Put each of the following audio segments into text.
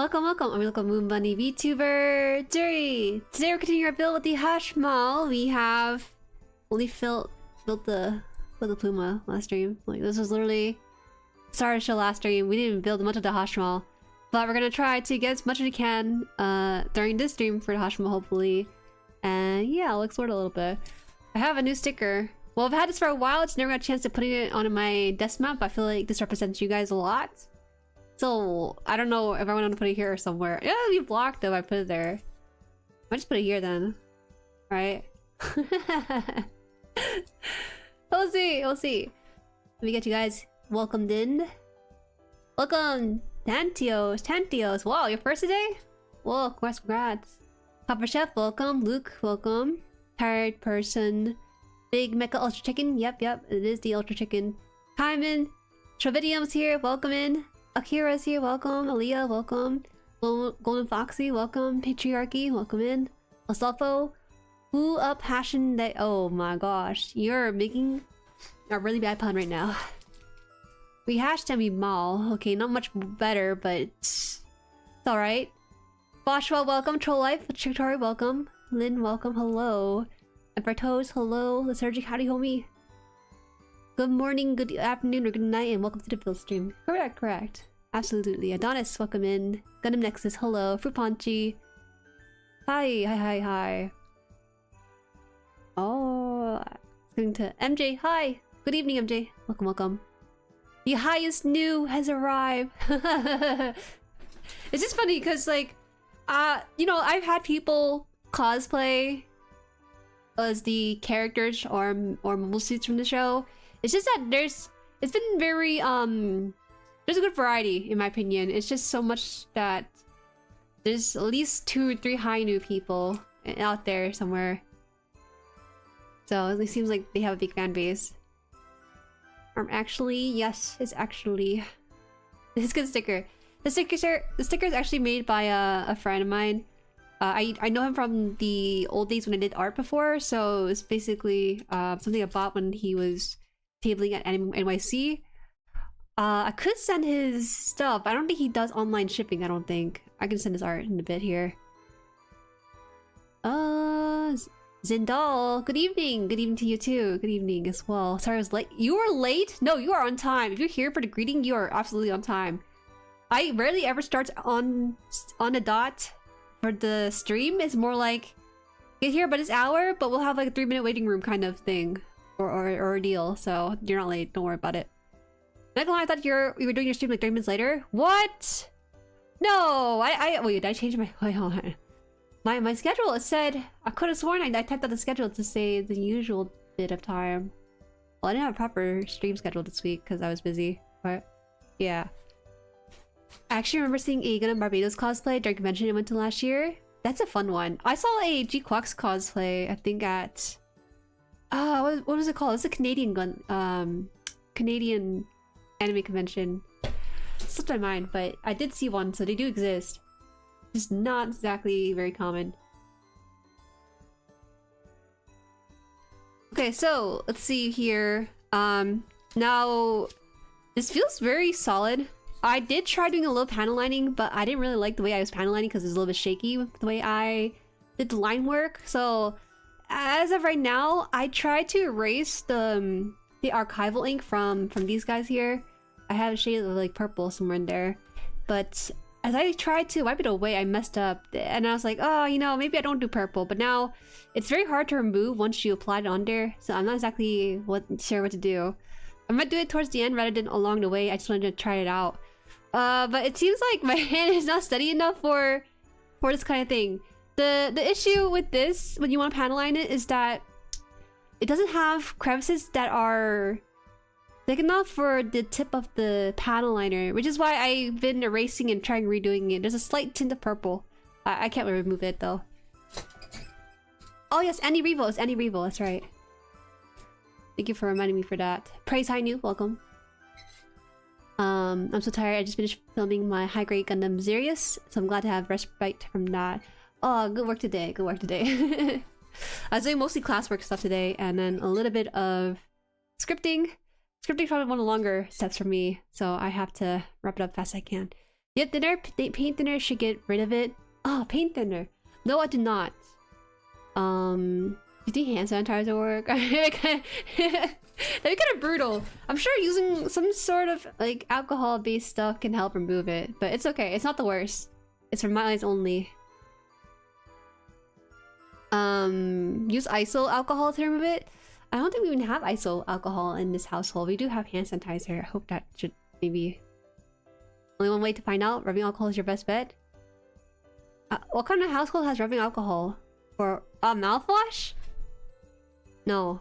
Welcome, welcome, and welcome Moon Bunny VTuber Jueri. Today we're continuing our build with the Hashmall. We have only built the Pluma last stream. Like this was literally started the show last stream. We didn't even build much of the Hashmall, but we're gonna try to get as much as we can during this stream for the Hashmall, hopefully. And yeah, I'll explore it a little bit. I have a new sticker. Well, I've had this for a while. It's never got a chance to putting it on my desk map. I feel like this represents you guys a lot. So, I don't know if I want to put it here or somewhere. Yeah, it'll be blocked if I put it there. I just put it here then. Right? We'll see, we'll see. Let me get you guys welcomed in. Welcome, Tantios. Wow, your first today? Whoa, congrats. Papa Chef, welcome. Luke, welcome. Tired person. Big Mecha Ultra Chicken. Yep, it is the Ultra Chicken. Hyman. Travidium's here, welcome in. Akira's here, welcome. Aaliyah, welcome. Golden Foxy, welcome. Patriarchy, welcome in. Asalfo, who up passion that? Oh my gosh, you're making a really bad pun right now. We hashed Emmy Mall. Okay, not much better, but it's alright. Boshwell, welcome. Troll Life, Chitori, welcome. Lynn, welcome. Hello. Evertos, hello. Lethargic, howdy, homie. Good morning, good afternoon, or good night, and welcome to the build stream. Correct. Absolutely. Adonis, welcome in. Gundam Nexus, hello. Frupanchi. Hi. Oh, going to MJ, hi. Good evening, MJ. Welcome. The highest new has arrived. It's just funny because, like, you know, I've had people cosplay as the characters or mobile suits from the show. It's just that it's been very, there's a good variety in my opinion. It's just so much that there's at least 2 or 3 high new people out there somewhere. So it seems like they have a big fan base. Actually, yes, it's actually, it's a good sticker. The sticker is actually made by a friend of mine. I know him from the old days when I did art before, so it's basically something I bought when he was tabling at NYC. I could send his stuff. I don't think he does online shipping. I don't think. I can send his art in a bit here. Zindal, good evening. Good evening to you too. Good evening as well. Sorry I was late. You were late? No, you are on time. If you're here for the greeting, you are absolutely on time. I rarely ever start on a dot for the stream. It's more like get here by this hour, but we'll have like a 3-minute waiting room kind of thing. Or a deal, so you're not late. Don't worry about it. Not gonna lie, I thought you were doing your stream like 3 minutes later. What? No, wait. I changed my wait, hold on. My schedule. It said I could have sworn I typed out the schedule to say the usual bit of time. Well, I didn't have a proper stream schedule this week because I was busy. But yeah, I actually remember seeing a Gundam Barbados cosplay during convention I went to last year. That's a fun one. I saw a G-Quax cosplay. I think at what was it called? It's a Canadian Canadian anime convention. Slipped my mind, but I did see one, so they do exist. Just not exactly very common. Okay, so let's see here. Now this feels very solid. I did try doing a little panel lining, but I didn't really like the way I was panel lining because it was a little bit shaky with the way I did the line work. So as of right now, I tried to erase the archival ink from these guys here. I have a shade of like purple somewhere in there, but as I tried to wipe it away, I messed up, and I was like, oh, you know, maybe I don't do purple. But now it's very hard to remove once you apply it on there, so I'm not exactly sure what to do. I might do it towards the end rather than along the way. I just wanted to try it out, but it seems like my hand is not steady enough for this kind of thing. The issue with this, when you want to panel line it, is that it doesn't have crevices that are thick enough for the tip of the panel liner, which is why I've been erasing and trying redoing it. There's a slight tint of purple. I can't remove it though. Oh yes, Andy Revo. It's Andy Revo. That's right. Thank you for reminding me for that. Praise High New, welcome. I'm so tired. I just finished filming my high-grade Gundam Xerius, so I'm glad to have respite from that. Oh, good work today. Good work today. I was doing mostly classwork stuff today, and then a little bit of scripting. Scripting is probably one of the longer steps for me, so I have to wrap it up fast as I can. Yep, thinner. Paint thinner should get rid of it. Oh, paint thinner. No, I did not. You think hand sanitizer work? That'd be kind of brutal. I'm sure using some sort of like alcohol-based stuff can help remove it, but it's okay. It's not the worst. It's for my eyes only. Use ISO alcohol to remove it. I don't think we even have ISO alcohol in this household. We do have hand sanitizer. I hope that should maybe... Only one way to find out. Rubbing alcohol is your best bet. What kind of household has rubbing alcohol? For mouthwash? No.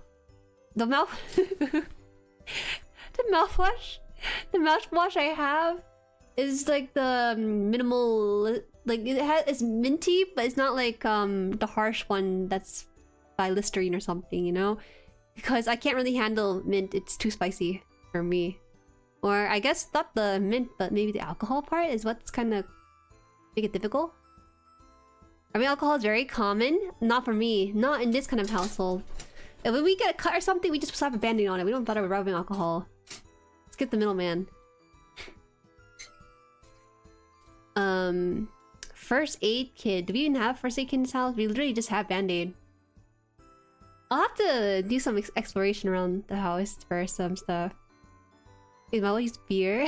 The mouth... the mouthwash? The mouthwash I have is like the minimal... Like it's minty, but it's not like the harsh one that's by Listerine or something, you know? Because I can't really handle mint. It's too spicy for me. Or I guess not the mint, but maybe the alcohol part is what's kind of make it difficult. I mean, alcohol is very common. Not for me. Not in this kind of household. And when we get a cut or something, we just slap a band-aid on it. We don't bother with rubbing alcohol. Skip the middleman. First aid kit. Do we even have first aid kit in this house? We literally just have band-aid. I'll have to do some exploration around the house for some stuff. We might use beer.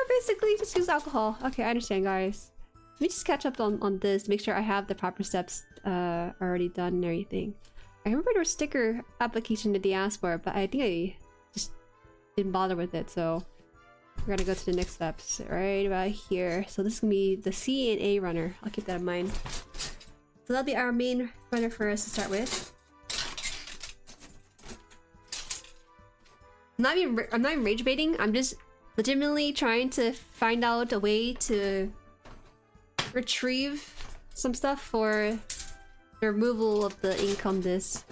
Basically, just use alcohol. Okay, I understand, guys. Let me just catch up on this. Make sure I have the proper steps already done and everything. I remember there was a sticker application that they asked for, but I think I just didn't bother with it, so... We're gonna go to the next steps right about here. So this is gonna be the C and A runner. I'll keep that in mind. So that'll be our main runner for us to start with. I'm not even rage baiting. I'm just legitimately trying to find out a way to retrieve some stuff for the removal of the ink on this.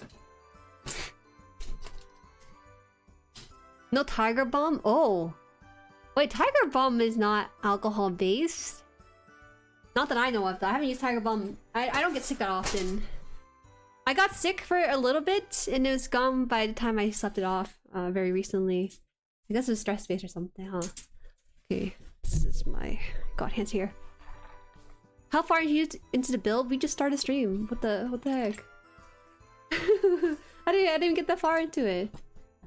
No Tiger Bomb? Oh! Wait, Tiger Bomb is not alcohol based? Not that I know of though. I haven't used Tiger Bomb. I don't get sick that often. I got sick for a little bit and it was gone by the time I slept it off very recently. I guess it was stress based or something, huh? Okay, this is my god hands here. How far into the build? We just started stream. What the heck? I didn't get that far into it.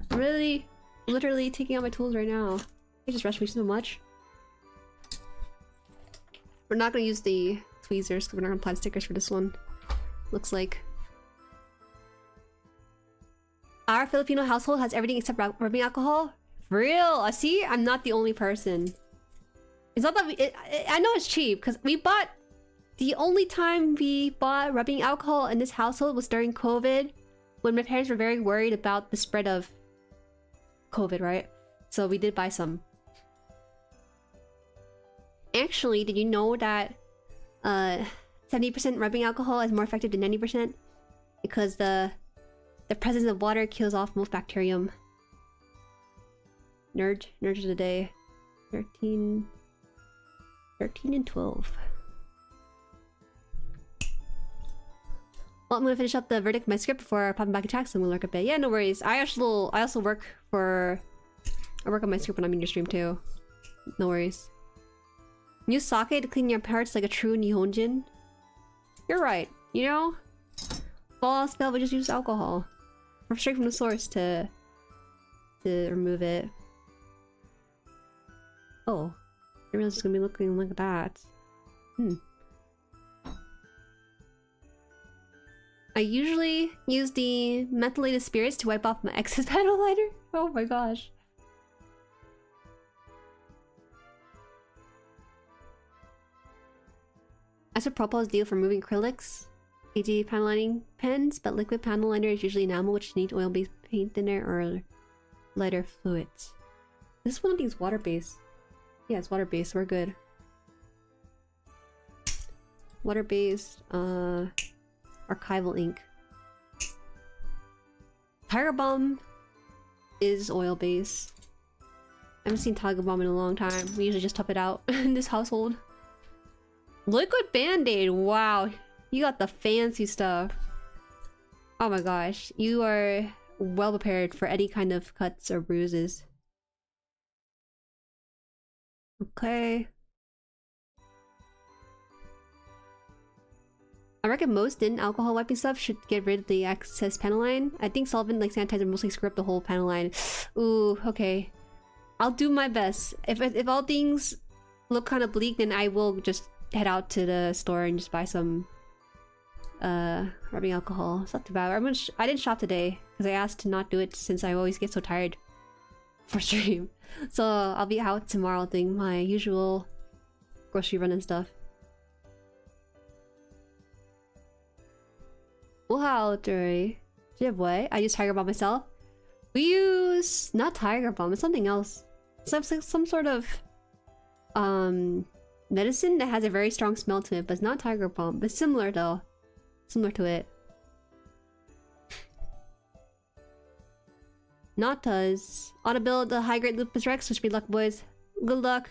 I'm really literally taking out my tools right now. You just rushed me so much. We're not gonna use the tweezers because we're not gonna apply stickers for this one. Looks like. Our Filipino household has everything except rubbing alcohol. For real? See? I'm not the only person. It's not that we... I know it's cheap because we bought... The only time we bought rubbing alcohol in this household was during COVID. When my parents were very worried about the spread of COVID, right? So we did buy some. Actually, did you know that 70% rubbing alcohol is more effective than 90%? Because the presence of water kills off most bacterium. Nerds of the day. 13 and 12. Well, I'm gonna finish up the verdict of my script before popping back attacks. I'm gonna lurk a bit. Yeah, no worries. I also work for... I work on my script when I'm in your stream too. No worries. Use sake to clean your parts like a true Nihonjin. You're right. You know? Fall spell, but just use alcohol. Or straight from the source to remove it. Oh. I realize it's gonna be looking like that. I usually use the methylated spirits to wipe off my excess panel liner. Oh my gosh. Isopropyl is deal for moving acrylics, AG panel lining pens, but liquid panel liner is usually enamel, which needs oil-based paint thinner or lighter fluids. This one needs water-based. Yeah, it's water-based. We're good. Water-based, archival ink. Tiger Bomb is oil-based. I haven't seen Tiger Bomb in a long time. We usually just tough it out in this household. Liquid Band-Aid! Wow, you got the fancy stuff. Oh my gosh, you are well prepared for any kind of cuts or bruises. Okay. I reckon most alcohol wiping stuff should get rid of the excess panel line. I think solvent like sanitizer mostly screw up the whole panel line. Ooh, okay. I'll do my best. If all things look kind of bleak, then I will just head out to the store and just buy some rubbing alcohol. It's not too bad. I didn't shop today because I asked to not do it since I always get so tired for stream. So I'll be out tomorrow doing my usual grocery run and stuff. Wow, Jueri. Do you have what? I use Tiger Balm myself. We use not Tiger Balm, it's something else. Some sort of medicine that has a very strong smell to it, but it's not Tiger Balm. But similar though. Similar to it. Natas. On to build the high grade Lupus Rex, wish me luck, boys. Good luck.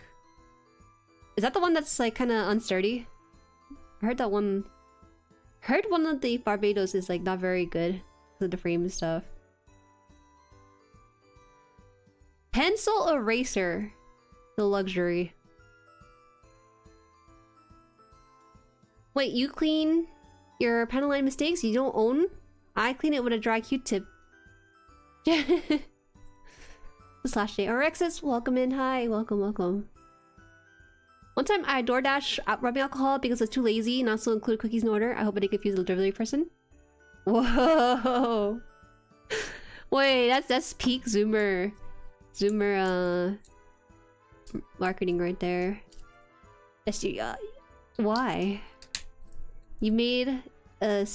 Is that the one that's like kinda unsturdy? I heard that one. Heard one of the Barbados is like not very good with the frame and stuff. Pencil eraser. The luxury. Wait, you clean your panel line mistakes you don't own? I clean it with a dry Q-tip. Slash J. Orexis, welcome in. Hi, welcome, welcome. One time I DoorDash rubbing alcohol because I was too lazy not to include cookies in order. I hope I didn't confuse the delivery person. Whoa. Wait, that's peak Zoomer marketing right there. Why? You made a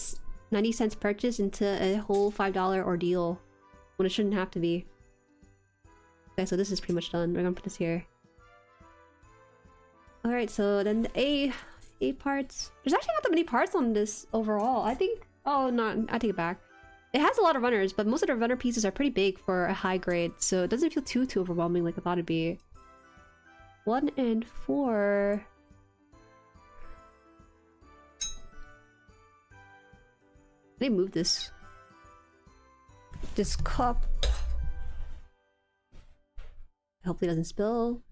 90 cents purchase into a whole $5 ordeal when it shouldn't have to be. Okay, so this is pretty much done. We're gonna put this here. Alright, so then the A parts. There's actually not that many parts on this overall. I think... Oh, no, I take it back. It has a lot of runners, but most of the runner pieces are pretty big for a high grade, so it doesn't feel too overwhelming like I thought it'd be. 1 and 4... They move this cup. Hopefully it doesn't spill.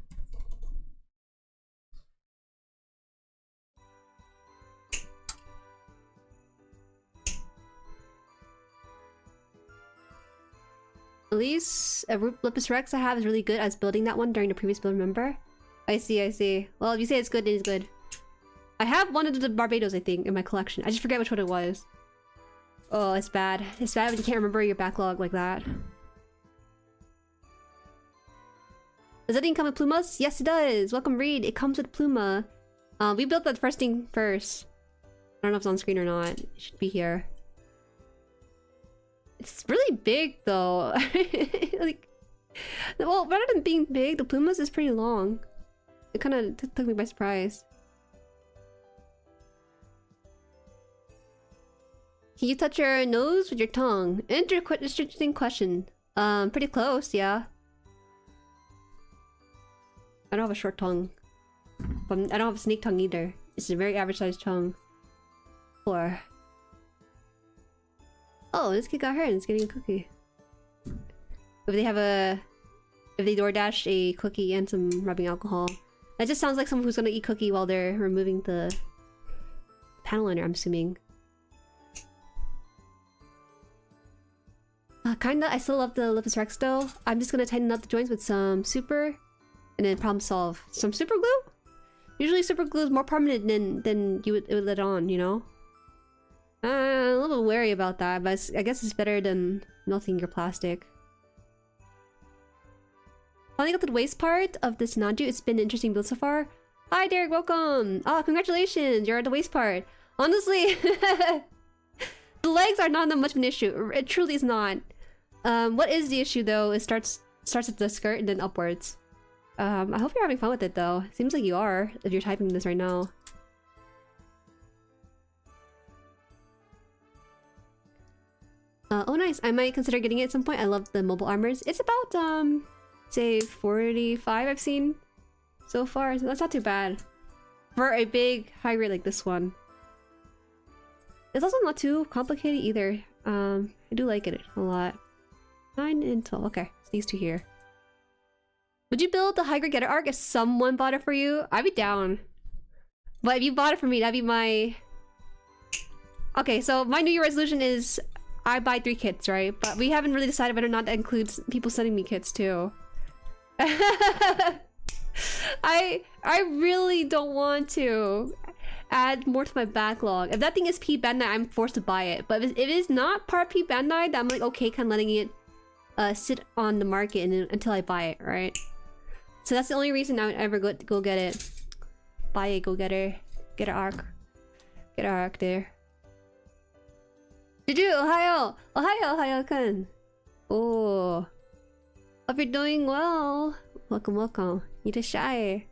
At least a Lupus Rex I have is really good as building that one during the previous build, remember? I see, I see. Well, if you say it's good, then it's good. I have one of the Barbados, I think, in my collection. I just forget which one it was. Oh, it's bad. It's bad when you can't remember your backlog like that. Does that thing come with plumas? Yes, it does! Welcome, Reed. It comes with pluma. We built that first thing first. I don't know if it's on screen or not. It should be here. It's really big, though. Like, well, rather than being big, the plumas is pretty long. It kind of took me by surprise. Can you touch your nose with your tongue? Interesting question. Pretty close, yeah. I don't have a short tongue. But I don't have a snake tongue either. It's a very average sized tongue. 4. Oh, this kid got hurt and it's getting a cookie. If they DoorDash a cookie and some rubbing alcohol. That just sounds like someone who's gonna eat cookie while they're removing the panel liner, I'm assuming. Kinda, I still love the Lupus Rex though. I'm just gonna tighten up the joints with some super and then problem solve. Some super glue? Usually super glue is more permanent than it would let on, you know? I'm a little bit wary about that, but I guess it's better than melting your plastic. Finally got to the waist part of this Nanju. It's been an interesting build so far. Hi Derek, welcome! Ah, congratulations! You're at the waist part. Honestly, the legs are not that much of an issue. It truly is not. What is the issue though? It starts at the skirt and then upwards. I hope you're having fun with it though. Seems like you are if you're typing this right now. Oh nice, I might consider getting it at some point. I love the mobile armors. It's about say 45 I've seen so far, so that's not too bad for a big high grade like this one. It's also not too complicated either. I do like it a lot. 9 and 12. Okay, it's these two here. Would you build the high grade getter arc if someone bought it for you? I'd be down. But if you bought it for me, that'd be my... Okay, so my New Year resolution is I buy 3 kits, right? But we haven't really decided whether or not that includes people sending me kits too. I really don't want to add more to my backlog. If that thing is P Bandai, I'm forced to buy it. But if it is not part of P Bandai, then I'm like okay, kind of letting it sit on the market until I buy it, right? So that's the only reason I would ever go get it. Buy it, go get it. Get an arc. Get an arc there. Juju, ohayo! Ohayo, ohayo-kun! Oh. Hope you're doing well. Welcome, welcome. Irashai.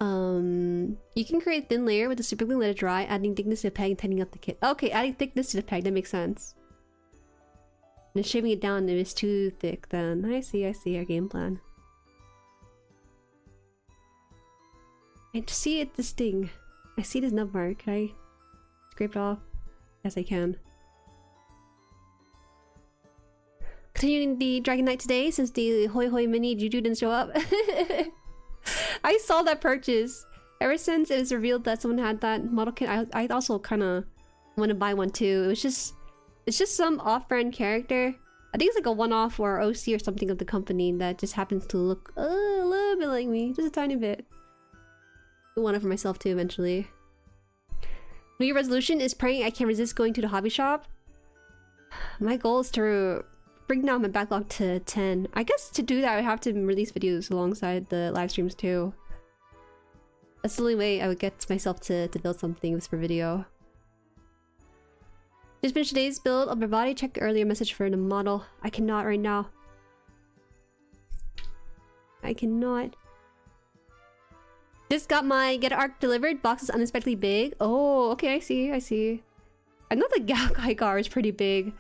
You can create a thin layer with the super glue, let it dry, adding thickness to the peg and tightening up the kit. Okay, adding thickness to the peg, that makes sense. And shaving it down if it's too thick, then I see our game plan. I see it, this thing. I see this nub mark. Can I scrape it off? Yes, I can. Continuing the Dragon Knight today, since the Hoi Hoi Mini Juju didn't show up. I saw that purchase. Ever since it was revealed that someone had that model kit, I also kind of want to buy one too. It's just some off-brand character. I think it's like a one-off or OC or something of the company that just happens to look a little bit like me, just a tiny bit. I want it for myself too eventually. New Year resolution is praying I can't resist going to the hobby shop. My goal is to bring down my backlog to 10. I guess to do that I have to release videos alongside the live streams too. That's the only way I would get myself to build something for video. Just finished today's build of my body. Check the earlier message for the model. I cannot right now. I cannot. Just got my Get Arc delivered. Box is unexpectedly big. Oh, okay, I see. I know the Gaukai car is pretty big.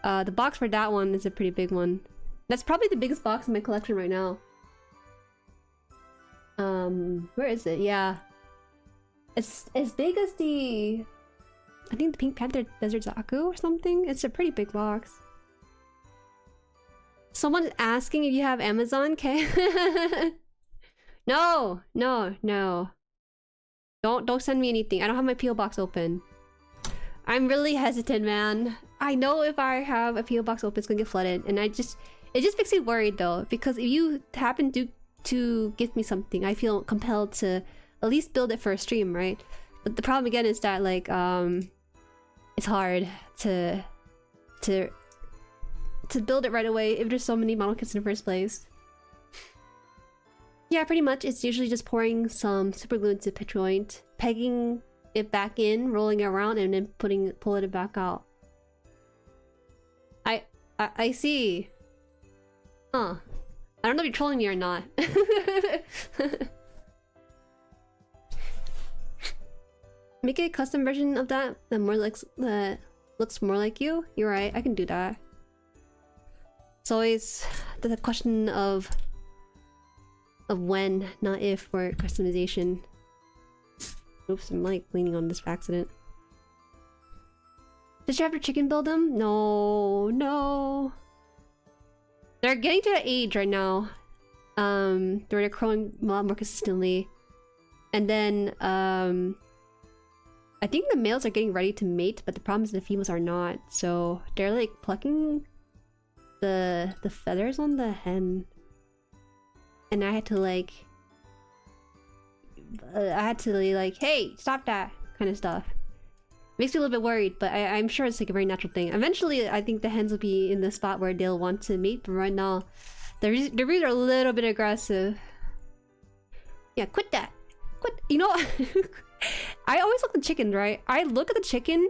The box for that one is a pretty big one. That's probably the biggest box in my collection right now. Where is it? Yeah. It's as big as the... I think the Pink Panther Desert Zaku or something. It's a pretty big box. Someone's asking if you have Amazon, okay? No. Don't send me anything. I don't have my PO box open. I'm really hesitant, man. I know if I have a PO box open, it's gonna get flooded, and it just makes me worried though, because if you happen to give me something, I feel compelled to at least build it for a stream, right? But the problem again is that like it's hard to build it right away if there's so many model kits in the first place. Yeah, pretty much it's usually just pouring some super glue into pitch joint, pegging it back in, rolling it around, and then pulling it back out. I see. Huh. I don't know if you're trolling me or not. Make a custom version of that that looks more like you. You're right, I can do that. It's always the question of when, not if, for customization. Oops, I'm like leaning on this by accident. Did you have your chicken build them? No. They're getting to that age right now. They're growing a lot more consistently. And then, I think the males are getting ready to mate, but the problem is the females are not. So they're like plucking the feathers on the hen. And I had to like... hey, stop that kind of stuff. Makes me a little bit worried, but I'm sure it's like a very natural thing. Eventually, I think the hens will be in the spot where they'll want to mate, but right now, the breeds are a little bit aggressive. Yeah, quit that. Quit. You know, I always look at the chickens, right? I look at the chicken,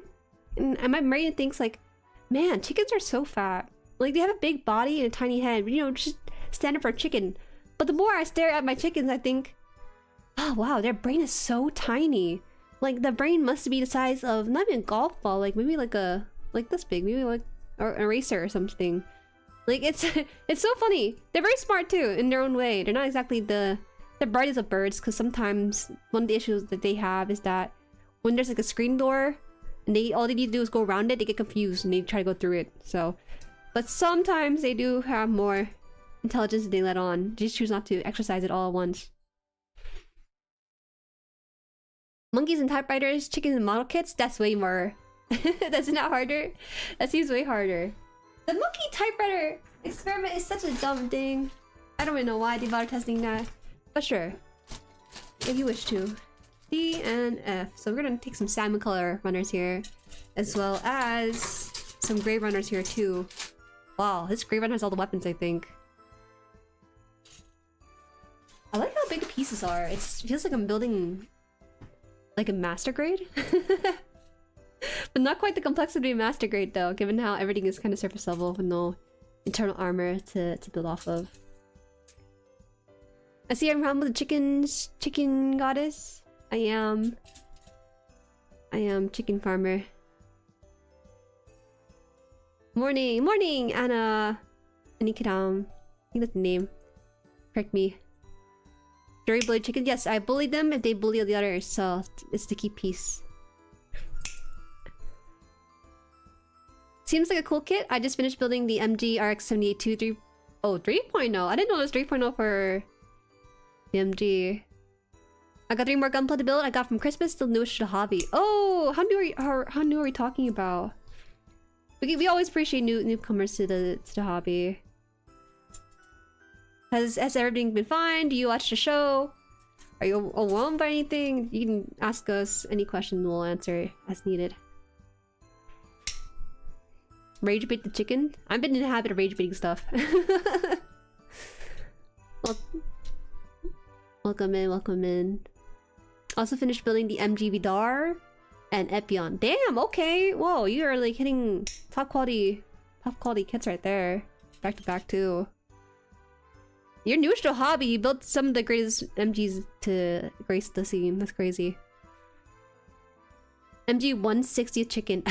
and my brain thinks like, man, chickens are so fat. Like, they have a big body and a tiny head, you know, just standard for a chicken. But the more I stare at my chickens, I think, oh wow, their brain is so tiny. Like, the brain must be the size of not even a golf ball, like maybe like this big, maybe like an eraser or something. Like, it's so funny. They're very smart too in their own way. They're not exactly the brightest of birds, because sometimes one of the issues that they have is that when there's like a screen door and all they need to do is go around it, they get confused and they try to go through it. So, but sometimes they do have more intelligence they let on. Just choose not to exercise it all at once. Monkeys and typewriters, chickens and model kits. That's way more. That's not harder. That seems way harder. The monkey typewriter experiment is such a dumb thing. I don't really know why they bother testing that, but sure, if you wish to. D and F. So we're gonna take some salmon color runners here, as well as some gray runners here too. Wow, this gray runner has all the weapons, I think. I like how big the pieces are. It feels like I'm building like a master grade. But not quite the complexity of master grade though, given how everything is kind of surface level with no internal armor to build off of. I see I'm around with the chicken goddess. I am chicken farmer. Morning, Anna. Anikidam. I think that's the name. Correct me. Jueri bullied chicken. Yes, I bullied them if they bully the others, so it's to keep peace. Seems like a cool kit. I just finished building the MG RX 78-2 3.0. I didn't know it was 3.0 for the MG. I got 3 more Gunpla to build. I got from Christmas, still newish to the hobby. Oh, how new are we talking about? We always appreciate newcomers to the hobby. Has everything been fine? Do you watch the show? Are you overwhelmed by anything? You can ask us any question, we'll answer as needed. Rage bait the chicken? I've been in the habit of rage baiting stuff. Welcome in. Also finished building the MG Vidar and Epion. Damn, okay. Whoa, you are like hitting top quality kits right there. Back to back too. You're newish to a hobby. You built some of the greatest MGs to grace the scene. That's crazy. MG 160th chicken.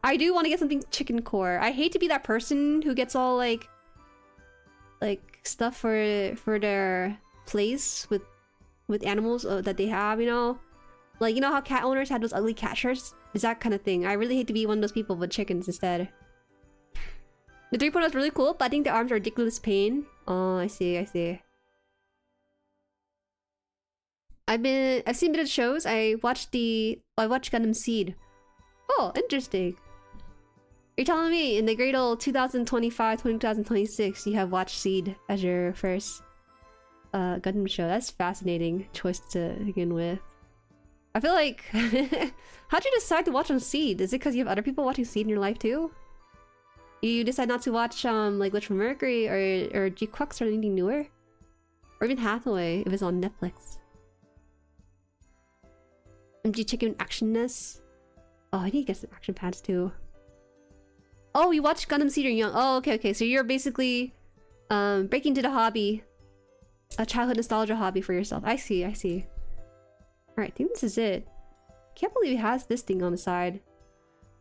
I do want to get something chicken core. I hate to be that person who gets all like stuff for their place with animals that they have, you know? Like, you know how cat owners had those ugly cat shirts? It's that kind of thing. I really hate to be one of those people with chickens instead. The 3.0 is really cool, but I think the arms are ridiculous pain. Oh, I see. I've seen a bit of shows. I watched Gundam Seed. Oh, interesting. You're telling me in the great old 2025-2026 you have watched Seed as your first Gundam show. That's fascinating choice to begin with. I feel like how'd you decide to watch on Seed? Is it because you have other people watching Seed in your life too? You decide not to watch like Witch from Mercury or G-Quux or anything newer? Or even Hathaway if it's on Netflix. MG Chicken Actionness. Oh, I need to get some action pads too. Oh, you watched Gundam Seed Young. Oh, okay. So you're basically breaking into the hobby. A childhood nostalgia hobby for yourself. I see. Alright, I think this is it. Can't believe it has this thing on the side.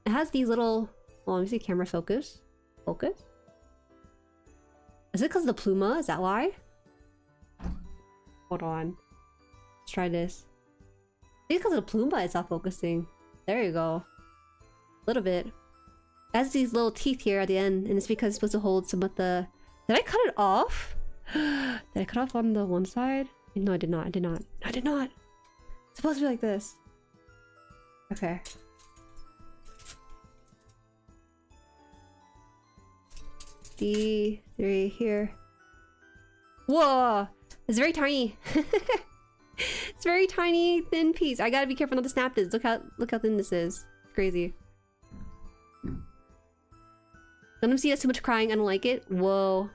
It has these little... Well, let me see camera focus. Focus? Is it because of the pluma? Is that why? Hold on. Let's try this. I think because of the pluma it's not focusing. There you go. A little bit. It has these little teeth here at the end, and it's because it's supposed to hold some of the... Did I cut it off? Did I cut off on the one side? No, I did not. It's supposed to be like this. Okay. D3 here. Whoa! It's very tiny. It's very tiny, thin piece. I gotta be careful not to snap this. Look how thin this is. It's crazy. Gundam Seed has too much crying. I don't like it. Whoa.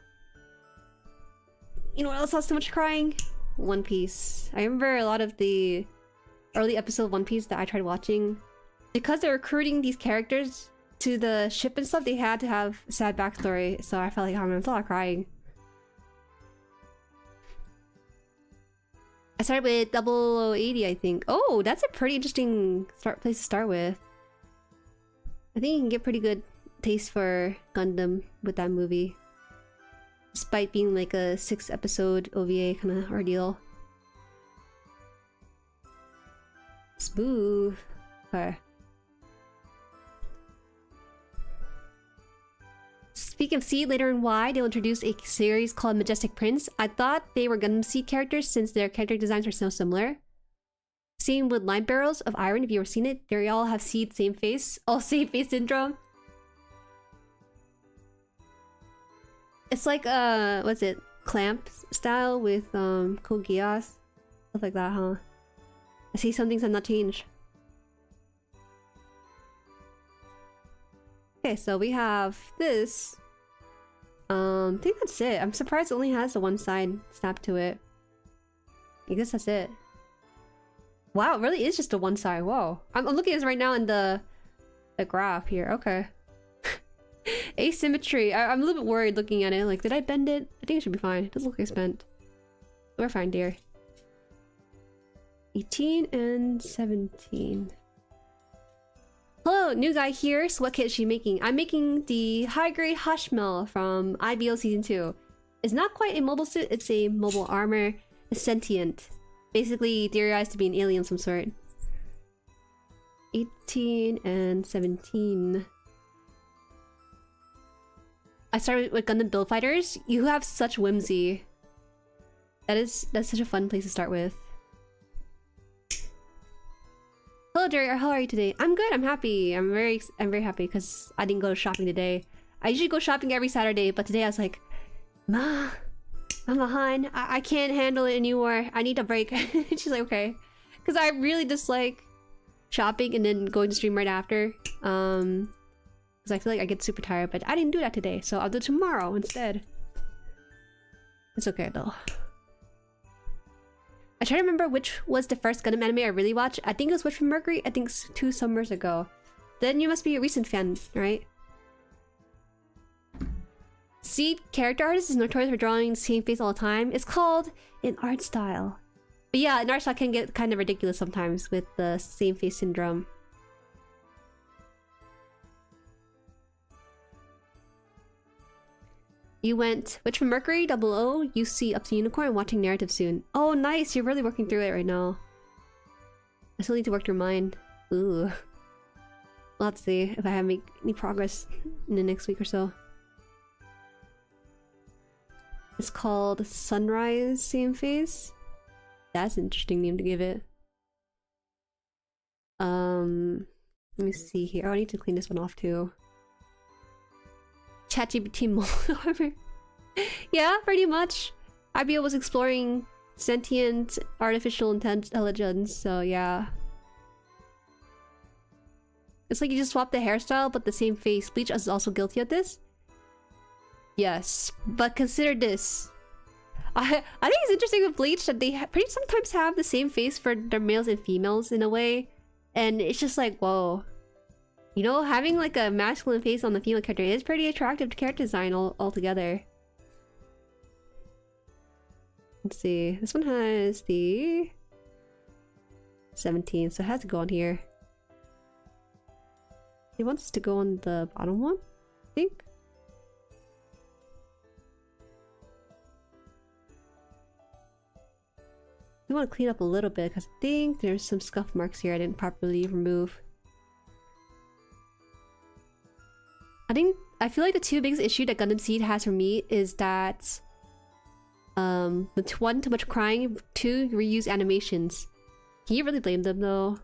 You know what else has too much crying? One Piece. I remember a lot of the early episode of One Piece that I tried watching. Because they're recruiting these characters to the ship and stuff, they had to have a sad backstory. So I felt like I'm a lot of crying. I started with 0080, I think. Oh, that's a pretty interesting place to start with. I think you can get pretty good taste for Gundam with that movie. Despite being like a 6-episode OVA kind of ordeal. Smooth. Okay. Speaking of Seed, later in Y, they'll introduce a series called Majestic Prince. I thought they were Gundam Seed characters since their character designs were so similar. Same with Line Barrels of Iron, if you ever seen it. They all have Seed, same face. All same face syndrome. It's like, what's it? Clamp style with, Kogias. Stuff like that, huh? I see some things have not changed. Okay, so we have this. I think that's it. I'm surprised it only has the one side snap to it. I guess that's it. Wow, it really is just the one side. Whoa. I'm looking at this right now in the graph here. Okay. Asymmetry. I'm a little bit worried looking at it. Like, did I bend it? I think it should be fine. It doesn't look like it's bent. We're fine, dear. 18 and 17. Hello, new guy here. So what kit is she making? I'm making the high-grade Hashmal from IBO Season 2. It's not quite a mobile suit, it's a mobile armor. It's sentient. Basically theorized to be an alien of some sort. 18 and 17. I started with Gundam Build Fighters. You have such whimsy. That's such a fun place to start with. Hello, Jueri. How are you today? I'm good. I'm happy. I'm very happy because I didn't go shopping today. I usually go shopping every Saturday, but today I was like, Ma, I'm behind. I can't handle it anymore. I need a break. She's like, okay, because I really dislike shopping and then going to stream right after. Because I feel like I get super tired, but I didn't do that today, so I'll do it tomorrow instead. It's okay though. I try to remember which was the first Gundam anime I really watched. I think it was Witch from Mercury. I think 2 summers ago. Then you must be a recent fan, right? Seed character artist is notorious for drawing the same face all the time. It's called an art style. But yeah, an art style can get kind of ridiculous sometimes with the same face syndrome. You went Witch from Mercury, 00, UC up to Unicorn, watching narrative soon. Oh, nice! You're really working through it right now. I still need to work through mine. Ooh. Let's see if I have any progress in the next week or so. It's called Sunrise Same Face. That's an interesting name to give it. Let me see here. Oh, I need to clean this one off too. ChatGPT mobile armor. Yeah, pretty much. IBO was exploring sentient artificial intelligence, so yeah. It's like you just swap the hairstyle, but the same face. Bleach is also guilty of this. Yes, but consider this. I think it's interesting with Bleach that they pretty sometimes have the same face for their males and females in a way, and it's just like, whoa. You know, having like a masculine face on the female character is pretty attractive to character design altogether. Let's see. This one has the 17, so it has to go on here. He wants us to go on the bottom one, I think. I want to clean up a little bit because I think there's some scuff marks here I didn't properly remove. I feel like the 2 biggest issue that Gundam Seed has for me is that 1, too much crying, 2, reuse animations. Can you really blame them though?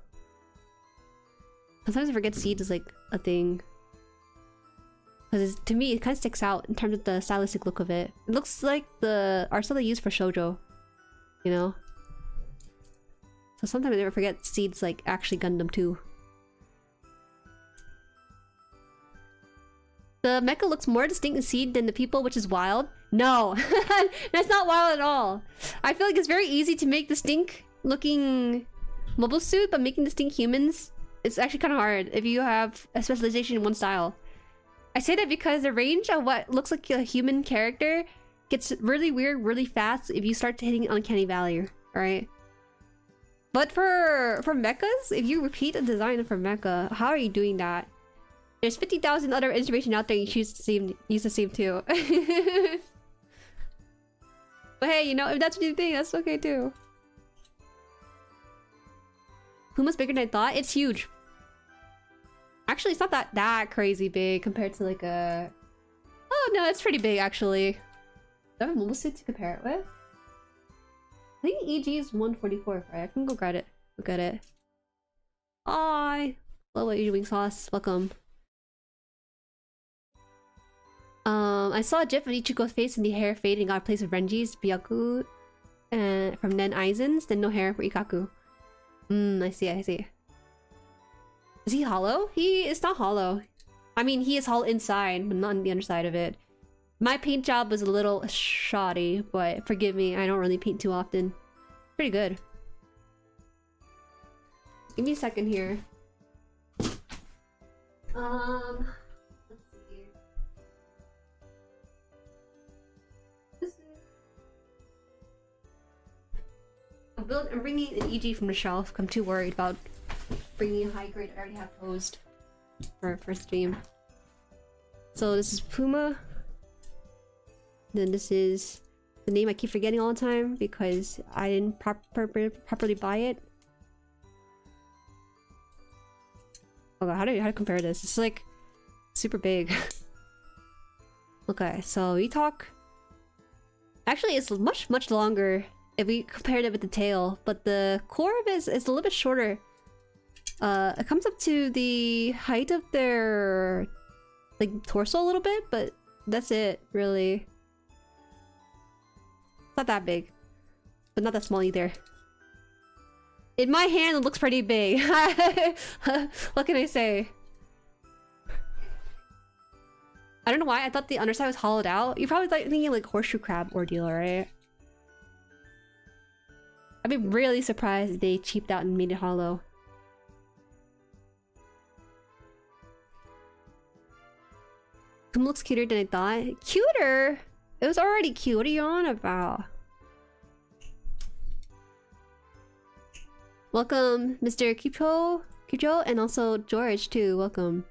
Sometimes I forget Seed is like a thing. Because to me, it kind of sticks out in terms of the stylistic look of it. It looks like the art style they use for shoujo, you know? So sometimes I never forget Seed's like actually Gundam too. The mecha looks more distinct in Seed than the people, which is wild. No, that's not wild at all. I feel like it's very easy to make distinct looking mobile suit, but making distinct humans, it's actually kind of hard if you have a specialization in one style. I say that because the range of what looks like a human character gets really weird really fast if you start hitting uncanny valley, right? But for mechas, if you repeat a design for mecha, how are you doing that? There's 50,000 other inspiration out there you choose to use the same too. But hey, you know, if that's what you think, that's okay too. Puma's bigger than I thought? It's huge. Actually, it's not that crazy big compared to like a... Oh no, it's pretty big actually. Do I have a mobile suit to compare it with? I think EG is 144. Right, I can go grab it. Look at it. Hi. Hello, EG wing sauce. Welcome. I saw a gif of Ichiko's face and the hair faded and got replaced with Renji's, Byaku, and from Nen Aizen's, then no hair for Ikaku. I see, I see. Is he hollow? He is not hollow. I mean, he is hollow inside, but not on the underside of it. My paint job was a little shoddy, but forgive me, I don't really paint too often. Pretty good. Give me a second here. Let's see. I'm bringing an EG from the shelf. I'm too worried about bringing a high grade I already have posed for first stream. So this is Puma. Then this is the name I keep forgetting all the time because I didn't properly buy it. Oh god, how do I compare this? It's like super big. Okay, so we talk. Actually, it's much longer if we compared it with the tail, but the core of it is a little bit shorter. It comes up to the height of their like torso a little bit, but that's it, really. It's not that big, but not that small either. In my hand, it looks pretty big. What can I say? I don't know why I thought the underside was hollowed out. You're probably like thinking like horseshoe crab ordeal, right? I'd be really surprised if they cheaped out and made it hollow. It looks cuter than I thought. Cuter? It was already cute. What are you on about? Welcome, Mr. Kicho, and also George too. Welcome.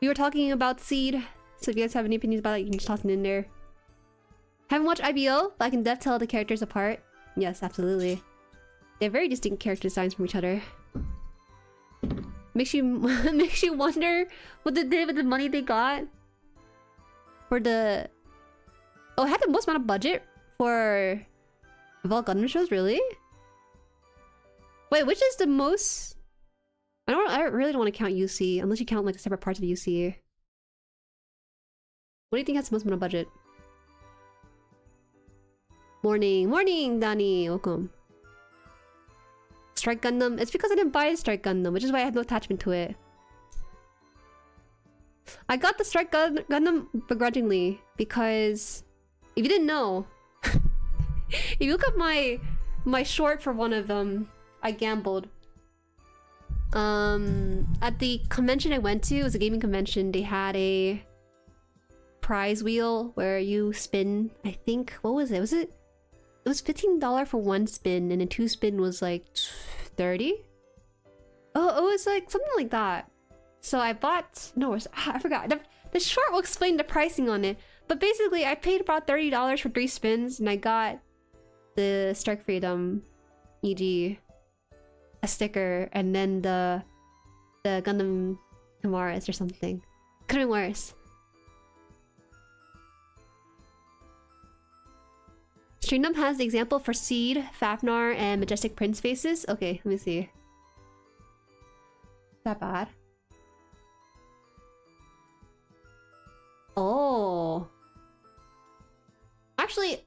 We were talking about Seed, so if you guys have any opinions about it, you can just toss it in there. Haven't watched IBO, but I can def tell the characters apart. Yes, absolutely. They have very distinct character designs from each other. Makes you wonder what they did with the money they got for the. Oh, it had the most amount of budget for of all Gundam shows, really? Wait, which is the most? I really don't want to count UC unless you count like separate parts of UC. What do you think has the most amount of budget? Morning, Danny. Welcome. Strike Gundam. It's because I didn't buy Strike Gundam, which is why I have no attachment to it. I got the Strike Gundam begrudgingly because if you didn't know, if you look up my short for one of them, I gambled. At the convention I went to, it was a gaming convention, they had a prize wheel where you spin, I think, what was it? It was $15 for one spin, and a two spin was like 30? Oh, it was like something like that. So I bought, no, I forgot. The short will explain the pricing on it. But basically, I paid about $30 for 3 spins, and I got the Strike Freedom EG, a sticker, and then the Gundam Kamaras or something. Could've been worse. Streamdom has the example for Seed, Fafnar, and Majestic Prince faces. Okay, let me see. Is that bad? Oh. Actually,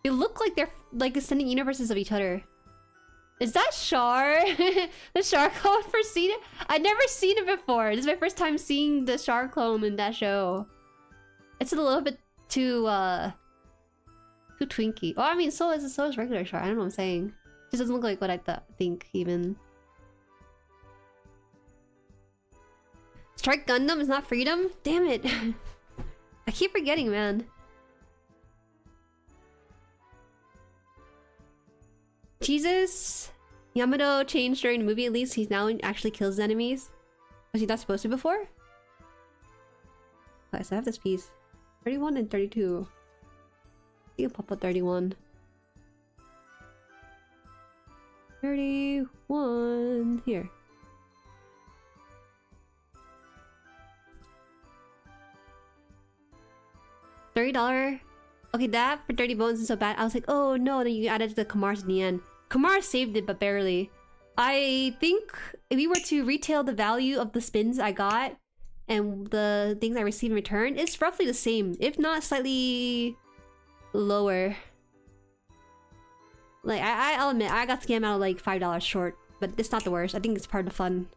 they look like they're like descending universes of each other. Is that Char? The Char clone for Seed? I've never seen it before. This is my first time seeing the Char clone in that show. It's a little bit too twinky. Oh, I mean, so is regular Char. I don't know what I'm saying. It just doesn't look like what I think even. Strike Gundam is not freedom? Damn it. I keep forgetting, man. Jesus. Yamato changed during the movie, at least. He's now actually kills his enemies. Was he not supposed to before? Okay, so I have this piece. 31 and 32. You can pop up 31. 31. Here. $30. Okay, that for 30 bones is so bad. I was like, oh no, then you added the Kamars in the end. Kamar saved it, but barely. I think if we were to retail the value of the spins I got and the things I received in return, it's roughly the same, if not slightly lower. Like, I'll admit, I got scammed out of like $5 short, but it's not the worst. I think it's part of the fun.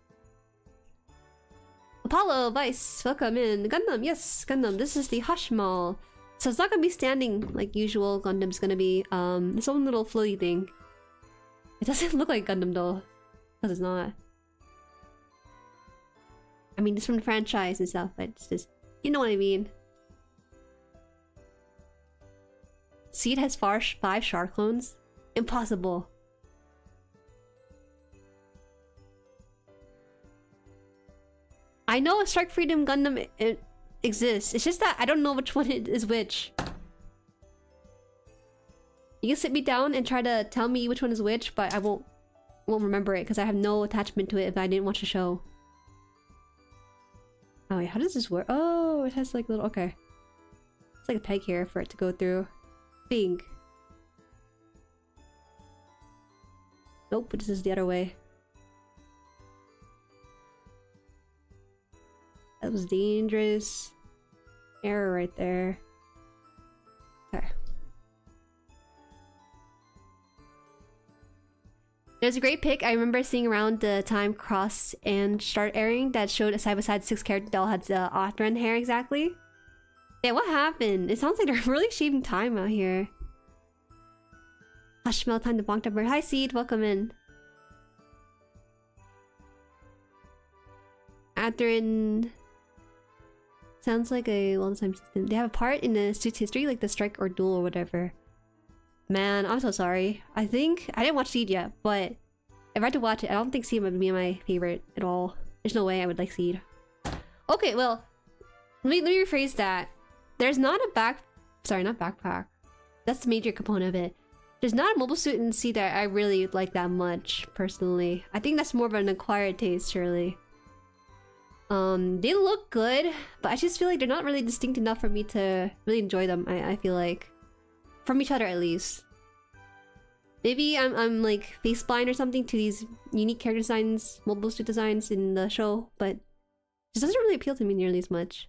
Apollo, Vice, welcome in. Gundam, yes, Gundam. This is the Hashmall. So it's not gonna be standing like usual Gundam's gonna be. This own little floaty thing. It doesn't look like Gundam though, because it's not. I mean, it's from the franchise and stuff, but it's just, you know what I mean. Seed has 5 shark clones? Impossible. I know a Strike Freedom Gundam exists. It's just that I don't know which one is which. You can sit me down and try to tell me which one is which, but I won't remember it because I have no attachment to it if I didn't watch the show. Oh wait, how does this work? Oh, it has like little... Okay. It's like a peg here for it to go through. Bing. Nope, this is the other way. That was dangerous. Error right there. Okay. There's a great pic I remember seeing around the time Cross and start airing that showed a side-by-side 6 character that all had the Othran hair exactly. Yeah, what happened? It sounds like they're really shaving time out here. Hashmal, time to bonk up bird. Hi Seed, welcome in. Othran sounds like a long-time system. They have a part in the suit's history, like the strike or duel or whatever. Man, I'm so sorry. I think I didn't watch Seed yet, but if I had to watch it, I don't think Seed would be my favorite at all. There's no way I would like Seed. Okay, well, let me rephrase that. There's not a not backpack. That's the major component of it. There's not a mobile suit in Seed that I really like that much, personally. I think that's more of an acquired taste, surely. They look good, but I just feel like they're not really distinct enough for me to really enjoy them, I feel like. From each other, at least. Maybe I'm like face blind or something to these unique character designs, mobile suit designs in the show, but it just doesn't really appeal to me nearly as much.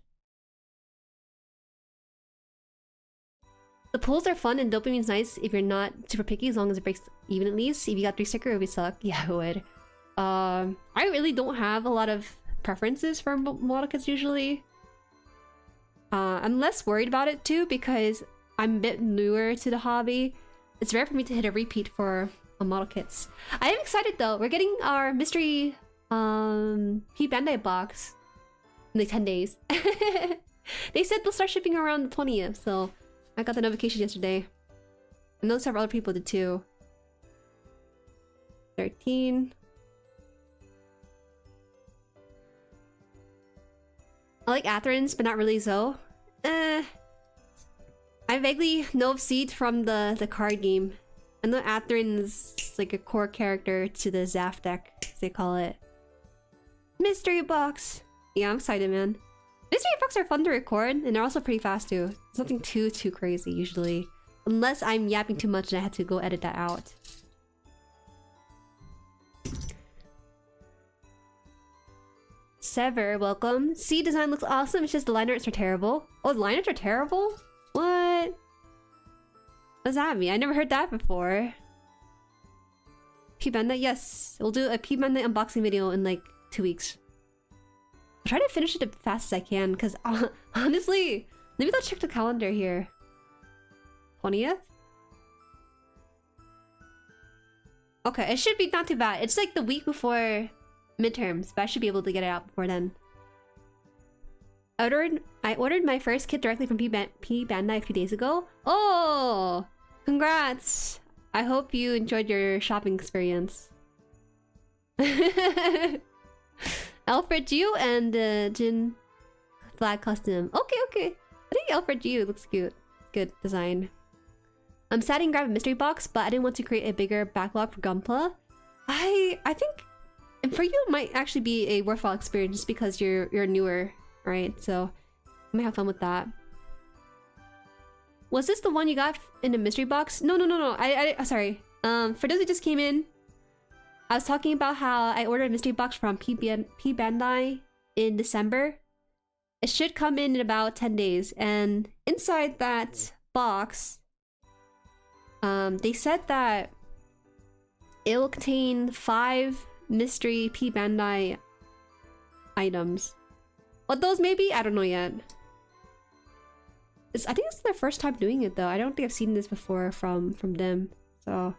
The pulls are fun and dopamine's nice if you're not super picky, as long as it breaks even at least. If you got 3 sticker, it would suck. Yeah, it would. I really don't have a lot of preferences for model kits usually. I'm less worried about it too because I'm a bit newer to the hobby. It's rare for me to hit a repeat for model kits. I am excited though. We're getting our mystery Bandai box in like 10 days. They said they'll start shipping around the 20th, so I got the notification yesterday. I know several other people did too. 13. I like Athrans, but not really Zoe. I vaguely know of Seed from the card game. I know Athran's like a core character to the Zaf deck, as they call it. Mystery box! Yeah, I'm excited, man. Mystery box are fun to record, and they're also pretty fast too. It's nothing too crazy, usually. Unless I'm yapping too much and I had to go edit that out. Sever, welcome. Seed design looks awesome, it's just the line arts are terrible. Oh, the line arts are terrible? What? What does that mean? I never heard that before. Bandai? Yes. We'll do a Bandai unboxing video in like 2 weeks. I'll try to finish it as fast as I can, because honestly, maybe I'll check the calendar here. 20th? Okay, it should be not too bad. It's like the week before midterms, but I should be able to get it out before then. I ordered my first kit directly from Bandai a few days ago. Oh! Congrats! I hope you enjoyed your shopping experience. Alfred Ju and Jin flag custom. Okay. I think Alfred Ju looks cute. Good design. I'm sad I didn't grab a mystery box, but I didn't want to create a bigger backlog for GUNPLA. I think for you it might actually be a worthwhile experience just because you're newer, right? So you might have fun with that. Was this the one you got in the mystery box? No. Sorry. For those who just came in, I was talking about how I ordered a mystery box from P Bandai in December. It should come in about 10 days, and inside that box, they said that it will contain 5 mystery P Bandai items. What those may be, I don't know yet. I think it's their first time doing it though. I don't think I've seen this before from them. So I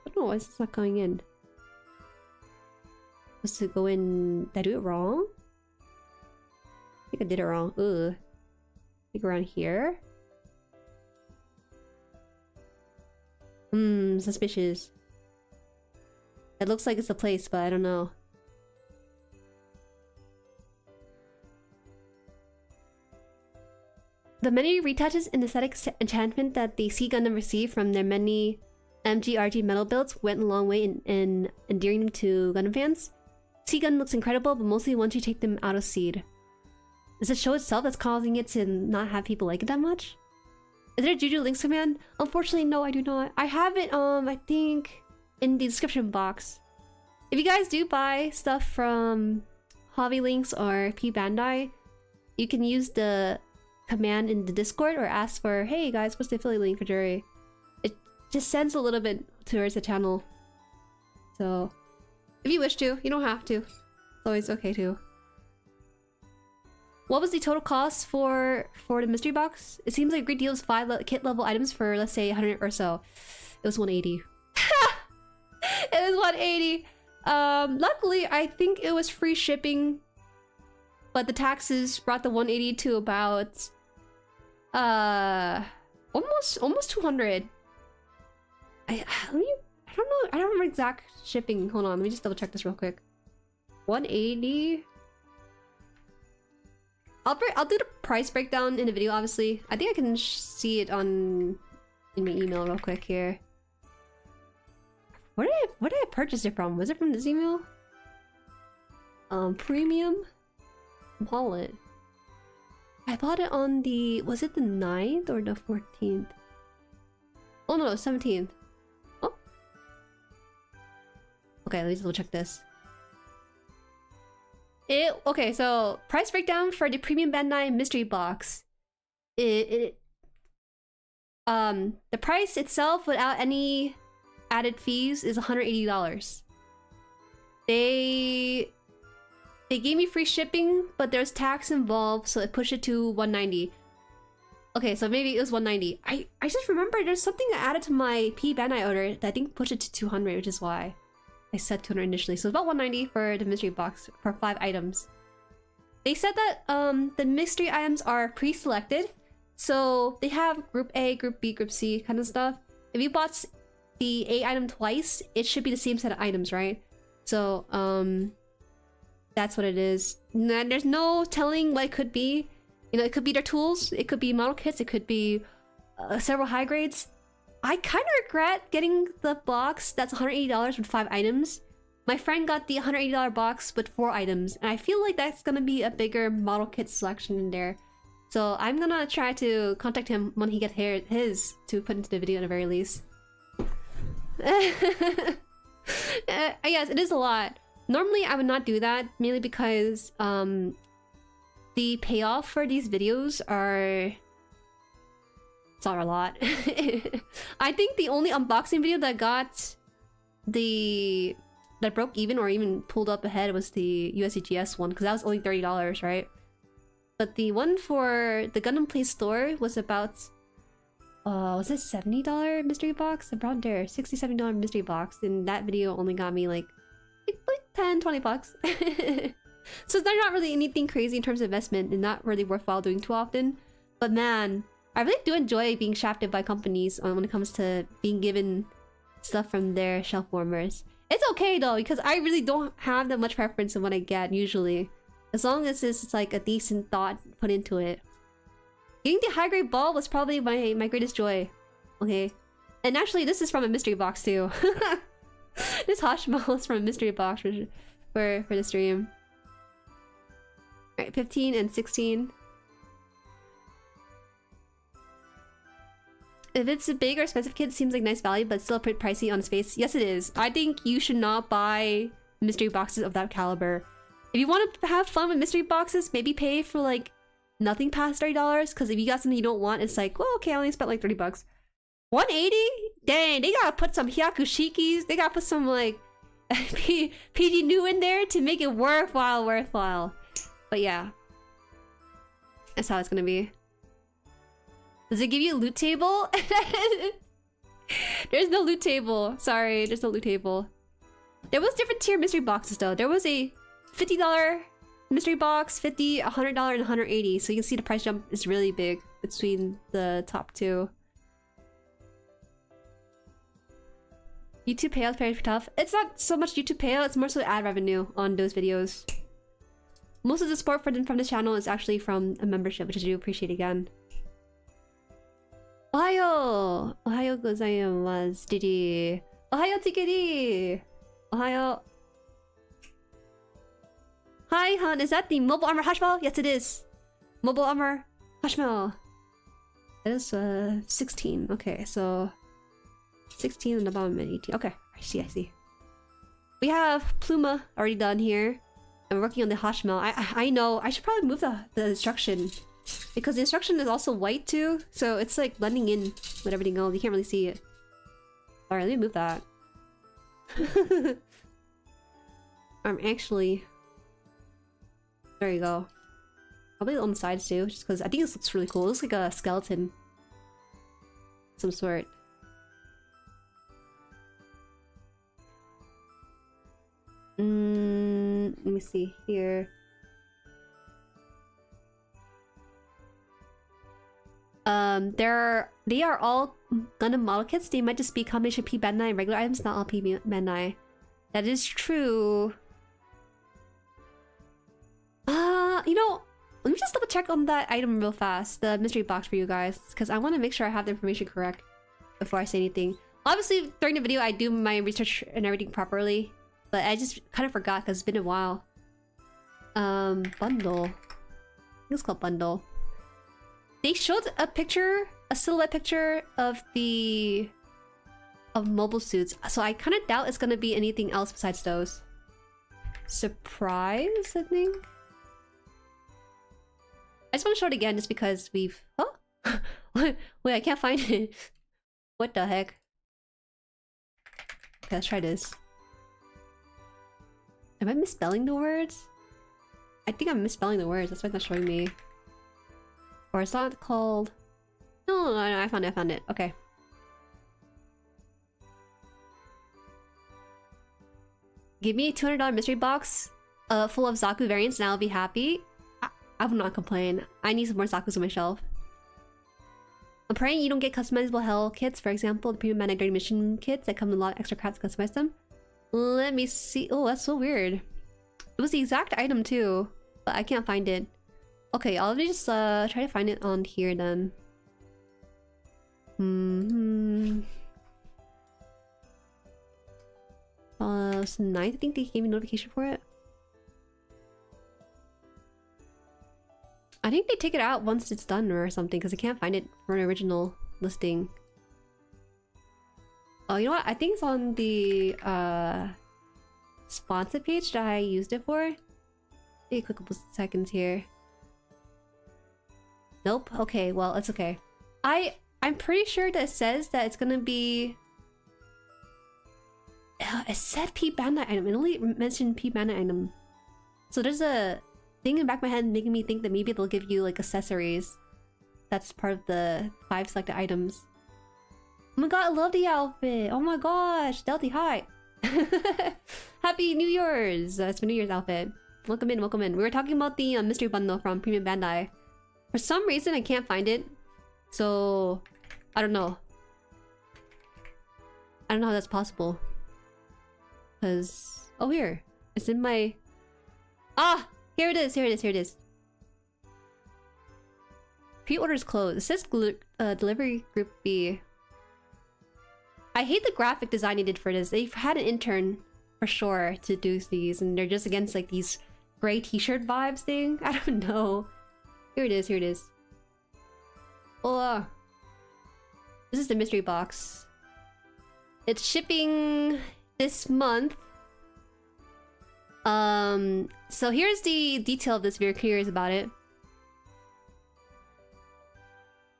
don't know why it's not going in. Was to go in. Did I do it wrong? I think I did it wrong. Ugh. I think around here. Suspicious. It looks like it's the place, but I don't know. The many retouches and aesthetic enchantment that the Sea Gundam received from their many MGRG metal builds went a long way in endearing them to Gundam fans. Sea Gundam looks incredible, but mostly once you take them out of seed. Is the show itself that's causing it to not have people like it that much? Is there a Juju Links command? Unfortunately, no, I do not. I have it, I think, in the description box. If you guys do buy stuff from Hobby Links or P Bandai, you can use the command in the Discord or ask for, hey guys, what's the affiliate link for Jueri? It just sends a little bit towards the channel. So, if you wish to, you don't have to. It's always okay to. What was the total cost for the mystery box? It seems like a great deal is 5 kit level items for, let's say, 100 or so. It was 180. It was 180. Luckily, I think it was free shipping, but the taxes brought the 180 to about almost 200. I don't know. I don't remember exact shipping. Hold on, let me just double check this real quick. 180. I'll do the price breakdown in the video, obviously. I think I can see it in my email real quick here. Where did I purchase it from? Was it from this email? Premium wallet. I bought it on the, was it the 9th or the 14th? Oh no, 17th. Oh. Okay, let me double check this. Okay, so price breakdown for the Premium Bandai mystery box. The price itself without any added fees is $180. They gave me free shipping, but there's tax involved, so it pushed it to $190. Okay, so maybe it was $190. I just remember there's something I added to my P Bandai order that I think pushed it to $200, which is why I said $200 initially. So it's about $190 for the mystery box for 5 items. They said that the mystery items are pre-selected, so they have Group A, Group B, Group C kind of stuff. If you bought the A item twice, it should be the same set of items, right? So that's what it is. And there's no telling what it could be. You know, it could be their tools, it could be model kits, it could be several high grades. I kind of regret getting the box that's $180 with 5 items. My friend got the $180 box with 4 items, and I feel like that's gonna be a bigger model kit selection in there. So I'm gonna try to contact him when he gets his to put into the video at the very least. Yes, it is a lot. Normally I would not do that, mainly because the payoff for these videos are a lot. I think the only unboxing video that broke even or even pulled up ahead was the USCGS one, because that was only $30, right? But the one for the Gundam Play store was about was it $70 mystery box? Around there, $60-70 mystery box, and that video only got me like 10-20 bucks. So they're not really anything crazy in terms of investment and not really worthwhile doing too often. But man, I really do enjoy being shafted by companies when it comes to being given stuff from their shelf warmers. It's okay though, because I really don't have that much preference in what I get usually, as long as it's like a decent thought put into it. Getting the high grade ball was probably my greatest joy. Okay, and actually this is from a mystery box too. This Hashmal is from a mystery box for the stream. Alright, 15 and 16. If it's a big or expensive kit, it seems like nice value, but still a bit pricey on its face. Yes, it is. I think you should not buy mystery boxes of that caliber. If you want to have fun with mystery boxes, maybe pay for like nothing past $30. Because if you got something you don't want, it's like, well, okay, I only spent like 30 bucks. 180? Dang, they gotta put some hyakushikis. They gotta put some like PG new in there to make it worthwhile. But yeah, that's how it's gonna be. Does it give you a loot table? There's no loot table. Sorry, there's no loot table. There was different tier mystery boxes though. There was a $50 mystery box, $50, $100, and $180. So you can see the price jump is really big between the top two. YouTube payouts very tough. It's not so much YouTube payout, it's more so ad revenue on those videos. Most of the support from this channel is actually from a membership, which I do appreciate again. Ohayo! Ohayo gozaimasu, Didi. Ohayo Tikiri! Ohayo. Hi, Han, is that the mobile armor Hashmal? Yes, it is. Mobile armor Hashmal. That is 16. Okay, so 16 on the bottom and 18. Okay, I see. We have Pluma already done here. And we're working on the Hashmal. I know, I should probably move the instruction. Because the instruction is also white too, so it's like blending in with everything else. You can't really see it. Alright, let me move that. Actually... There you go. Probably on the sides too, just because I think this looks really cool. It looks like a skeleton. Some sort. Let me see here. They are all Gundam model kits. They might just be a combination of P Bandai and regular items, not all P Bandai. That is true. You know, let me just double check on that item real fast, the mystery box for you guys, because I want to make sure I have the information correct before I say anything. Obviously, during the video, I do my research and everything properly, but I just kind of forgot because it's been a while. Bundle. I think it's called bundle. They showed a picture, a silhouette picture of mobile suits, so I kind of doubt it's gonna be anything else besides those. Surprise, I think. I just want to show it again just because we've... Oh! Wait, I can't find it. What the heck? Okay, let's try this. Am I misspelling the words? I think I'm misspelling the words, that's why it's not showing me. Or it's not called... No, I found it. Okay. Give me a $200 mystery box full of Zaku variants and I'll be happy. I will not complain. I need some more Zakus on my shelf. I'm praying you don't get customizable hell kits. For example, the premium Bandai Dirty Mission kits that come with a lot of extra crafts to customize them. Let me see. Oh, that's so weird. It was the exact item too, but I can't find it. Okay, I'll just try to find it on here then. It's 9th, I think they gave me notification for it. I think they take it out once it's done or something because I can't find it for an original listing. Oh, you know what? I think it's on the sponsored page that I used it for. Maybe a quick couple seconds here. Nope. Okay, well, it's okay. I'm pretty sure that it says that it's gonna be... It said P Bandai item. It only mentioned P Bandai item. So there's a thing in the back of my head making me think that maybe they'll give you like accessories. That's part of the 5 selected items. Oh my god, I love the outfit! Oh my gosh, Delty, hi! Happy New Year's! It's my New Year's outfit. Welcome in, welcome in. We were talking about the mystery bundle from Premium Bandai. For some reason, I can't find it. So, I don't know. I don't know how that's possible. Because... Oh, here. It's in my... Ah! Here it is, here it is, here it is. Pre-orders closed. It says delivery group B. I hate the graphic design they did for this. They've had an intern for sure to do these, and they're just against like these gray t-shirt vibes thing. I don't know. Here it is, here it is. Oh, This is the mystery box. It's shipping this month. So here's the detail of this if you're curious about it.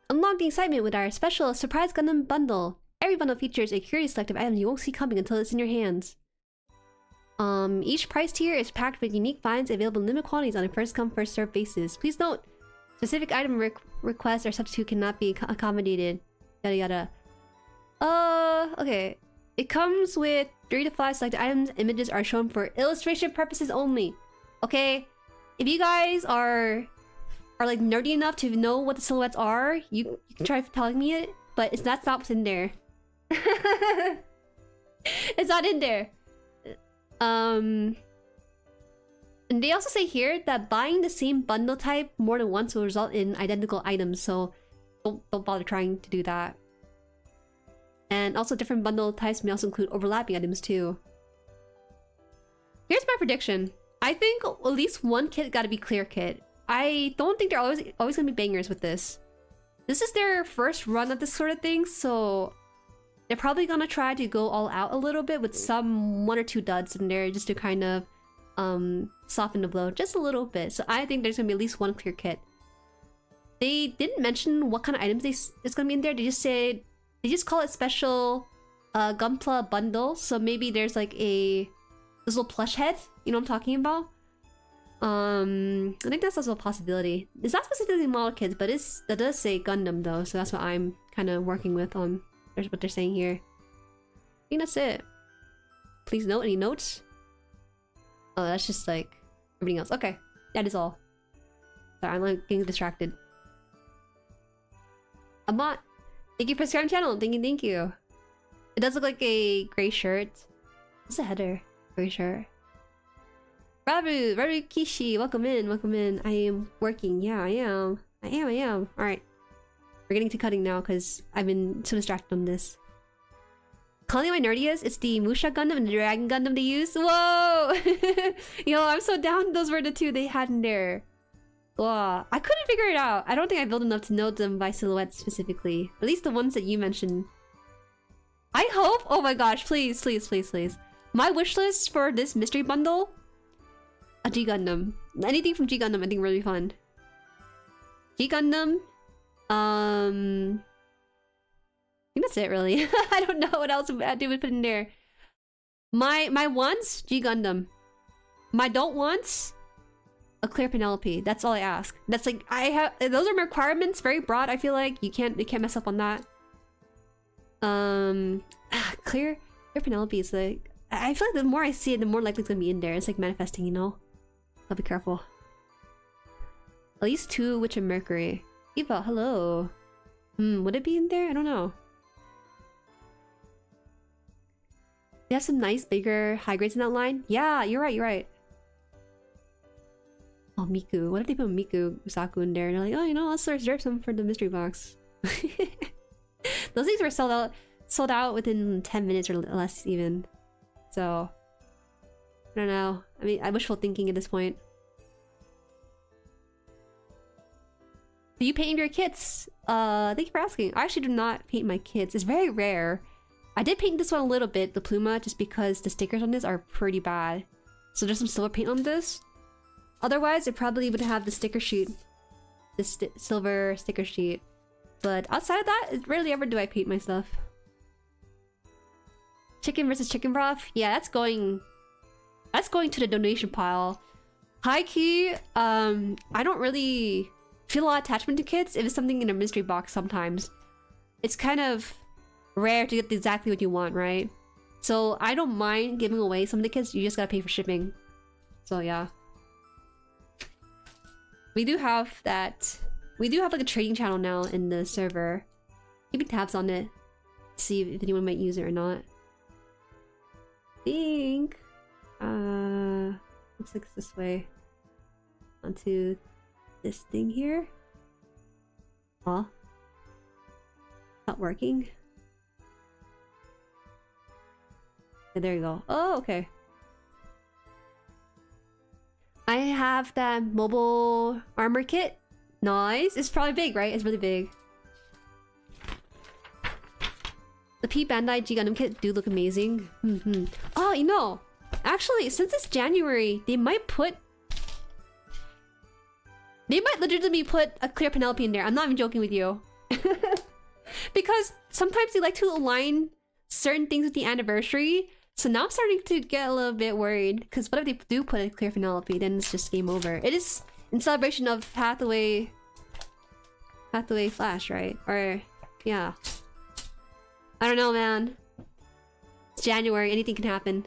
Unlock the excitement with our special surprise Gundam bundle. Every bundle features a curious selective item you won't see coming until it's in your hands. Each price tier is packed with unique finds available in limited quantities on a first-come, first-served basis. Please note, specific item requests or substitute cannot be accommodated. Yada yada. Okay. It comes with 3 to 5 selected items. Images are shown for illustration purposes only. Okay? If you guys are like nerdy enough to know what the silhouettes are, you can try telling me it, but that's not what's in there. It's not in there. And they also say here that buying the same bundle type more than once will result in identical items, so don't bother trying to do that. And also different bundle types may also include overlapping items too. Here's my prediction. I think at least one kit gotta be clear kit. I don't think they're always gonna be bangers with this. This is their first run of this sort of thing, so they're probably gonna try to go all out a little bit with some 1 or 2 duds in there just to kind of soften the blow just a little bit. So I think there's gonna be at least one clear kit. They didn't mention what kind of items it's gonna be in there. They just call it special GUNPLA bundle. So maybe there's like this little plush head. You know what I'm talking about? I think that's also a possibility. It's not specifically model kits, but that does say Gundam though, so that's what I'm kind of working with on. There's what they're saying here. I think that's it. Please note, any notes? Oh, that's just like everything else. Okay, that is all. Sorry, I'm like getting distracted. Amat, thank you for subscribing to the channel. Thank you. It does look like a gray shirt. What's the header? Gray shirt. Rabu Kishi, welcome in. I am working. Yeah, I am. Alright. We're getting to cutting now because I've been so distracted on this. Calling my nerdiest, it's the Musha Gundam and the Dragon Gundam they use. Whoa! Yo, I'm so down. Those were the 2 they had in there. Wow. I couldn't figure it out. I don't think I built enough to know them by silhouette specifically. At least the ones that you mentioned. I hope. Oh my gosh, please. My wish list for this mystery bundle. A G Gundam. Anything from G Gundam I think really fun. G Gundam. I think that's it really. I don't know what else they would put in there. My wants, G Gundam. My don't wants, a clear Penelope. That's all I ask. That's like those are my requirements, very broad. I feel like you can't mess up on that. Clear Penelope is like, I feel like the more I see it, the more likely it's gonna be in there. It's like manifesting, you know? I'll be careful. At least 2 Witch and Mercury. Eva, hello. Would it be in there? I don't know. They have some nice, bigger, high grades in that line. Yeah, you're right. Oh, Miku. What if they put Miku Usaku in there? And they're like, oh, you know, let's reserve some for the mystery box. Those things were sold out within 10 minutes or less even. So I don't know. I mean, I'm wishful thinking at this point. Do you paint your kits? Thank you for asking. I actually do not paint my kits. It's very rare. I did paint this one a little bit, the Pluma, just because the stickers on this are pretty bad. So there's some silver paint on this. Otherwise, it probably would have the sticker sheet. The silver sticker sheet. But outside of that, rarely ever do I paint my stuff. Chicken versus chicken broth? Yeah, that's going to the donation pile. High key, I don't really feel a lot of attachment to kits if it's something in a mystery box sometimes. It's kind of rare to get exactly what you want, right? So I don't mind giving away some of the kits, you just gotta pay for shipping. So yeah. We do have that. We do have like a trading channel now in the server. Keeping tabs on it. See if anyone might use it or not. I think looks like it's this way. Onto this thing here. Oh. Not working. Yeah, there you go. Oh, okay. I have that mobile armor kit. Nice. It's probably big, right? It's really big. The P Bandai G Gundam kit do look amazing. Oh, you know, actually, since it's January, they might legitimately put a clear Penelope in there. I'm not even joking with you. Because sometimes they like to align certain things with the anniversary. So now I'm starting to get a little bit worried. Because what if they do put a clear Penelope, then it's just game over. It is in celebration of Hathaway Flash, right? Or, yeah. I don't know, man. It's January, anything can happen.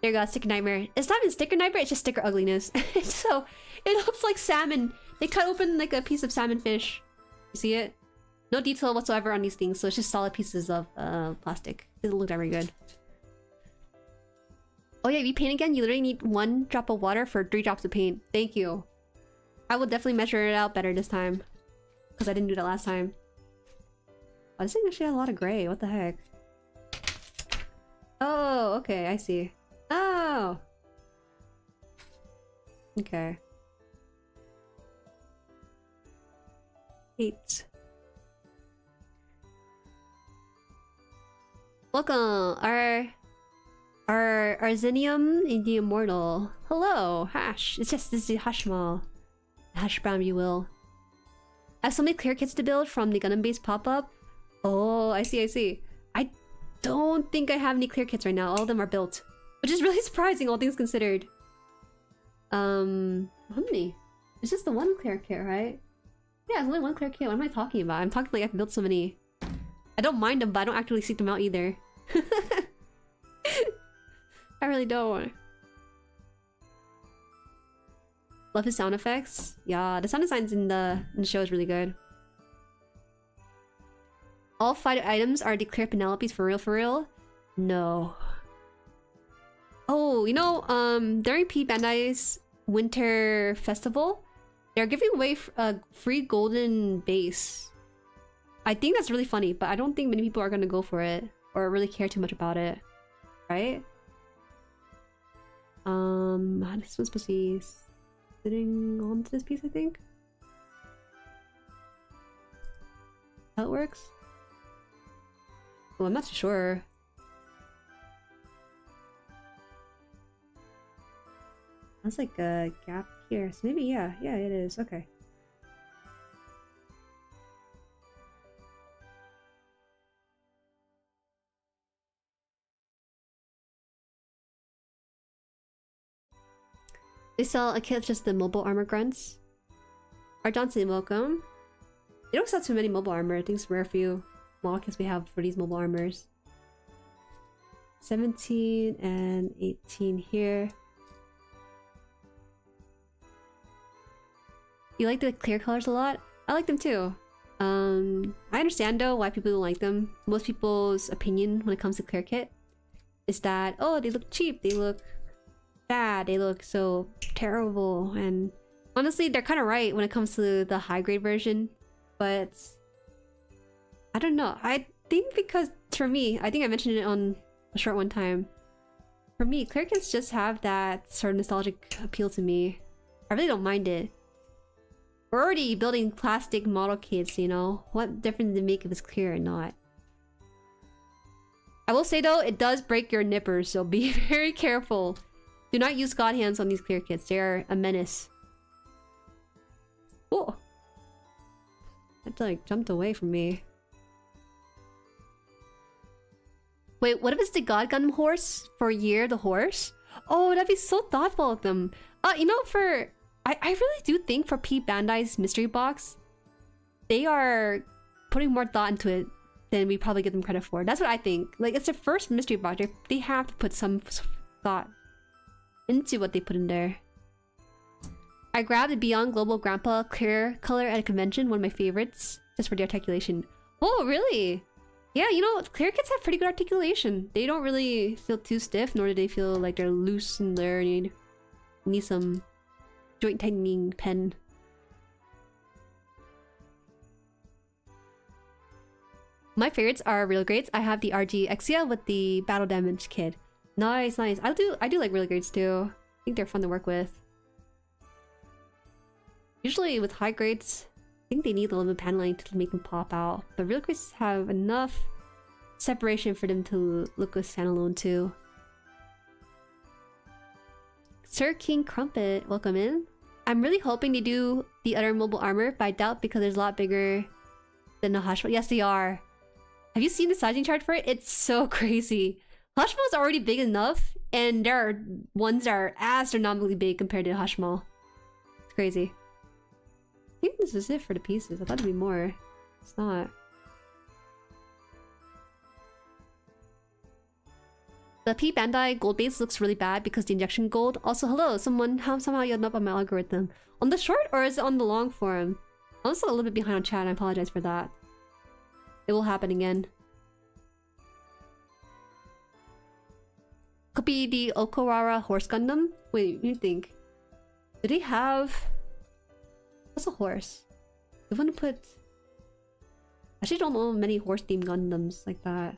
There you go, sticker nightmare. It's not even sticker nightmare, it's just sticker ugliness. So, it looks like salmon. They cut open like a piece of salmon fish. You see it? No detail whatsoever on these things, so it's just solid pieces of plastic. It doesn't look that very good. Oh yeah, if you paint again, you literally need 1 drop of water for 3 drops of paint. Thank you. I will definitely measure it out better this time. Because I didn't do that last time. Oh, this thing actually has a lot of gray. What the heck? Oh, okay, I see. Oh! Okay. 8. Welcome! Our Arzenium in the Immortal. Hello, Hash. It's just this is Hashmal. Hash brown, you will. I have so many clear kits to build from the Gundam base pop-up. Oh, I see, I see. I don't think I have any clear kits right now. All of them are built. Which is really surprising, all things considered. How many? It's just the 1 clear kit, right? Yeah, it's only 1 clear kit. What am I talking about? I'm talking like I've built so many. I don't mind them, but I don't actually seek them out either. I really don't. Love his sound effects. Yeah, the sound designs in the show is really good. All 5 items are declared Penelopes for real? No. Oh, you know, during P Bandai's Winter Festival, they're giving away a free golden base. I think that's really funny, but I don't think many people are gonna go for it or really care too much about it, right? This one's supposed to be sitting onto this piece, I think. How it works? Oh, I'm not too sure. That's like a gap here, so maybe yeah, it is. Okay. They sell a kit of just the mobile armor grunts. Art Johnson, welcome. They don't sell too many mobile armor. I think it's rare few model kits we have for these mobile armors. 17 and 18 here. You like the clear colors a lot? I like them too. I understand though why people don't like them. Most people's opinion when it comes to clear kit is that, oh, they look cheap, they look bad, they look so terrible, and honestly they're kind of right when it comes to the high grade version, but I don't know. I think because for me, I think I mentioned it on a short one time, for me clear kits just have that sort of nostalgic appeal to me. I really don't mind it. We're already building plastic model kits, you know? What difference does it make if it's clear or not? I will say though, it does break your nippers, so be very careful. Do not use god hands on these clear kits. They are a menace. Oh! That like jumped away from me. Wait, what if it's the God Gundam horse for Year the horse? Oh, that'd be so thoughtful of them. You know, for... I really do think for P Bandai's mystery box, they are putting more thought into it than we probably give them credit for. That's what I think. Like, it's their first mystery box. They have to put some thought into what they put in there. I grabbed the Beyond Global Grandpa clear color at a convention, one of my favorites, just for the articulation. Oh, really? Yeah, you know, clear kits have pretty good articulation. They don't really feel too stiff, nor do they feel like they're loose in there. You need some joint tightening pen. My favorites are real grades. I have the RG Exia with the battle damage kit. Nice, nice. I do like real grades too. I think they're fun to work with. Usually with high grades, think they need a little bit of paneling to make them pop out. But real quiz have enough separation for them to look good standalone too. Sir King Crumpet, welcome in. I'm really hoping they do the other mobile armor, but I doubt because it's a lot bigger than the Hashmal. Yes, they are. Have you seen the sizing chart for it? It's so crazy. Hashmal is already big enough, and there are ones that are astronomically big compared to Hashmal. It's crazy. I think this is it for the pieces. I thought it'd be more. It's not. The P Bandai gold base looks really bad because the injection gold. Also, hello, somehow you had up on my algorithm. On the short or is it on the long form? I'm also a little bit behind on chat. I apologize for that. It will happen again. Could be the Okawara Horse Gundam. Wait, let me think. Do they have... What's a horse? I want to put... I actually don't know many horse-themed Gundams like that.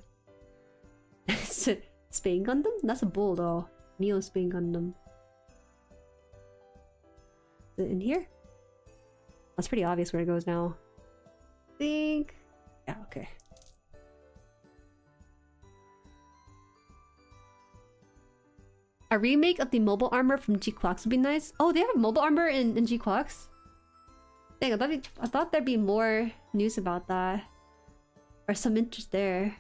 Spain Gundam? That's a bull though. Neo Spain Gundam. Is it in here? That's pretty obvious where it goes now. I think... Yeah, okay. A remake of the mobile armor from G-Quax would be nice. Oh, they have mobile armor in G-Quax? Dang, I thought there'd be more news about that. Or some interest there.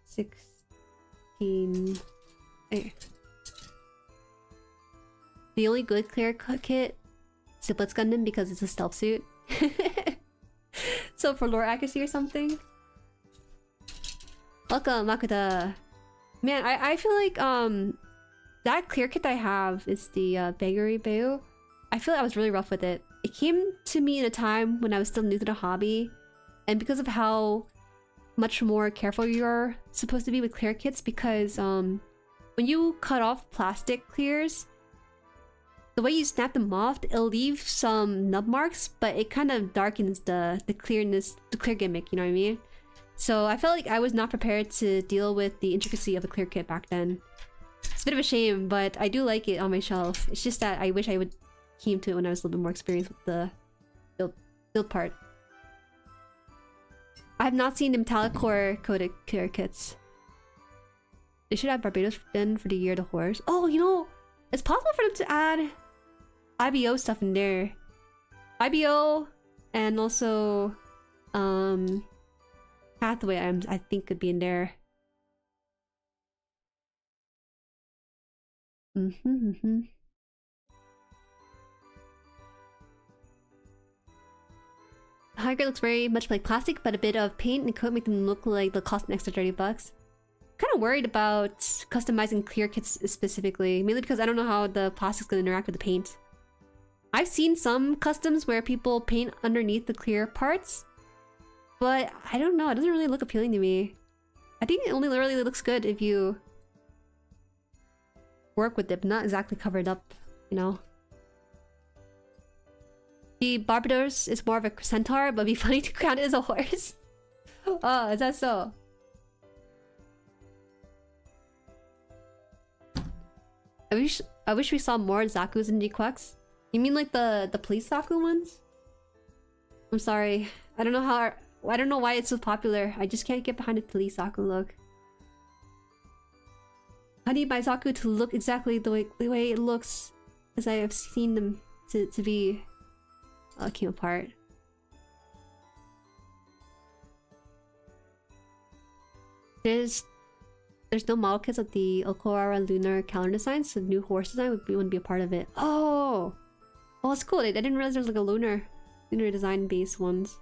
16... Hey. The only good clear cut kit is the Blitz Gundam because it's a stealth suit. So for lore accuracy or something. Welcome, Makuta. Man, I feel like that clear kit I have is the Bakery. I feel like I was really rough with it. It came to me in a time when I was still new to the hobby, and because of how much more careful you're supposed to be with clear kits, because when you cut off plastic clears, the way you snap them off, it'll leave some nub marks, but it kind of darkens the clearness, the clear gimmick, you know what I mean? So I felt like I was not prepared to deal with the intricacy of a clear kit back then. It's a bit of a shame, but I do like it on my shelf. It's just that I wish I would came to it when I was a little bit more experienced with the build part. I have not seen the metallic core coated clear kits. They should have Barbados then for the Year of the Horse. Oh, you know, it's possible for them to add IBO stuff in there. IBO and also Pathway items I think could be in there. High grade looks very much like plastic, but a bit of paint and coat make them look like they'll cost an extra $30. Kind of worried about customizing clear kits specifically, mainly because I don't know how the plastic's gonna interact with the paint. I've seen some customs where people paint underneath the clear parts, but I don't know, it doesn't really look appealing to me. I think it only really looks good if you work with it, but not exactly covered up, you know? The Barbados is more of a centaur, but it'd be funny to count it as a horse. Oh, is that so? I wish we saw more Zaku's in G-Quax. You mean like the police Zaku ones? I'm sorry. I don't know why it's so popular. I just can't get behind the police Zaku look. How do you buy Zaku to look exactly the way it looks as I have seen them to be came apart? There's no model kits of the Okawara lunar calendar design, so the new horse design wouldn't be a part of it. Oh, well, it's cool. I didn't realize there was like a lunar design based ones.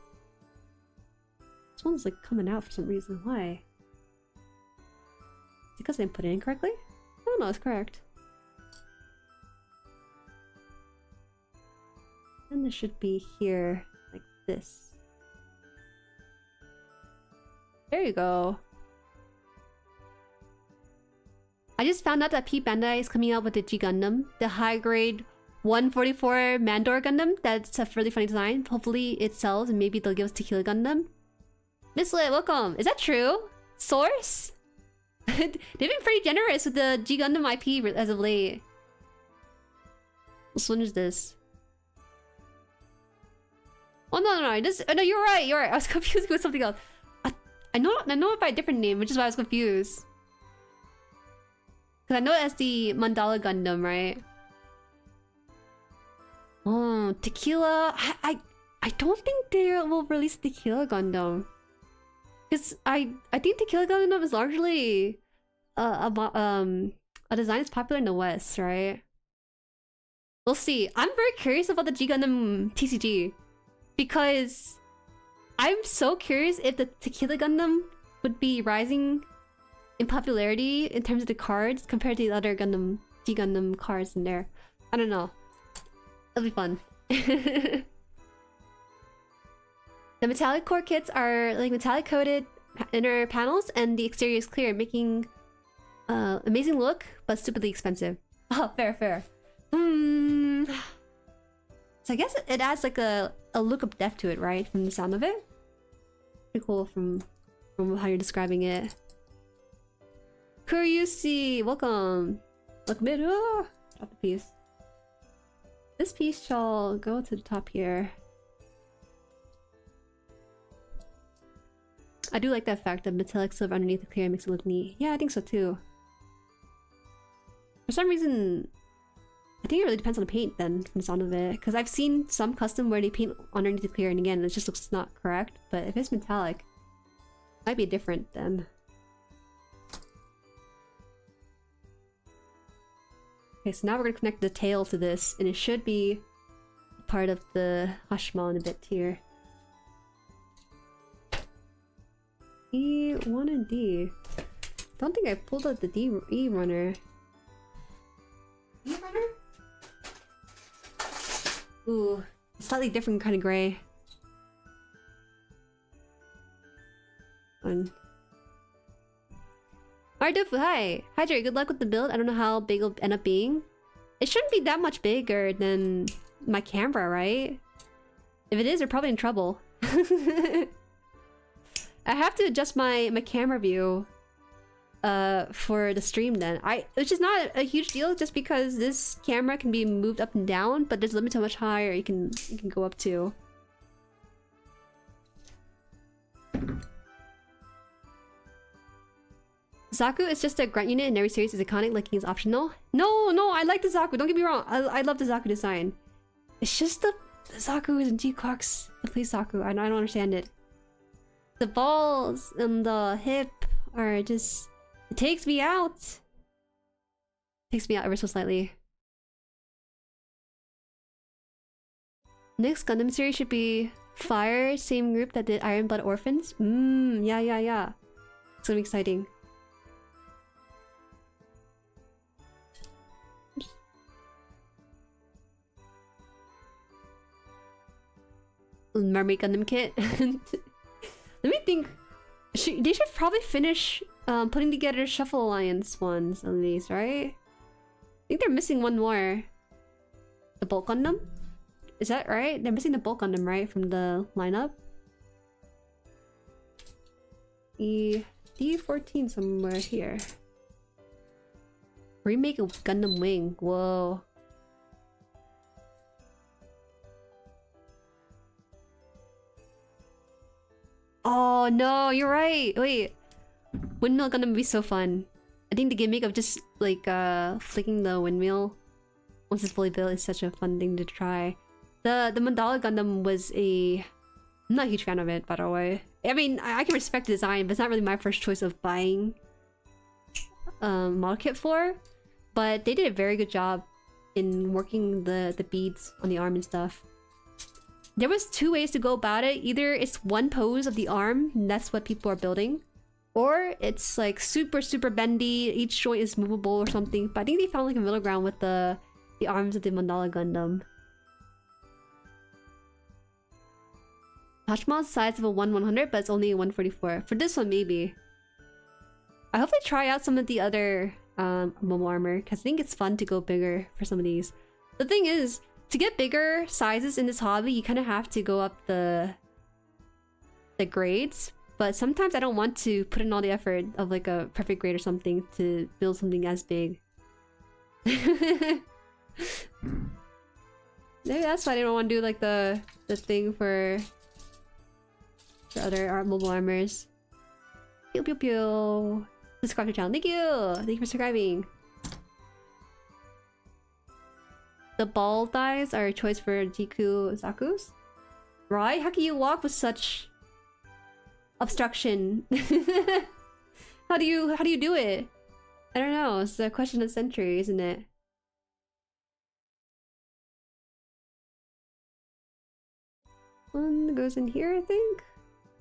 This one's like coming out for some reason. Why? Is it because I didn't put it in correctly? Oh no, it's correct. And this should be here, like this. There you go. I just found out that P Bandai is coming out with the G Gundam, the high grade 144 Mandor Gundam. That's a really funny design. Hopefully it sells and maybe they'll give us Tequila Gundam. Miss Lit, welcome. Is that true? Source? They've been pretty generous with the G Gundam IP as of late. Which one is this? Oh no, just no. You're right. You're right. I was confused with something else. I know it by a different name, which is why I was confused. Because I know it as the Mandala Gundam, right? Oh, Tequila. I don't think they will release Tequila Gundam. Because I think Tequila Gundam is largely a design that's popular in the West, right? We'll see. I'm very curious about the G Gundam TCG because I'm so curious if the Tequila Gundam would be rising in popularity in terms of the cards compared to the other G Gundam cards in there. I don't know. It'll be fun. The metallic core kits are like metallic coated inner panels and the exterior is clear, making amazing look but stupidly expensive. Oh, fair. So I guess it adds like a look of depth to it, right? From the sound of it. Pretty cool from how you're describing it. Kuryusi, welcome. Look mid. Oh, drop the piece. This piece shall go to the top here. I do like that fact that metallic silver underneath the clear makes it look neat. Yeah, I think so too. For some reason, I think it really depends on the paint then, from the sound of it. Because I've seen some custom where they paint underneath the clear and again, it just looks not correct. But if it's metallic, it might be different then. Okay, so now we're gonna connect the tail to this, and it should be part of the Hashmal in a bit here. E1 and D. Don't think I pulled out the E runner. E runner? Ooh, slightly different kind of gray. Fun. Alright, Dofu, hi! Hi, Jueri, good luck with the build. I don't know how big it'll end up being. It shouldn't be that much bigger than my camera, right? If it is, we're probably in trouble. I have to adjust my camera view for the stream then. Which is not a huge deal just because this camera can be moved up and down, but there's a limit to how much higher you can go up to. Zaku is just a grunt unit in every series is iconic, liking is optional. No, I like the Zaku, don't get me wrong. I love the Zaku design. It's just the Zaku is in G-Cox. The please Zaku, I don't understand it. The balls and the hip are just... It takes me out. It takes me out ever so slightly. Next Gundam series should be Fire, same group that did Iron Blood Orphans. Yeah. It's gonna be exciting. Mermaid Gundam kit. Let me think. They should probably finish putting together Shuffle Alliance ones at least, right? I think they're missing one more. The Bulk Gundam? Is that right? They're missing the Bulk Gundam, right? From the lineup? D14 somewhere here. Remake of Gundam Wing. Whoa. Oh no, you're right. Wait, windmill Gundam would be so fun. I think the gimmick of just like flicking the windmill once it's fully built is such a fun thing to try. The Mandala Gundam was I'm not a huge fan of it, by the way. I mean, I can respect the design, but it's not really my first choice of buying model kit for. But they did a very good job in working the beads on the arm and stuff. There was two ways to go about it. Either it's one pose of the arm, and that's what people are building. Or it's like super bendy, each joint is movable or something. But I think they found like a middle ground with the arms of the Mandala Gundam. Hashmal's size of a 1/100, but it's only a 144. For this one, maybe. I hope they try out some of the other mobile armor, because I think it's fun to go bigger for some of these. The thing is, to get bigger sizes in this hobby, you kind of have to go up the grades. But sometimes I don't want to put in all the effort of like a perfect grade or something to build something as big. Maybe that's why they don't want to do like the thing for the other mobile armors. Pew pew pew. Subscribe to the channel. Thank you. Thank you for subscribing. The ball thighs are a choice for Jiku Zaku's. Right? How can you walk with such obstruction? How do you do it? I don't know. It's the question of the century, isn't it? One goes in here, I think?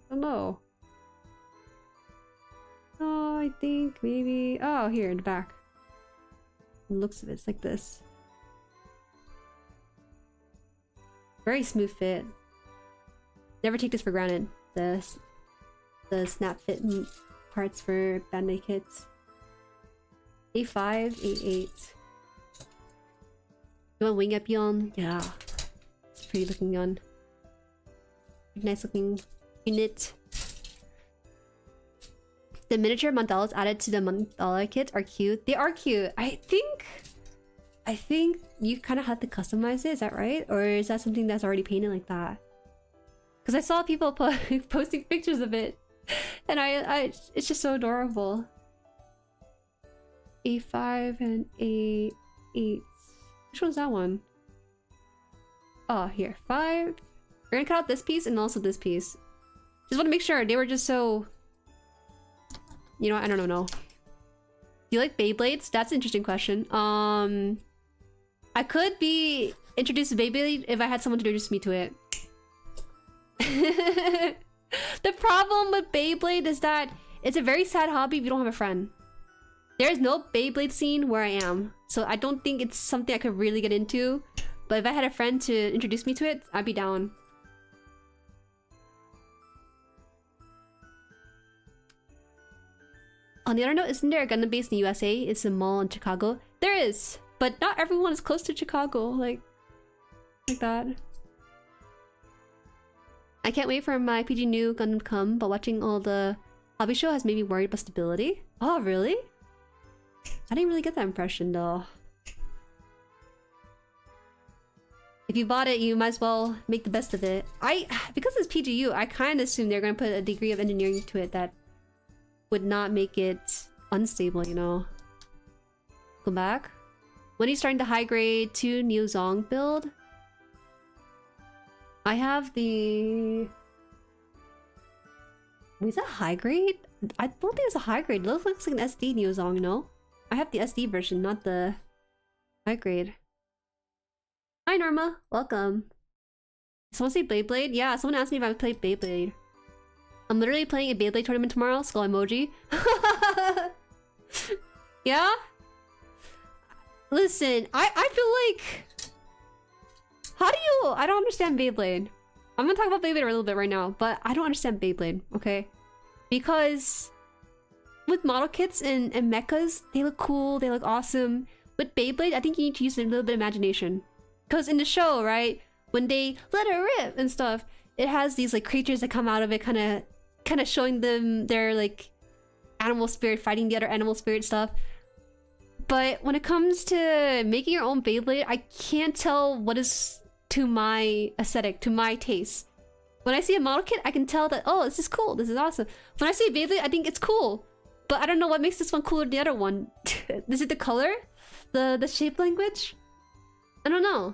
I don't know. Oh, I think maybe... Oh, here in the back. The looks of it's like this. Very smooth fit. Never take this for granted. The snap fit parts for Bandai kits. A5, A8. You want wing up yawn? Yeah. It's a pretty looking yawn. Nice looking unit. The miniature mandalas added to the mandala kit are cute. They are cute. I think you kind of have to customize it. Is that right? Or is that something that's already painted like that? Because I saw people posting pictures of it, and it's just so adorable. A5 and A8. Which one's that one? Oh, here. 5. We're gonna cut out this piece and also this piece. Just want to make sure they were just so... You know what? I don't know. Do you like Beyblades? That's an interesting question. I could be introduced to Beyblade if I had someone to introduce me to it. The problem with Beyblade is that it's a very sad hobby if you don't have a friend. There's no Beyblade scene where I am, so I don't think it's something I could really get into. But if I had a friend to introduce me to it, I'd be down. On the other note, isn't there a Gundam base in the USA? It's a mall in Chicago. There is, but not everyone is close to Chicago, like that. I can't wait for my PG new Gundam to come, but watching all the hobby show has made me worried about stability. Oh, really? I didn't really get that impression, though. If you bought it, you might as well make the best of it. Because it's PGU, I kind of assume they're going to put a degree of engineering to it that would not make it unstable, you know. Go back. When are you starting the high grade 2 Neo Zong build? I have the... Wait, is that high grade? I don't think it's a high grade. It looks like an SD Neo Zong, you know? I have the SD version, not the high grade. Hi Norma, welcome. Someone say Beyblade? Yeah, someone asked me if I would play Beyblade. I'm literally playing a Beyblade tournament tomorrow. Skull emoji. Yeah? Listen, I feel like... How do you... I don't understand Beyblade. I'm gonna talk about Beyblade a little bit right now, but I don't understand Beyblade, okay? Because... with model kits and mechas, they look cool, they look awesome. With Beyblade, I think you need to use a little bit of imagination. Because in the show, right? When they let it rip and stuff, it has these like creatures that come out of it, kind of showing them their like animal spirit fighting the other animal spirit stuff. But when it comes to making your own Beyblade, I can't tell what is to my aesthetic, to my taste. When I see a model kit, I can tell that, oh, this is cool, this is awesome. When I see Beyblade, I think it's cool. But I don't know what makes this one cooler than the other one. Is it the color? The shape language? I don't know.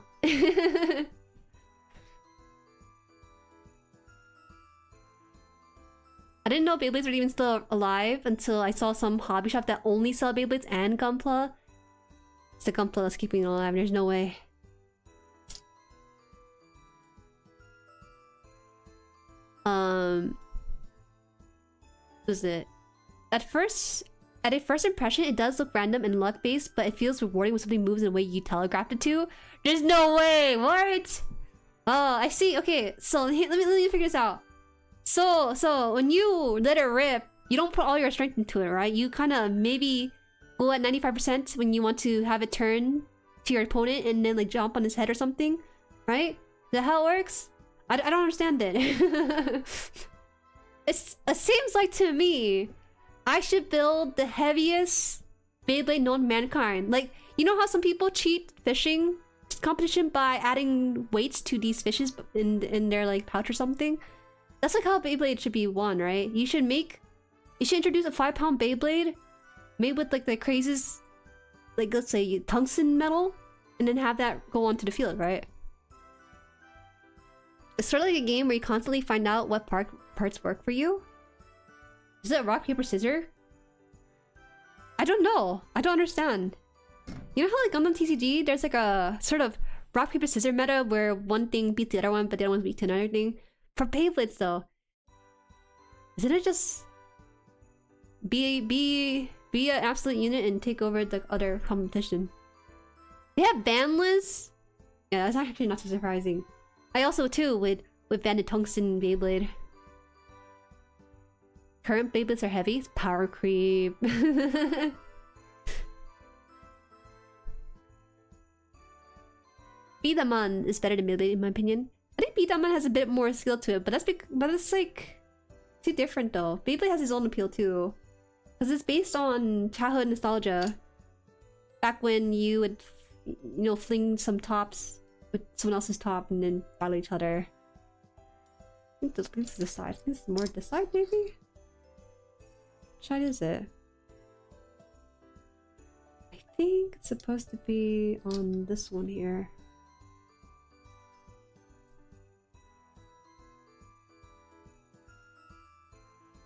I didn't know Beyblades were even still alive until I saw some hobby shop that only sell Beyblades and GUNPLA. It's the GUNPLA that's keeping it alive. There's no way. What is it? At a first impression, it does look random and luck-based, but it feels rewarding when something moves in a way you telegraphed it to. There's no way! What? Oh, I see. Okay, so let me figure this out. So when you let it rip, you don't put all your strength into it, right? You kind of maybe go at 95% when you want to have it turn to your opponent and then like jump on his head or something, right? Is that how it works? I don't understand it. It seems like to me, I should build the heaviest Beyblade known to mankind. Like, you know how some people cheat fishing competition by adding weights to these fishes in their like pouch or something. That's like how Beyblade should be won, right? You should introduce a 5-pound Beyblade made with like the craziest, like let's say tungsten metal, and then have that go onto the field, right? It's sort of like a game where you constantly find out what parts work for you. Is it rock, paper, scissors? I don't know. I don't understand. You know how like Gundam TCG, there's like a sort of rock, paper, scissors meta where one thing beats the other one, but the other one beats another thing? For Beyblades though, isn't it just be an absolute unit and take over the other competition? They have ban lists? Yeah, that's actually not so surprising. I also too with banded tungsten Beyblade. Current Beyblades are heavy. It's power creep. Bidaman is better than Beyblade in my opinion. I think Bidaman has a bit more skill to it, but it's like too different though. Beyblade has its own appeal too, because it's based on childhood nostalgia. Back when you would, you know, fling some tops with someone else's top and then battle each other. I think this is the side. I think it's more this side maybe. Which side is it? I think it's supposed to be on this one here.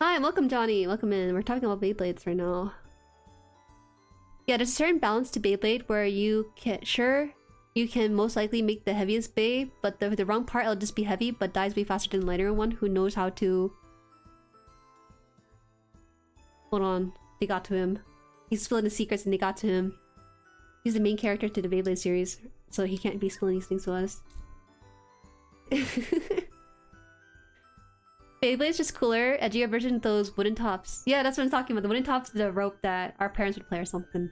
Hi, welcome Johnny. Welcome in. We're talking about Beyblades right now. Yeah, there's a certain balance to Beyblade where you can most likely make the heaviest Bey, but the wrong part it'll just be heavy but dies way faster than the lighter one who knows how to... Hold on. They got to him. He's spilling the secrets and they got to him. He's the main character to the Beyblade series, so he can't be spilling these things to us. Beyblade's just cooler, edgier version of those wooden tops. Yeah, that's what I'm talking about. The wooden tops, the rope that our parents would play or something.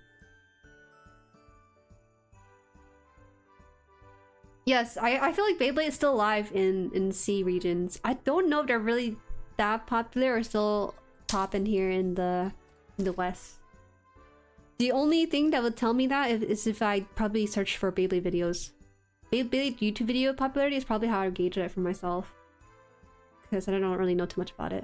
Yes, I feel like Beyblade is still alive in C regions. I don't know if they're really that popular or still popping here in the West. The only thing that would tell me that is if I probably search for Beyblade videos. Beyblade YouTube video popularity is probably how I gauge it for myself, because I don't really know too much about it.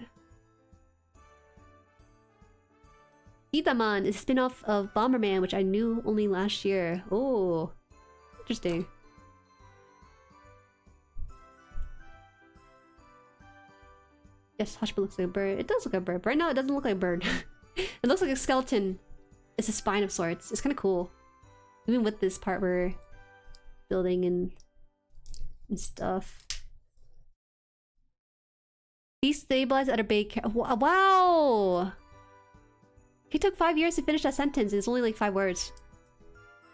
Itaman is a spin-off of Bomberman, which I knew only last year. Oh, interesting. Yes, Hashmal looks like a bird. It does look like a bird, but right now it doesn't look like a bird. It looks like a skeleton. It's a spine of sorts. It's kind of cool. Even with this part we're building and stuff. Destabilize at a big wow! He took 5 years to finish that sentence. It's only like 5 words.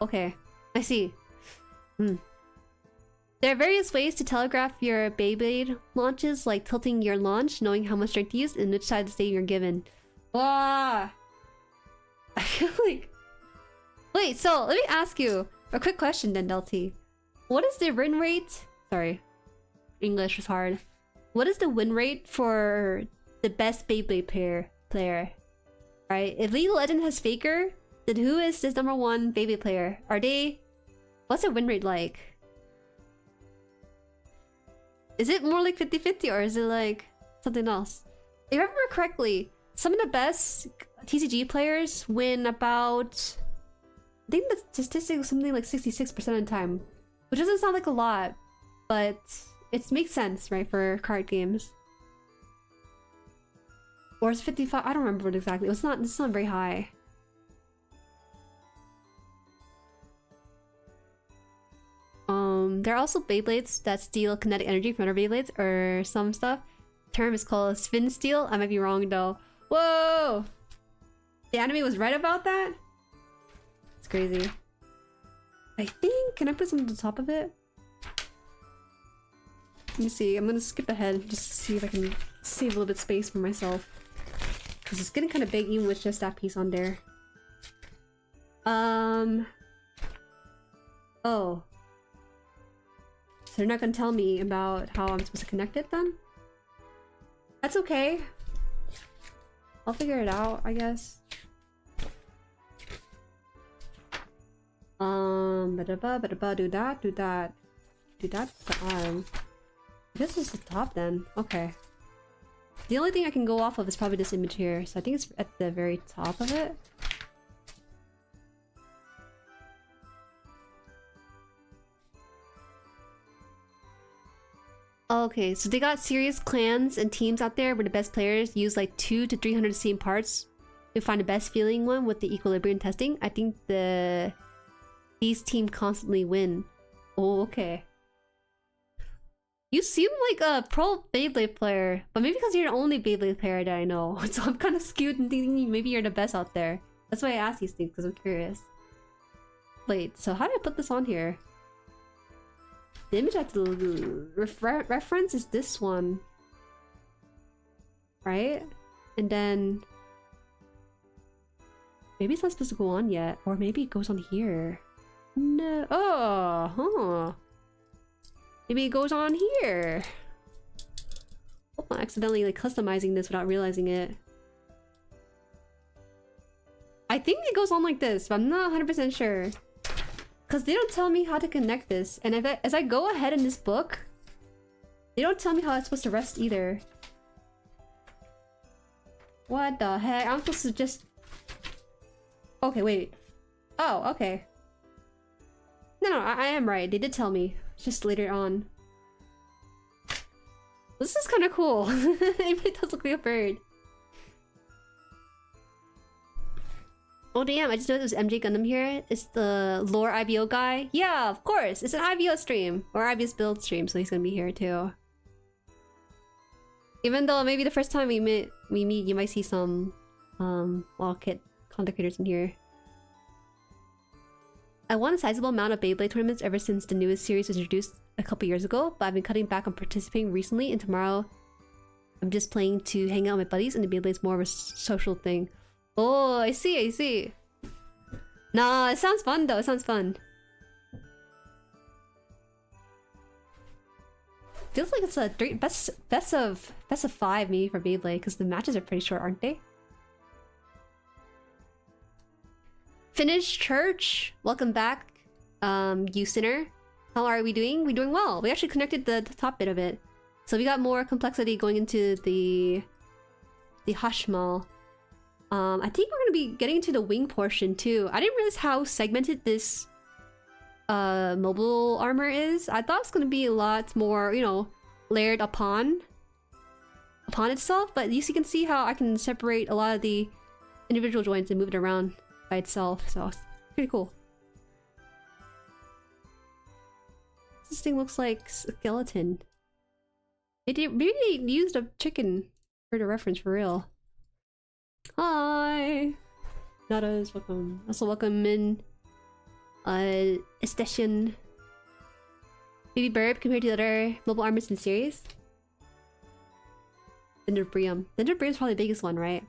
Okay, I see. There are various ways to telegraph your Beyblade launches, like tilting your launch, knowing how much strength to use, and which side of the stage you're given. Wow! I feel like... Wait, so let me ask you a quick question then, Delty. What is the win rate? Sorry, English was hard. What is the win rate for the best Beyblade player? Right? If League of Legends has Faker, then who is this #1 Beyblade player? Are they... What's their win rate like? Is it more like 50-50 or is it like something else? If I remember correctly, some of the best TCG players win about... I think the statistic was something like 66% of the time. Which doesn't sound like a lot, but it makes sense, right, for card games. Or it's 55, I don't remember it exactly. It's not very high. There are also Beyblades that steal kinetic energy from other Beyblades or some stuff. The term is called spin steal. I might be wrong though. Whoa! The anime was right about that? It's crazy. I think, can I put something on top of it? Let me see, I'm gonna skip ahead just to see if I can save a little bit of space for myself. Because it's getting kind of big even with just that piece on there. Oh. So they're not gonna tell me about how I'm supposed to connect it then? That's okay. I'll figure it out, I guess. Do that, do that. Do that, the arm. I guess it's the top then. Okay. The only thing I can go off of is probably this image here, so I think it's at the very top of it. Okay, so they got serious clans and teams out there where the best players use like 200 to 300 same parts to find the best feeling one with the equilibrium testing. I think these teams constantly win. Oh, okay. You seem like a pro Beyblade player, but maybe because you're the only Beyblade player that I know. So I'm kind of skewed in thinking maybe you're the best out there. That's why I ask these things, because I'm curious. Wait, so how do I put this on here? The image I have to reference is this one. Right? And then... maybe it's not supposed to go on yet. Or maybe it goes on here. No. Oh, huh. Maybe it goes on here. Hope I'm not accidentally like customizing this without realizing it. I think it goes on like this, but I'm not 100% sure. Because they don't tell me how to connect this. And as I go ahead in this book, they don't tell me how it's supposed to rest either. What the heck? I'm supposed to just... okay, wait. Oh, okay. No, I am right. They did tell me. Just later on. This is kind of cool. It does look like a bird. Oh damn, I just noticed there's MJ Gundam here. It's the lore IBO guy. Yeah, of course. It's an IBO stream. Or IBO's build stream, so he's gonna be here too. Even though maybe the first time we meet, you might see some kit content creators in here. I won a sizable amount of Beyblade tournaments ever since the newest series was introduced a couple years ago, but I've been cutting back on participating recently, and tomorrow I'm just playing to hang out with my buddies, and the Beyblade's more of a social thing. Oh, I see, I see. Nah, it sounds fun though, it sounds fun. Feels like it's a best of 5 maybe for Beyblade, because the matches are pretty short, aren't they? Finished church, welcome back, you sinner. How are we doing? We're doing well. We actually connected the top bit of it, so we got more complexity going into the Hashmal. I think we're gonna be getting into the wing portion too. I didn't realize how segmented this mobile armor is. I thought it was gonna be a lot more, you know, layered upon itself, but at least you can see how I can separate a lot of the individual joints and move it around by itself, so it's pretty cool. This thing looks like a skeleton. Maybe they used a chicken for the reference for real. Hi! Nadas, welcome. Also welcome in Estation. Baby Burp compared to the other mobile armors in the series. Dendrobrium. Dendrobrium is probably the biggest one, right?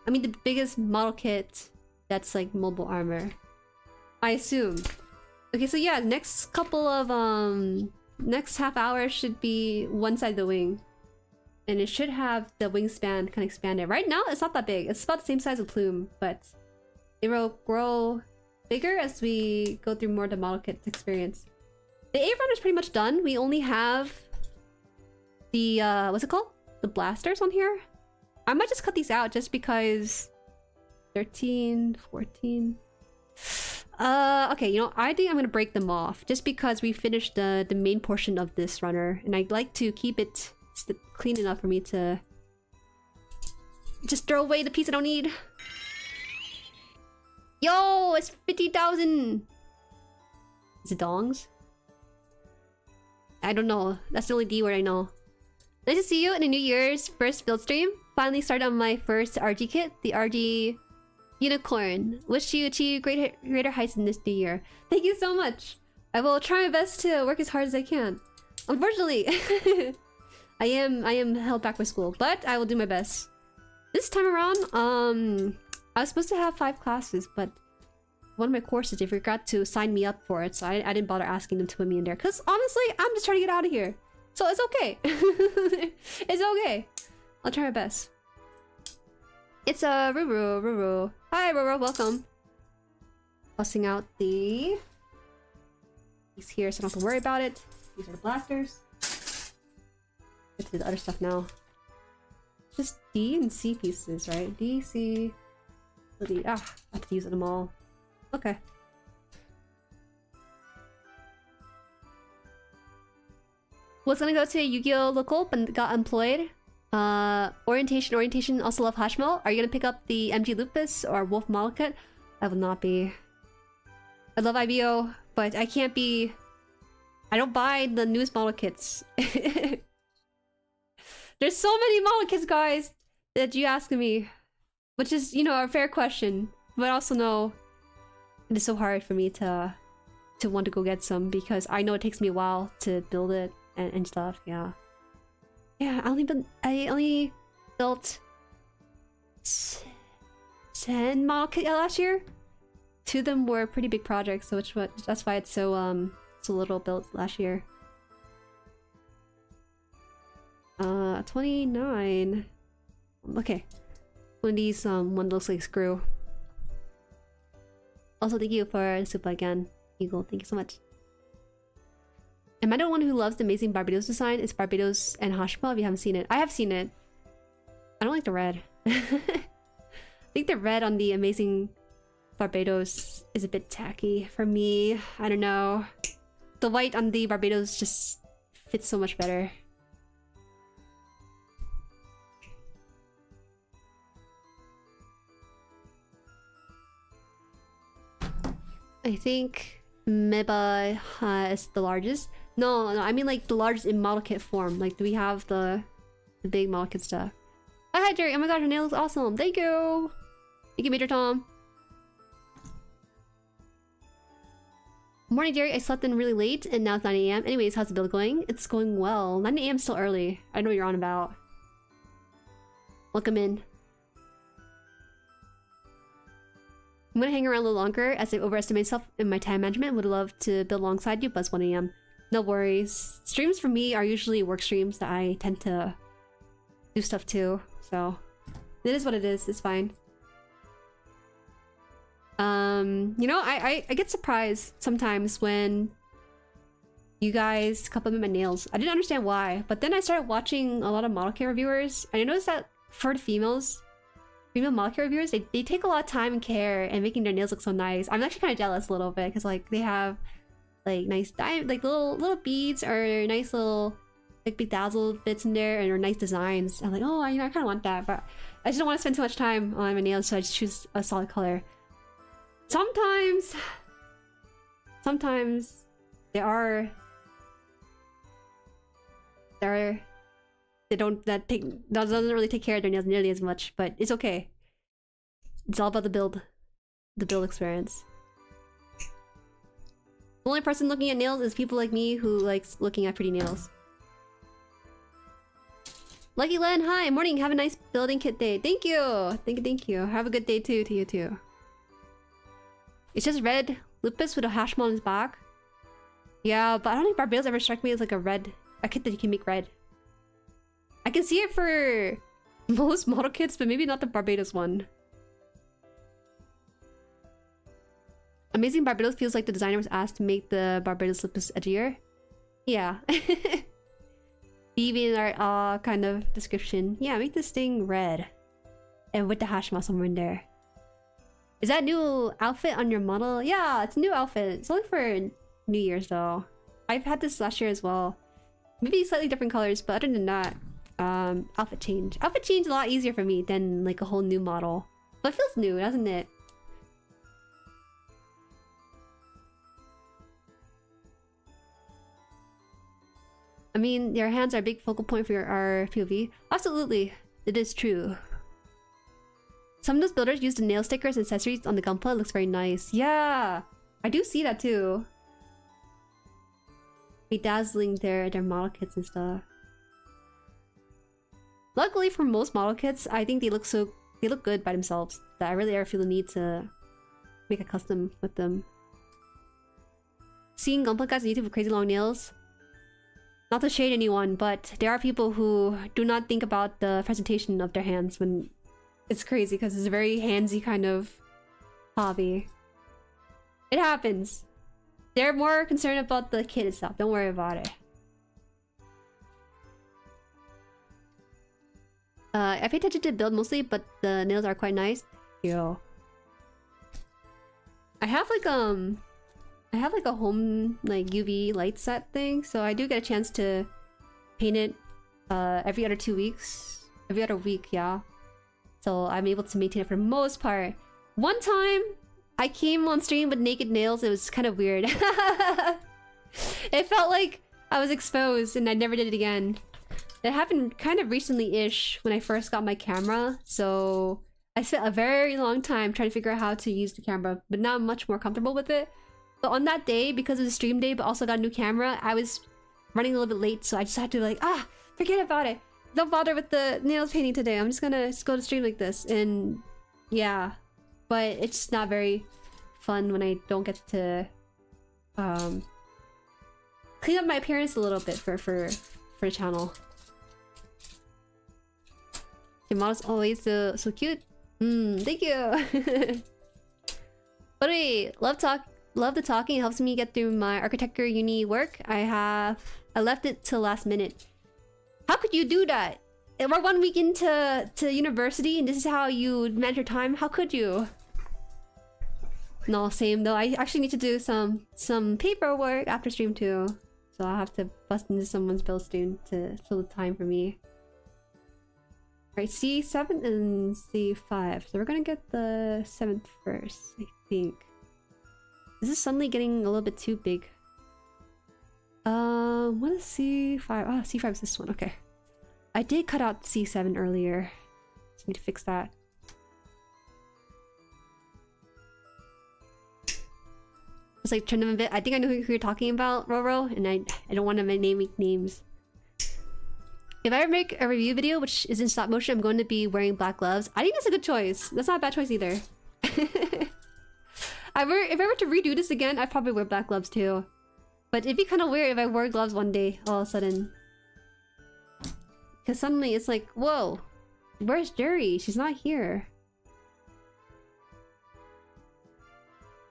I mean the biggest model kit that's like mobile armor, I assume. Okay, so yeah, next couple of next half hour should be one side of the wing, and it should have the wingspan kind of expanded. Right now it's not that big, it's about the same size as Plume, but it will grow bigger as we go through more of the model kit experience. The A-front is pretty much done. We only have the what's it called, the blasters on here. I might just cut these out just because 13, 14. Okay, you know, I think I'm gonna break them off just because we finished the main portion of this runner, and I'd like to keep it clean enough for me to just throw away the piece I don't need. Yo, it's 50,000. Is it dongs? I don't know. That's the only D word I know. Nice to see you in the New Year's first build stream. Finally started on my first RG kit, the RG Unicorn. Wish you achieve greater heights in this new year. Thank you so much. I will try my best to work as hard as I can. Unfortunately, I am held back by school, but I will do my best. This time around, I was supposed to have 5 classes, but one of my courses, they forgot to sign me up for it, so I didn't bother asking them to put me in there. Cause honestly, I'm just trying to get out of here, so it's okay. It's okay. I'll try my best. It's Ruru. Hi Ruru, welcome. Busting out the... These here so I don't have to worry about it. These are the blasters. Get to the other stuff now. Just D and C pieces, right? D, C... D. Ah, I have to use them all. Okay. Was gonna go to a Yu-Gi-Oh! Local, but got employed. Orientation, also love Hashmall. Are you gonna pick up the MG Lupus or Wolf model kit? I will not be. I love IBO, but I can't be... I don't buy the newest model kits. There's so many model kits, guys, that you ask me. Which is, you know, a fair question. But also know it is so hard for me to want to go get some because I know it takes me a while to build it and stuff, yeah. Yeah, I only built 10 model kits last year. 2 of them were pretty big projects, so that's why it's so little built last year. 29. Okay. One of these one looks like screw. Also, thank you for the super again, Eagle. Thank you so much. Am I the one who loves the amazing Barbados design? It's Barbados and Hashmal if you haven't seen it. I have seen it. I don't like the red. I think the red on the amazing Barbados is a bit tacky for me. I don't know. The white on the Barbados just fits so much better. I think Meba is the largest. No, I mean like the largest in model kit form. Like, do we have the big model kit stuff? Hi, Jerry. Oh my god, her nail looks awesome. Thank you. Thank you, Major Tom. Morning, Jerry. I slept in really late and now it's 9 AM. Anyways, how's the build going? It's going well. 9 AM is still early. I know what you're on about. Welcome in. I'm gonna hang around a little longer as I overestimate myself in my time management. Would love to build alongside you, but it's 1 AM. No worries. Streams for me are usually work streams that I tend to do stuff too. So it is what it is. It's fine. You know, I get surprised sometimes when you guys compliment my nails. I didn't understand why, but then I started watching a lot of model kit reviewers, and I noticed that for the female model kit reviewers, they take a lot of time and care in making their nails look so nice. I'm actually kind of jealous a little bit because like they have like nice like little beads or nice little like bedazzled bits in there and or nice designs. I'm like, oh, you know, I kind of want that, but I just don't want to spend too much time on my nails, so I just choose a solid color. Sometimes they doesn't really take care of their nails nearly as much, but it's okay. It's all about the build experience. The only person looking at nails is people like me who likes looking at pretty nails. Lucky Len, hi, morning. Have a nice building kit day. Thank you. Thank you. Have a good day too to you too. It's just red Lupus with a Hashmal on his back. Yeah, but I don't think Barbados ever struck me as like a kit that you can make red. I can see it for most model kits, but maybe not the Barbados one. Amazing Barbados feels like the designer was asked to make the Barbados Lupus edgier. Yeah. DeviantArt kind of description. Yeah, make this thing red. And with the Hashmal somewhere in there. Is that new outfit on your model? Yeah, it's a new outfit. It's only for New Year's though. I've had this last year as well. Maybe slightly different colors, but other than that, outfit change. Outfit change is a lot easier for me than like a whole new model. But it feels new, doesn't it? I mean, your hands are a big focal point for our POV. Absolutely, it is true. Some of those builders use the nail stickers and accessories on the GUNPLA. It looks very nice. Yeah, I do see that too. Bedazzling their model kits and stuff. Luckily for most model kits, I think they look good by themselves. That I really ever feel the need to make a custom with them. Seeing GUNPLA guys on YouTube with crazy long nails. Not to shade anyone, but there are people who do not think about the presentation of their hands when it's crazy because it's a very handsy kind of hobby. It happens. They're more concerned about the kid itself. Don't worry about it. I pay attention to build mostly, but the nails are quite nice. Yo. I have like a home like UV light set thing, so I do get a chance to paint it every other 2 weeks. Every other week, yeah. So I'm able to maintain it for the most part. One time, I came on stream with naked nails. It was kind of weird. It felt like I was exposed and I never did it again. It happened kind of recently-ish when I first got my camera. So I spent a very long time trying to figure out how to use the camera, but now I'm much more comfortable with it. But on that day, because it was a stream day, but also got a new camera, I was running a little bit late, so I just had to like, forget about it. Don't bother with the nails painting today. I'm just gonna go to stream like this. And yeah, but it's not very fun when I don't get to clean up my appearance a little bit for the channel. Your model's always so cute. Thank you. But wait, love the talking. It helps me get through my architecture uni work. I left it till last minute. How could you do that? We're 1 week into university and this is how you manage your time? How could you? No, same though. I actually need to do some paperwork after stream too. So I'll have to bust into someone's build stream to fill the time for me. Alright, C7 and C5. So we're gonna get the 7th first, I think. This is suddenly getting a little bit too big. What is C5? Oh, C5 is this one. Okay. I did cut out C7 earlier. Just need to fix that. It's like turn them a bit. I think I know who you're talking about, Roro, and I don't want to name names. If I ever make a review video which is in stop motion, I'm going to be wearing black gloves. I think that's a good choice. That's not a bad choice either. If I were to redo this again, I'd probably wear black gloves too. But it'd be kind of weird if I wore gloves one day all of a sudden. Because suddenly it's like, whoa, where's Jueri? She's not here.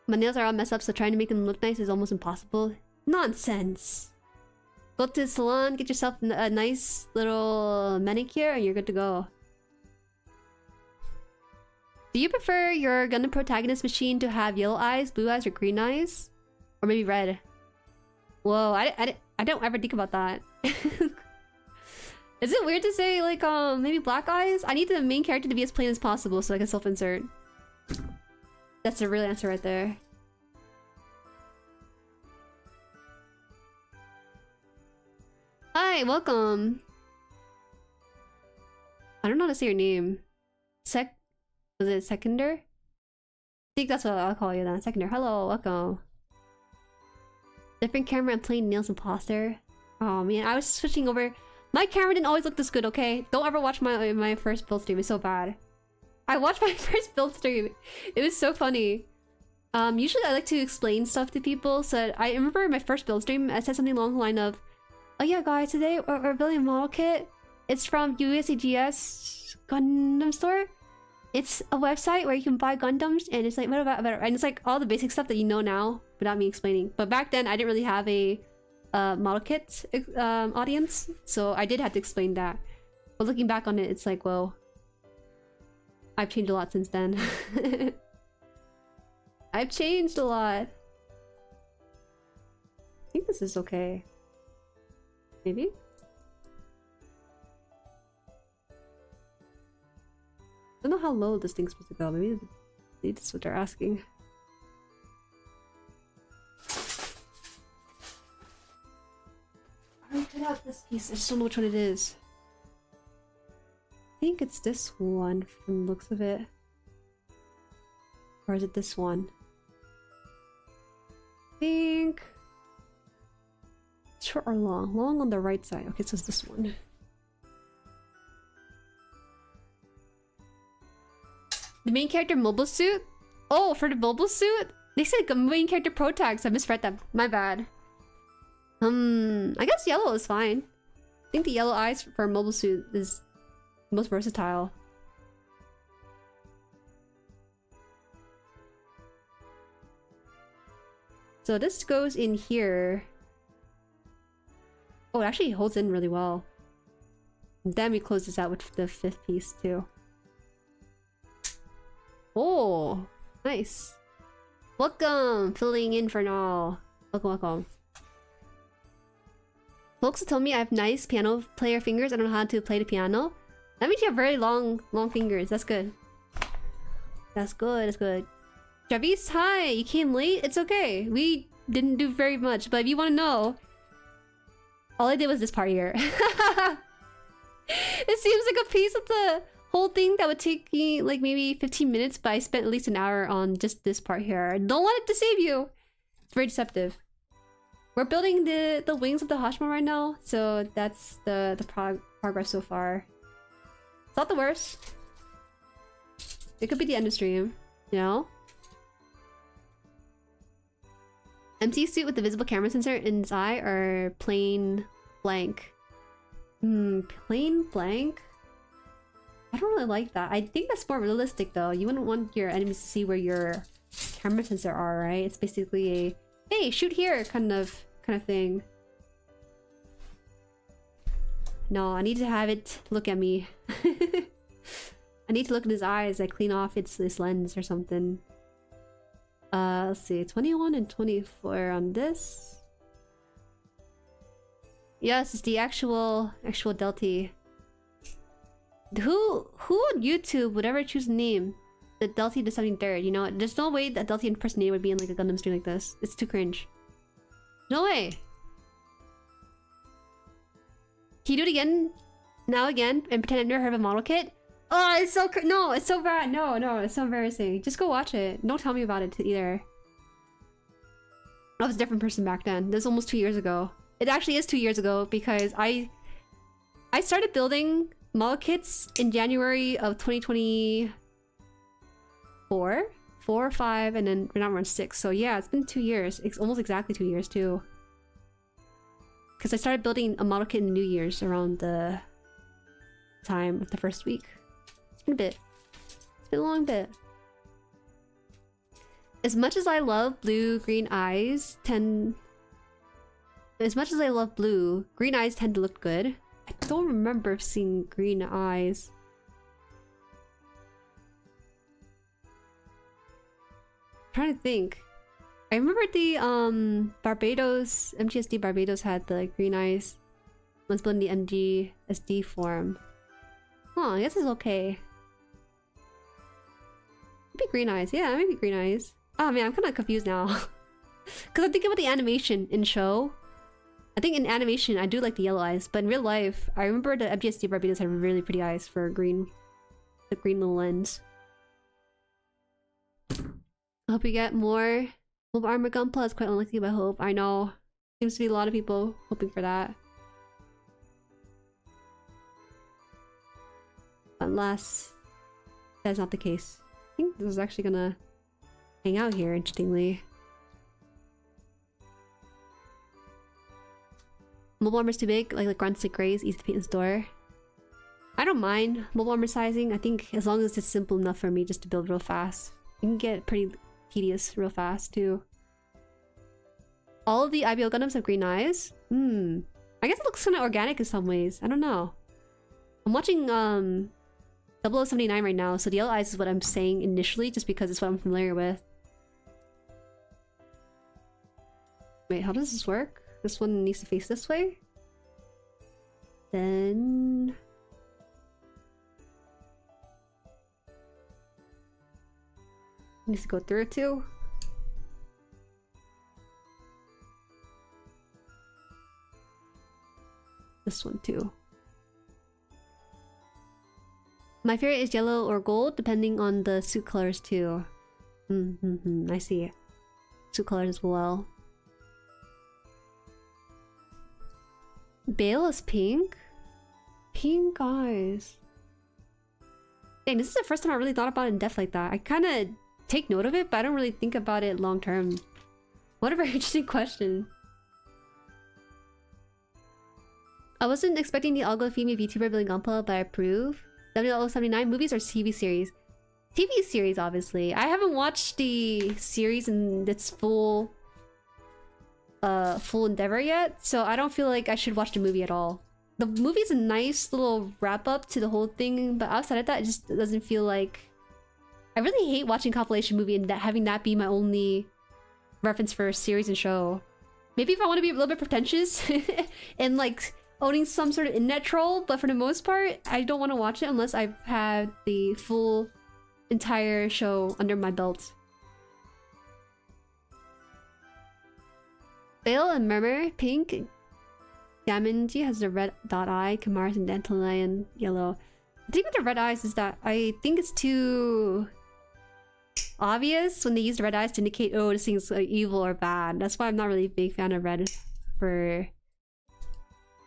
My nails are all messed up, so trying to make them look nice is almost impossible. Nonsense! Go to the salon, get yourself a nice little manicure, and you're good to go. Do you prefer your Gundam protagonist machine to have yellow eyes, blue eyes, or green eyes? Or maybe red? Whoa, I don't ever think about that. Is it weird to say, like, maybe black eyes? I need the main character to be as plain as possible so I can self-insert. That's the real answer right there. Hi, welcome. I don't know how to say your name. Was it Seconder? I think that's what I'll call you then. Seconder. Hello, welcome. Different camera and plain nails imposter. Oh man, I was switching over. My camera didn't always look this good, okay? Don't ever watch my first build stream. It's so bad. I watched my first build stream. It was so funny. Usually I like to explain stuff to people. So I remember my first build stream, I said something along the line of, oh yeah guys, today we're building a model kit. It's from USAGS Gundam store. It's a website where you can buy Gundams, and it's like and it's like all the basic stuff that you know now without me explaining. But back then I didn't really have a model kit audience, so I did have to explain that. But looking back on it, it's like, whoa, I've changed a lot since then. I've changed a lot. I think this is okay. Maybe? I don't know how low this thing's supposed to go. Maybe that's what they're asking. I already cut out this piece. I just don't know which one it is. I think it's this one from the looks of it. Or is it this one? I think... Short or long? Long on the right side. Okay, so it's this one. The main character mobile suit? Oh, for the mobile suit? They said main character pro tags. I misread them. My bad. I guess yellow is fine. I think the yellow eyes for a mobile suit is most versatile. So this goes in here. Oh, it actually holds in really well. And then we close this out with the 5th piece too. Oh, nice. Welcome, filling in for now. Welcome, welcome. Folks told me I have nice piano player fingers. I don't know how to play the piano. That means you have very long fingers. That's good. That's good, that's good. Travis, hi! You came late? It's okay. We didn't do very much, but if you want to know, all I did was this part here. It seems like a piece of the whole thing that would take me like maybe 15 minutes, but I spent at least an hour on just this part here. Don't let it deceive you! It's very deceptive. We're building the wings of the Hashmal right now, so that's the progress so far. It's not the worst. It could be the end of stream, you know? MC suit with the visible camera sensor in its eye or plain blank? Plain blank? I don't really like that. I think that's more realistic though. You wouldn't want your enemies to see where your camera sensor are, right? It's basically a hey, shoot here kind of thing. No, I need to have it look at me. I need to look in his eyes. I clean off this lens or something. Let's see, 21 and 24 on this. Yes, it's the actual Delty. Who on YouTube would ever choose a name the Delty the 73rd? You know, there's no way that Delty impersonator would be in like a Gundam stream like this. It's too cringe. No way. Can you do it again? Now again and pretend I've never heard of a model kit? Oh, it's so no, it's so bad. No, it's so embarrassing. Just go watch it. Don't tell me about it either. I was a different person back then. This was almost 2 years ago. It actually is 2 years ago because I started building model kits in January of 2024. 4 or 5, and then now we're on 6. So yeah, it's been 2 years. It's almost exactly 2 years too. Because I started building a model kit in New Year's around the time of the first week. It's been a bit. It's been a long bit. As much as I love blue, green eyes tend... As much as I love blue, green eyes tend to look good. I don't remember seeing green eyes. I'm trying to think. I remember the Barbados, MGSD Barbados had the green eyes. Let's build in the MGSD form. Huh, I guess it's okay. Maybe green eyes. Yeah, maybe green eyes. Oh man, I'm kind of confused now. Because I'm thinking about the animation in show. I think in animation I do like the yellow eyes, but in real life, I remember the MGSD Barbados had really pretty eyes for green, the green little lens. I hope we get more mobile armor gunpla. It's quite unlikely, but I hope. I know. Seems to be a lot of people hoping for that. Unless that's not the case. I think this is actually gonna hang out here, interestingly. Mobile armor's too big, like grunts like grays, easy to paint in store. I don't mind mobile armor sizing. I think as long as it's simple enough for me just to build real fast. You can get pretty tedious real fast too. All of the IBO Gundams have green eyes? I guess it looks kind of organic in some ways. I don't know. I'm watching 0079 right now, so the yellow eyes is what I'm saying initially just because it's what I'm familiar with. Wait, how does this work? This one needs to face this way? Then... needs to go through it too? This one too. My favorite is yellow or gold, depending on the suit colors too. I see. Suit colors as well. Bale is pink? Pink eyes. Dang, this is the first time I really thought about it in depth like that. I kind of take note of it, but I don't really think about it long term. What a very interesting question. I wasn't expecting the Algo female VTuber building GUNPLA, but I approve. 0079 movies or TV series? TV series, obviously. I haven't watched the series in its full full endeavor yet, so I don't feel like I should watch the movie at all. The movie's a nice little wrap-up to the whole thing, but outside of that, it just doesn't feel like... I really hate watching compilation movie and having that be my only reference for a series and show. Maybe if I want to be a little bit pretentious and like owning some sort of internet troll, but for the most part, I don't want to watch it unless I've had the full entire show under my belt. Veil and Murmur, pink. Gaminji has the red dot eye, Kamara's and Dandelion yellow. The thing with the red eyes is that I think it's too obvious when they use the red eyes to indicate, oh, this thing's evil or bad. That's why I'm not really a big fan of red for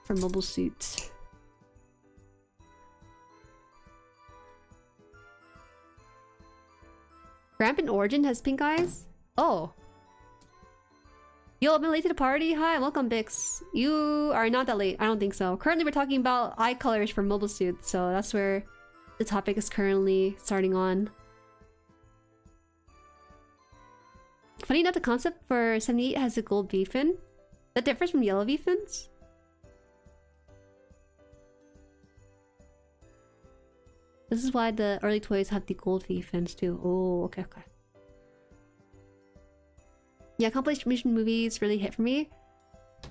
mobile suits. Rampant Origin has pink eyes? Oh. Yo, I've been late to the party. Hi, welcome, Bix. You are not that late. I don't think so. Currently, we're talking about eye colors for mobile suits, so that's where the topic is currently starting on. Funny enough, the concept for 78 has a gold V-fin. That differs from yellow V-fins? This is why the early toys have the gold V-fins too. Oh, okay, okay. Yeah, compilation movies really hit for me.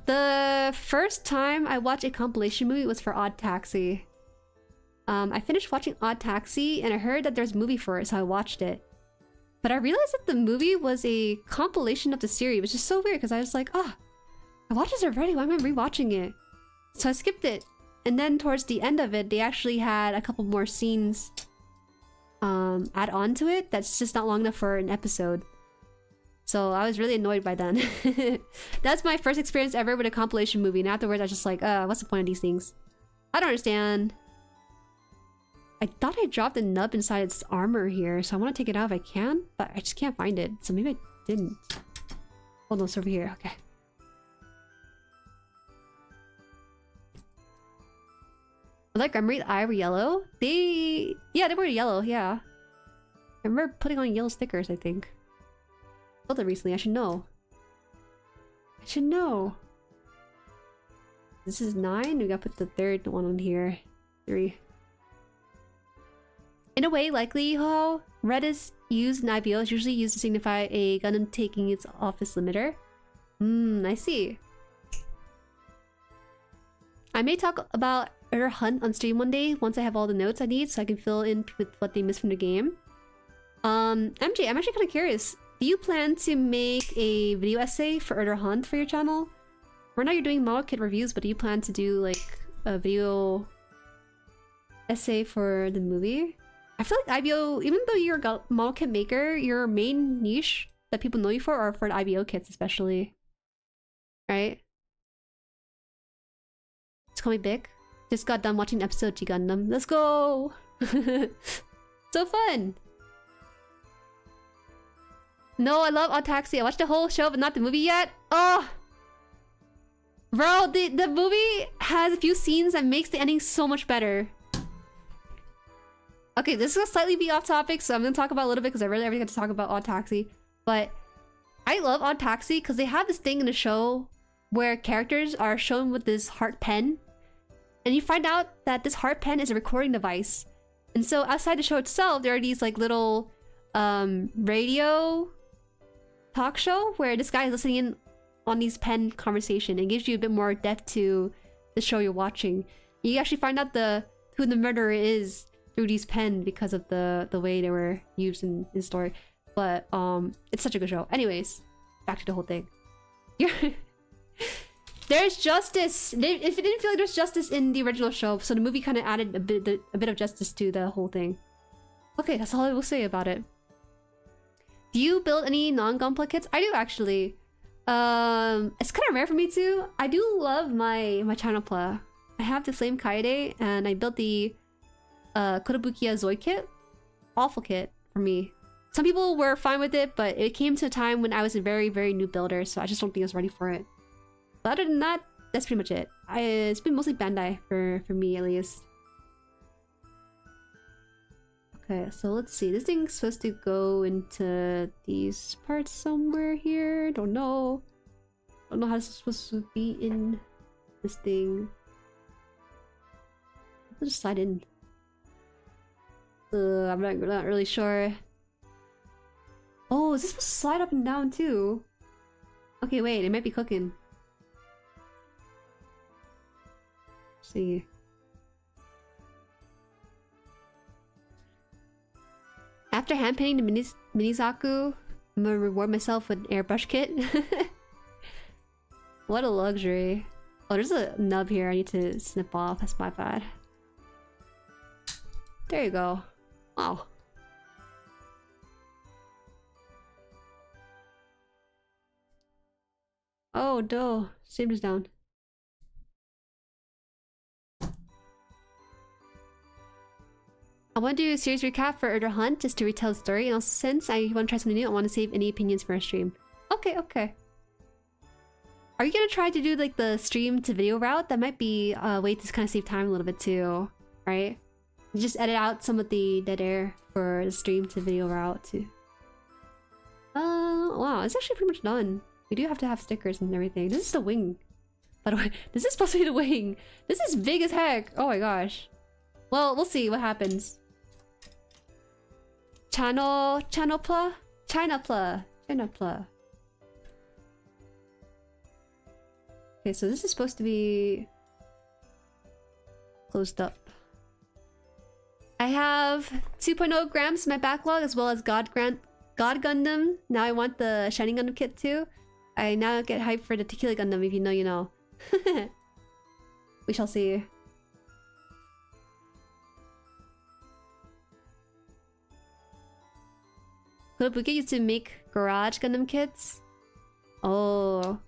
The first time I watched a compilation movie was for Odd Taxi. I finished watching Odd Taxi and I heard that there's a movie for it, so I watched it. But I realized that the movie was a compilation of the series, which is so weird because I was like, ah, I watched this already, why am I rewatching it? So I skipped it. And then towards the end of it, they actually had a couple more scenes add on to it that's just not long enough for an episode. So I was really annoyed by then. That's my first experience ever with a compilation movie, and afterwards I was just like, what's the point of these things? I don't understand. I thought I dropped a nub inside its armor here, so I want to take it out if I can, but I just can't find it, so maybe I didn't. Oh no, it's over here, okay. I like Emery, eye were yellow. Yeah, they were yellow, yeah. I remember putting on yellow stickers, I think. Built it recently, I should know. I should know. This is 9, we gotta put the third one on here. 3. In a way, likely how red is used in IBO is usually used to signify a Gundam taking its office limiter. I see. I may talk about JueriHaan on stream one day once I have all the notes I need so I can fill in with what they missed from the game. MJ, I'm actually kind of curious. Do you plan to make a video essay for JueriHaan for your channel? Right now you're doing model kit reviews, but do you plan to do like a video essay for the movie? I feel like IBO, even though you're a model kit maker, your main niche that people know you for are for the IBO kits especially. Right? Just call me Bic. Just got done watching an episode of G Gundam. Let's go! So fun! No, I love Odd Taxi. I watched the whole show, but not the movie yet. Oh! Bro, the movie has a few scenes that makes the ending so much better. Okay, this is gonna slightly be off topic, so I'm gonna talk about it a little bit because I really ever get to talk about Odd Taxi. But I love Odd Taxi because they have this thing in the show where characters are shown with this heart pen. And you find out that this heart pen is a recording device. And so outside the show itself, there are these like little radio talk show where this guy is listening in on these pen conversation and gives you a bit more depth to the show you're watching. You actually find out who the murderer is through these pen because of the way they were used in the story. But it's such a good show. Anyways, back to the whole thing. There's justice. If it didn't feel like there's justice in the original show, so the movie kind of added a bit of justice to the whole thing. Okay, that's all I will say about it. Do you build any non-GUNPLA kits? I do actually. It's kind of rare for me to. I do love my ChinaPla. I have the Flame Kaede, and I built the Kotobukiya Zoi kit. Awful kit for me. Some people were fine with it, but it came to a time when I was a very, very new builder, so I just don't think I was ready for it. But other than that, that's pretty much it. It's been mostly Bandai for me, at least. Okay, so let's see. This thing's supposed to go into these parts somewhere here. Don't know. I don't know how this is supposed to be in this thing. I'll just slide in. I'm not really sure. Oh, is this supposed to slide up and down too? Okay, wait, it might be cooking. Let's see. After hand painting the Minizaku, I'm gonna reward myself with an airbrush kit. What a luxury. Oh, there's a nub here I need to snip off. That's my bad. There you go. Wow. Oh, no. Stream is down. I want to do a series recap for JueriHaan just to retell the story, and also since I want to try something new, I want to save any opinions for a stream. Okay, okay. Are you gonna try to do like the stream to video route? That might be a way to kind of save time a little bit too, right? You just edit out some of the dead air for the stream to video route too. Wow, it's actually pretty much done. We do have to have stickers and everything. This is the wing. By the way, this is supposed to be the wing. This is big as heck. Oh my gosh. Well, we'll see what happens. China-pla. Okay, so this is supposed to be closed up. I have 2.0 grams in my backlog as well as God Gundam. Now I want the Shining Gundam kit too. I now get hyped for the Tequila Gundam. If you know, you know. We shall see. Kotobuki used to make garage Gundam kits. Oh.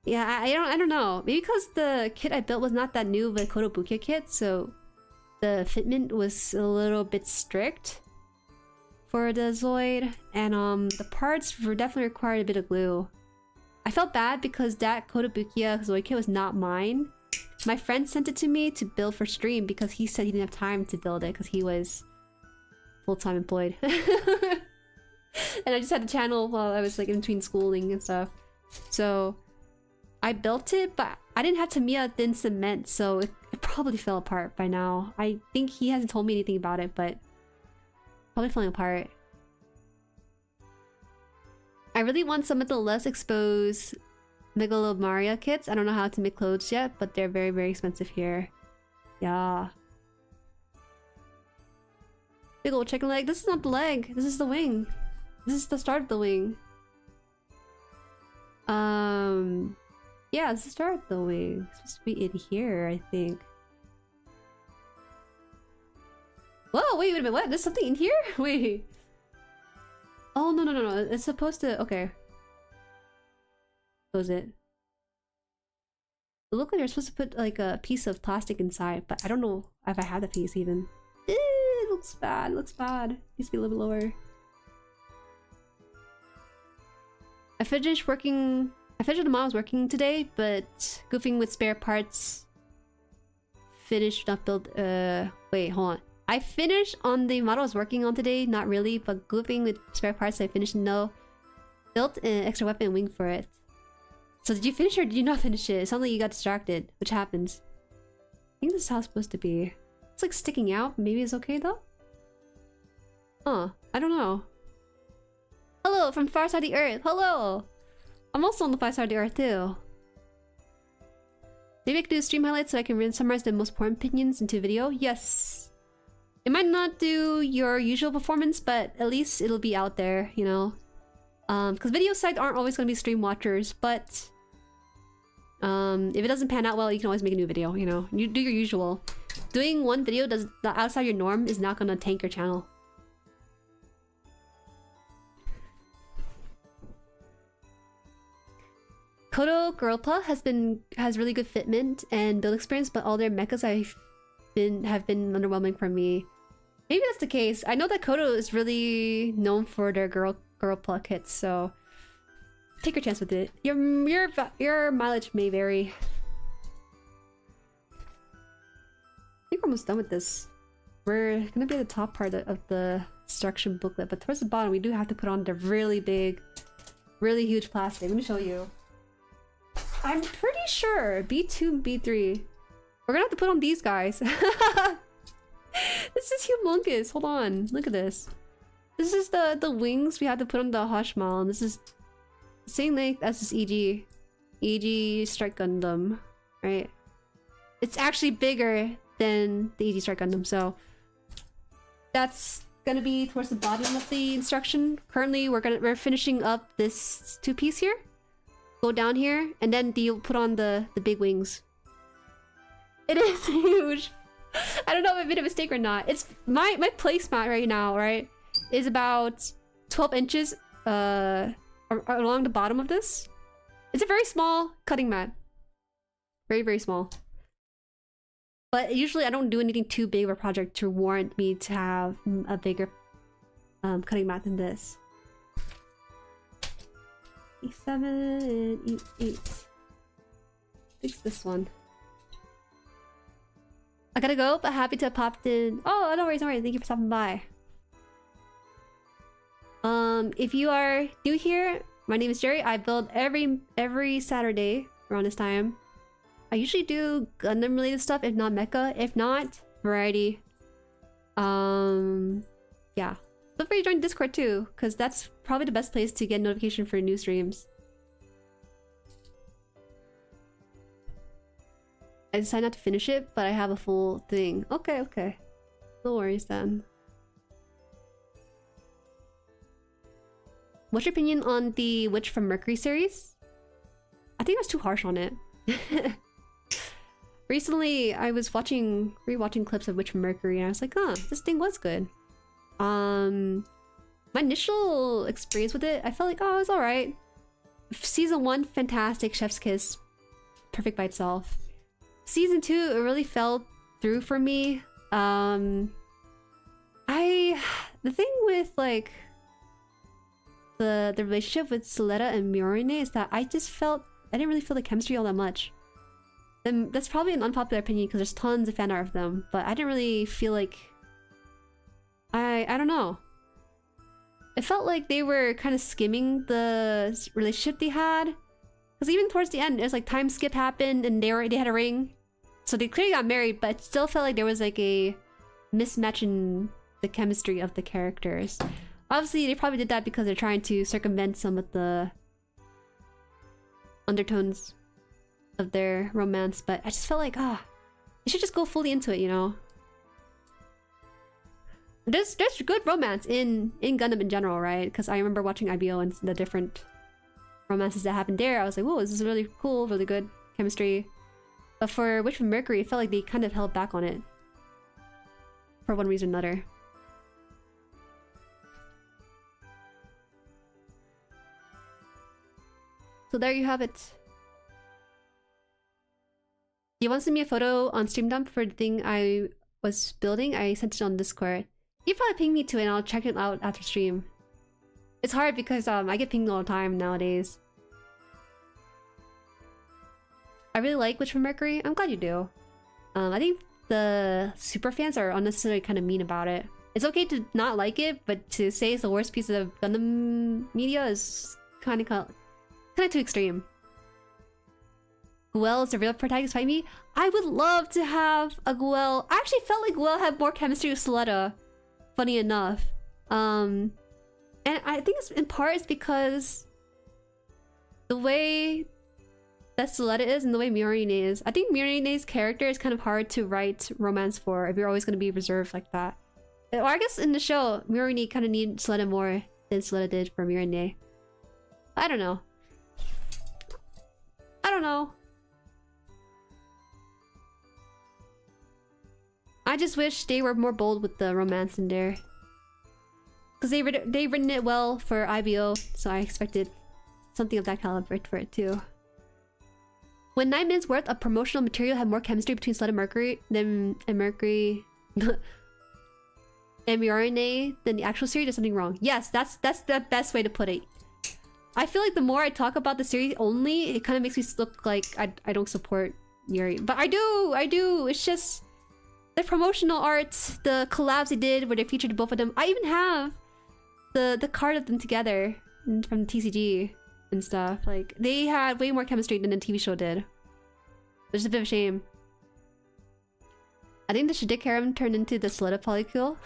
Yeah, I don't know. Maybe because the kit I built was not that new of a Kotobuki kit, so the fitment was a little bit strict for the Zoid, and the parts definitely required a bit of glue. I felt bad because that Kotobukiya Zoid kit was not mine. My friend sent it to me to build for stream because he said he didn't have time to build it because he was full-time employed. And I just had the channel while I was like in between schooling and stuff. So I built it, but I didn't have Tamiya thin cement, so it probably fell apart by now. I think he hasn't told me anything about it, but probably falling apart. I really want some of the less exposed Megalomaria kits. I don't know how to make clothes yet, but they're very, very expensive here. Yeah. Big old chicken leg. This is not the leg. This is the wing. This is the start of the wing. Yeah, it's the start of the wing. It's supposed to be in here, I think. Whoa, wait a minute, what? There's something in here? Wait. Oh, no. It's supposed to... Okay. Close it. It looked like they're supposed to put like a piece of plastic inside, but I don't know if I have the piece even. It looks bad, it looks bad. Needs to be a little bit lower. I finished the models working today, but goofing with spare parts. Finished not build. Wait, hold on. I finished on the model I was working on today, not really, but goofing with spare parts. I finished no. Built an extra weapon wing for it. So did you finish or did you not finish it? It sounds like you got distracted, which happens. I think this is how it's supposed to be. It's like sticking out. Maybe it's okay though. Huh? I don't know. Hello from far side of the earth. Hello. I'm also on the far side of the earth too. Maybe I could do stream highlights so I can summarize the most important opinions into video. Yes. It might not do your usual performance, but at least it'll be out there, you know. Because video sites aren't always going to be stream watchers, but if it doesn't pan out well, you can always make a new video, you know. You do your usual. Doing one video outside your norm is not going to tank your channel. Koto GUNPLA has really good fitment and build experience, but all their mechas have been underwhelming for me. Maybe that's the case. I know that Koto is really known for their GUNPLA kits, so take your chance with it. Your mileage may vary. I think we're almost done with this. We're gonna be at the top part of the instruction booklet, but towards the bottom we do have to put on the really big, really huge plastic. Let me show you. I'm pretty sure B2, B3. We're gonna have to put on these guys. This is humongous. Hold on, look at this. This is the wings we have to put on the Hashmal, and this is the same length as this EG Strike Gundam, right? It's actually bigger than the EG Strike Gundam, so that's gonna be towards the bottom of the instruction. Currently, we're finishing up this 2-piece here. Go down here, and then you'll put on the big wings. It is huge. I don't know if I made a mistake or not. It's my placemat right now, right? Is about 12 inches along the bottom of this. It's a very small cutting mat. Very, very small. But usually I don't do anything too big of a project to warrant me to have a bigger cutting mat than this. E7 and E8. Fix this one. I gotta go, but happy to have popped in. Oh, no worries, no worries. Thank you for stopping by. If you are new here, my name is Jueri. I build every Saturday around this time. I usually do Gundam related stuff, if not mecha. If not, variety. Yeah. Feel free to join Discord too, because that's probably the best place to get notification for new streams. I decided not to finish it, but I have a full thing. Okay, okay. No worries then. What's your opinion on the Witch from Mercury series? I think I was too harsh on it. Recently, I was rewatching clips of Witch from Mercury, and I was like, huh, this thing was good. My initial experience with it, I felt like, oh, it was alright. Season 1, fantastic, chef's kiss. Perfect by itself. Season 2, it really fell through for me. The thing with, like, the relationship with Soletta and Miorine is that I didn't really feel the chemistry all that much. And that's probably an unpopular opinion because there's tons of fan art of them, but I didn't really feel like... I don't know. It felt like they were kind of skimming the relationship they had. Because even towards the end, there's like time skip happened and they had a ring. So they clearly got married, but it still felt like there was like a mismatch in the chemistry of the characters. Obviously, they probably did that because they're trying to circumvent some of the undertones of their romance, but I just felt like, they should just go fully into it, you know? There's good romance in Gundam in general, right? Because I remember watching IBO and the different romances that happened there. I was like, whoa, this is really cool, really good chemistry. But for Witch from Mercury, it felt like they kind of held back on it. For one reason or another. So there you have it. You want to send me a photo on Stream Dump for the thing I was building? I sent it on Discord. You probably ping me to it and I'll check it out after stream. It's hard because I get pinged all the time nowadays. I really like Witch from Mercury. I'm glad you do. I think the super fans are unnecessarily kind of mean about it. It's okay to not like it, but to say it's the worst piece of Gundam media is kind of too extreme. Guel is the real protagonist fight me. I would love to have a Guel. I actually felt like Guel had more chemistry with Soletta. Funny enough. And I think it's in part it's because the way that Soletta is and the way Miorine is. I think Miorine's character is kind of hard to write romance for if you're always going to be reserved like that. Or I guess in the show, Miorine kind of needs Soletta more than Soletta did for Miorine. I don't know. I don't know. I just wish they were more bold with the romance in there. Because they've written it well for IBO, so I expected something of that caliber for it too. When 9 minutes worth of promotional material had more chemistry between Soletta and Mercury and Miorine than the actual series, there's something wrong. Yes, that's the best way to put it. I feel like the more I talk about the series only, it kind of makes me look like I don't support Jueri. But I do! It's just... the promotional art, the collabs they did where they featured both of them. I even have the card of them together from the TCG. and stuff. Like, they had way more chemistry than the TV show did. Which is a bit of a shame. I think the Shiddick harem turned into the Soletta polycule.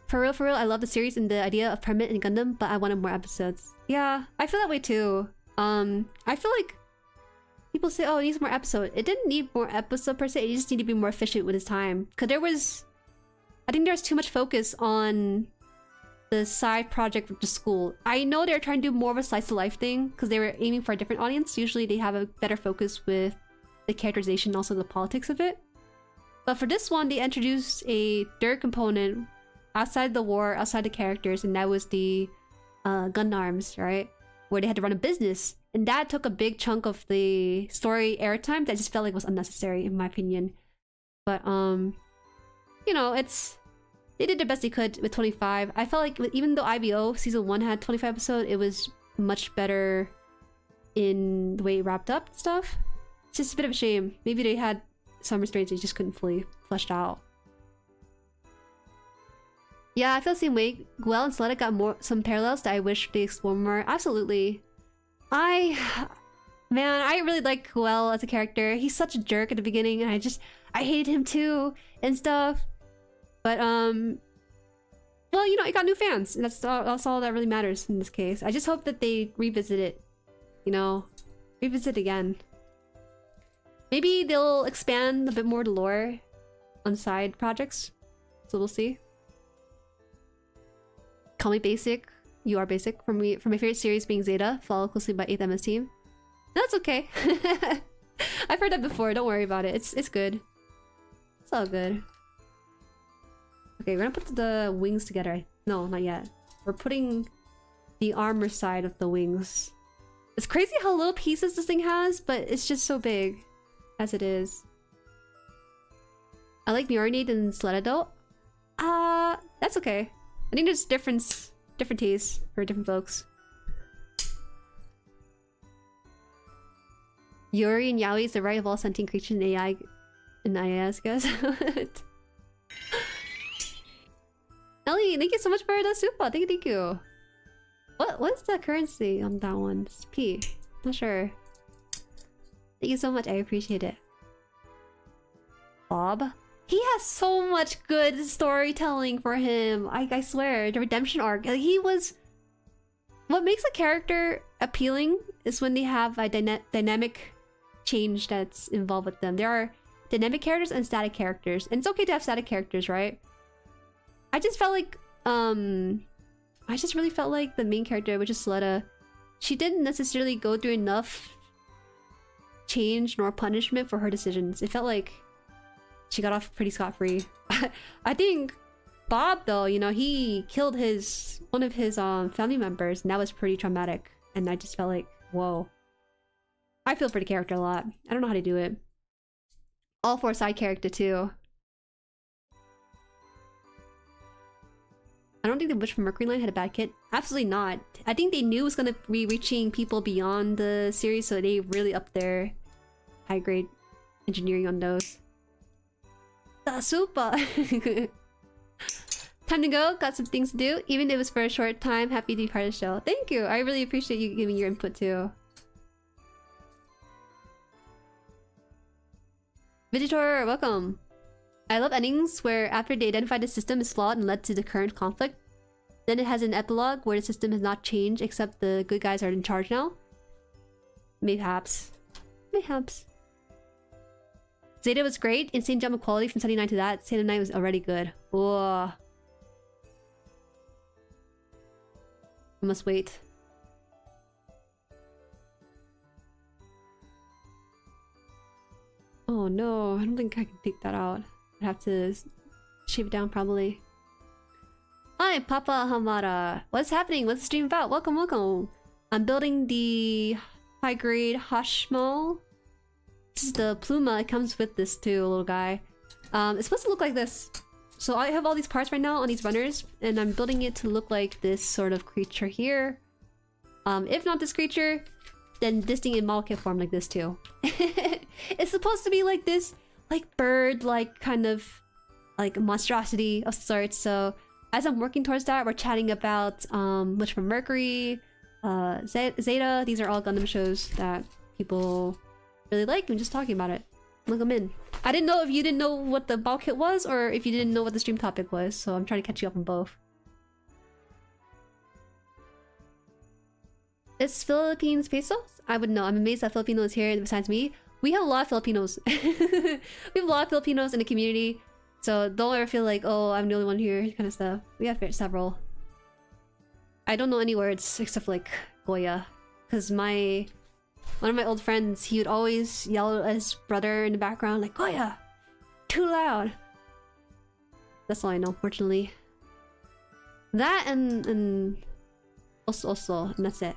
For real, I love the series and the idea of Permit and Gundam, but I wanted more episodes. Yeah, I feel that way too. I feel like people say, oh, it needs more episode. It didn't need more episode per se, it just needed to be more efficient with his time. Because there was... I think there was too much focus on the side project with the school. I know they're trying to do more of a slice of life thing because they were aiming for a different audience. Usually they have a better focus with the characterization, also the politics of it. But for this one, they introduced a third component outside the war, outside the characters, and that was the gun arms, right? Where they had to run a business. And that took a big chunk of the story airtime that I just felt like was unnecessary, in my opinion. But, you know, it's... They did the best they could with 25. I felt like even though IBO Season 1 had 25 episodes, it was much better in the way it wrapped up stuff. It's just a bit of a shame. Maybe they had some restraints they just couldn't fully fleshed out. Yeah, I feel the same way. Gwen and Soletta got some parallels that I wish they explored more. Absolutely. Man, I really like Gwen as a character. He's such a jerk at the beginning, and I hated him too and stuff. But well, you know, it got new fans, and that's all that really matters in this case. I just hope that they revisit it, you know, revisit again. Maybe they'll expand a bit more the lore on side projects, so we'll see. Call me basic. You are basic. For my favorite series being Zeta, followed closely by 8th MS Team. That's okay. I've heard that before. Don't worry about it. It's good. It's all good. Okay, we're gonna put the wings together. No, not yet. We're putting the armor side of the wings. It's crazy how little pieces this thing has, but it's just so big as it is. I like Mjornid and Soletta though. That's okay. I think there's different tastes for different folks. Jueri and Yaoi is the right of all sentient creatures in AI and IAS, guys. Ellie, thank you so much for the super. Thank you. What's the currency on that one? It's P. Not sure. Thank you so much. I appreciate it. Bob? He has so much good storytelling for him. I swear. The redemption arc. He was... What makes a character appealing is when they have a dynamic change that's involved with them. There are dynamic characters and static characters. And it's okay to have static characters, right? I just felt like... I just really felt like the main character, which is Soletta, she didn't necessarily go through enough change nor punishment for her decisions. It felt like she got off pretty scot-free. I think Bob, though, you know, he killed one of his family members, and that was pretty traumatic. And I just felt like, whoa. I feel for the character a lot. I don't know how to do it. All for a side character, too. I don't think the Witch from Mercury line had a bad kit. Absolutely not. I think they knew it was going to be reaching people beyond the series, so they really upped their high-grade engineering on those. Super! Time to go. Got some things to do. Even if it was for a short time, happy to be part of the show. Thank you! I really appreciate you giving your input too. Visitor, welcome! I love endings where after they identify the system is flawed and led to the current conflict, then it has an epilogue where the system has not changed except the good guys are in charge now. Mayhaps. Mayhaps. Zeta was great. Insane jump of quality from 79 to that. Zeta 9 was already good. Whoa. I must wait. Oh no, I don't think I can take that out. I'd have to shave it down probably. Hi, Papa Hamada. What's happening? What's the stream about? Welcome, welcome. I'm building the high-grade Hashmall. This is the Pluma. It comes with this too, little guy. It's supposed to look like this. So I have all these parts right now on these runners, and I'm building it to look like this sort of creature here. If not this creature, then this thing in model kit form like this too. It's supposed to be like this, like bird, like kind of like monstrosity of sorts. So as I'm working towards that, we're chatting about which from Mercury, Zeta. These are all Gundam shows that people really like, and just talking about it. Look them in. I didn't know if you didn't know what the ball kit was, or if you didn't know what the stream topic was, so I'm trying to catch you up on both. Is Philippines pesos? I would know. I'm amazed that Filipino is here besides me. We have a lot of Filipinos. We have a lot of Filipinos in the community. So don't ever feel like, oh, I'm the only one here, kind of stuff. We have several. I don't know any words except like Goya. Because one of my old friends, he would always yell at his brother in the background like, Goya! Too loud! That's all I know, fortunately. That and also, and that's it.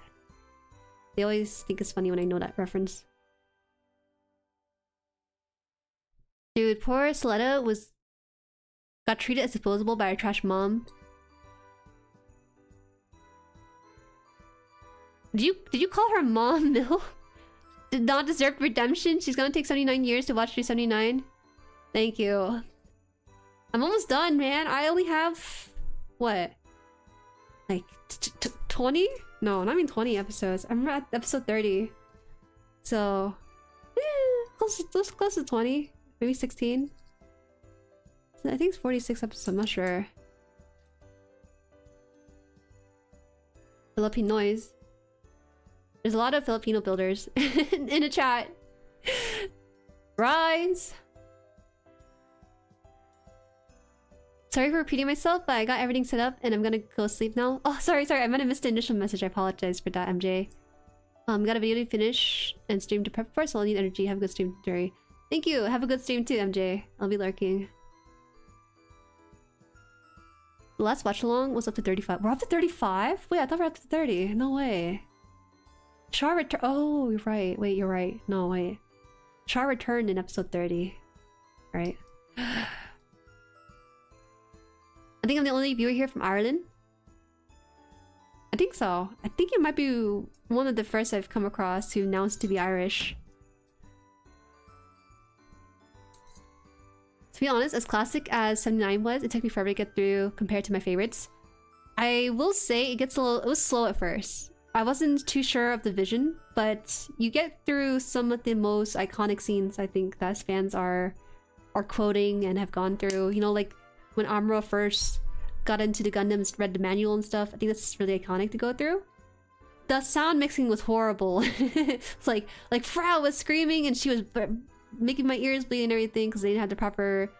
They always think it's funny when I know that reference. Dude, poor Soletta got treated as disposable by her trash mom. Did you call her mom, Mill? Did not deserve redemption? She's gonna take 79 years to watch 379. Thank you. I'm almost done, man. I only have... what? Like 20? No, not even 20 episodes. I'm at episode 30. So... yeah, close to 20. Maybe 16. I think it's 46 episodes, I'm not sure. Philippine noise. There's a lot of Filipino builders in the chat. Rise! Sorry for repeating myself, but I got everything set up and I'm gonna go sleep now. Oh, sorry, I might have missed the initial message. I apologize for that, MJ. Got a video to finish and stream to prep for, so I'll need energy. Have a good stream, Jueri. Thank you. Have a good stream too, MJ. I'll be lurking. The last watch along was up to 35. We're up to 35? Wait, I thought we were up to 30. No way. Char return. Oh, you're right. Wait, you're right. No, wait. Char returned in episode 30. Right. I think I'm the only viewer here from Ireland. I think so. I think you might be one of the first I've come across who announced to be Irish. To be honest, as classic as 79 was, it took me forever to get through compared to my favorites. I will say it was slow at first. I wasn't too sure of the vision, but you get through some of the most iconic scenes I think that fans are quoting and have gone through. You know, like when Amuro first got into the Gundams, read the manual and stuff. I think that's really iconic to go through. The sound mixing was horrible. It's like Frau was screaming and she was making my ears bleed and everything because they didn't have the proper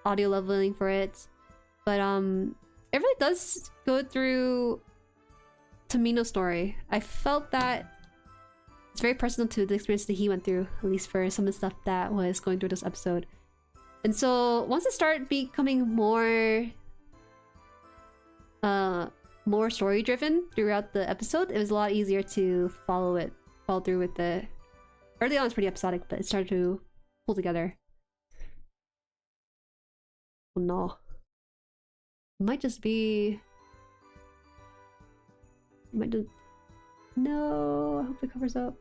audio leveling for it. But it really does go through Tamino's story. I felt that it's very personal to the experience that he went through, at least for some of the stuff that was going through this episode. And so once it started becoming more story driven throughout the episode, it was a lot easier to follow through with the... Early on it's pretty episodic, but it started to pull together. Oh no. It might just be... No, I hope it covers up.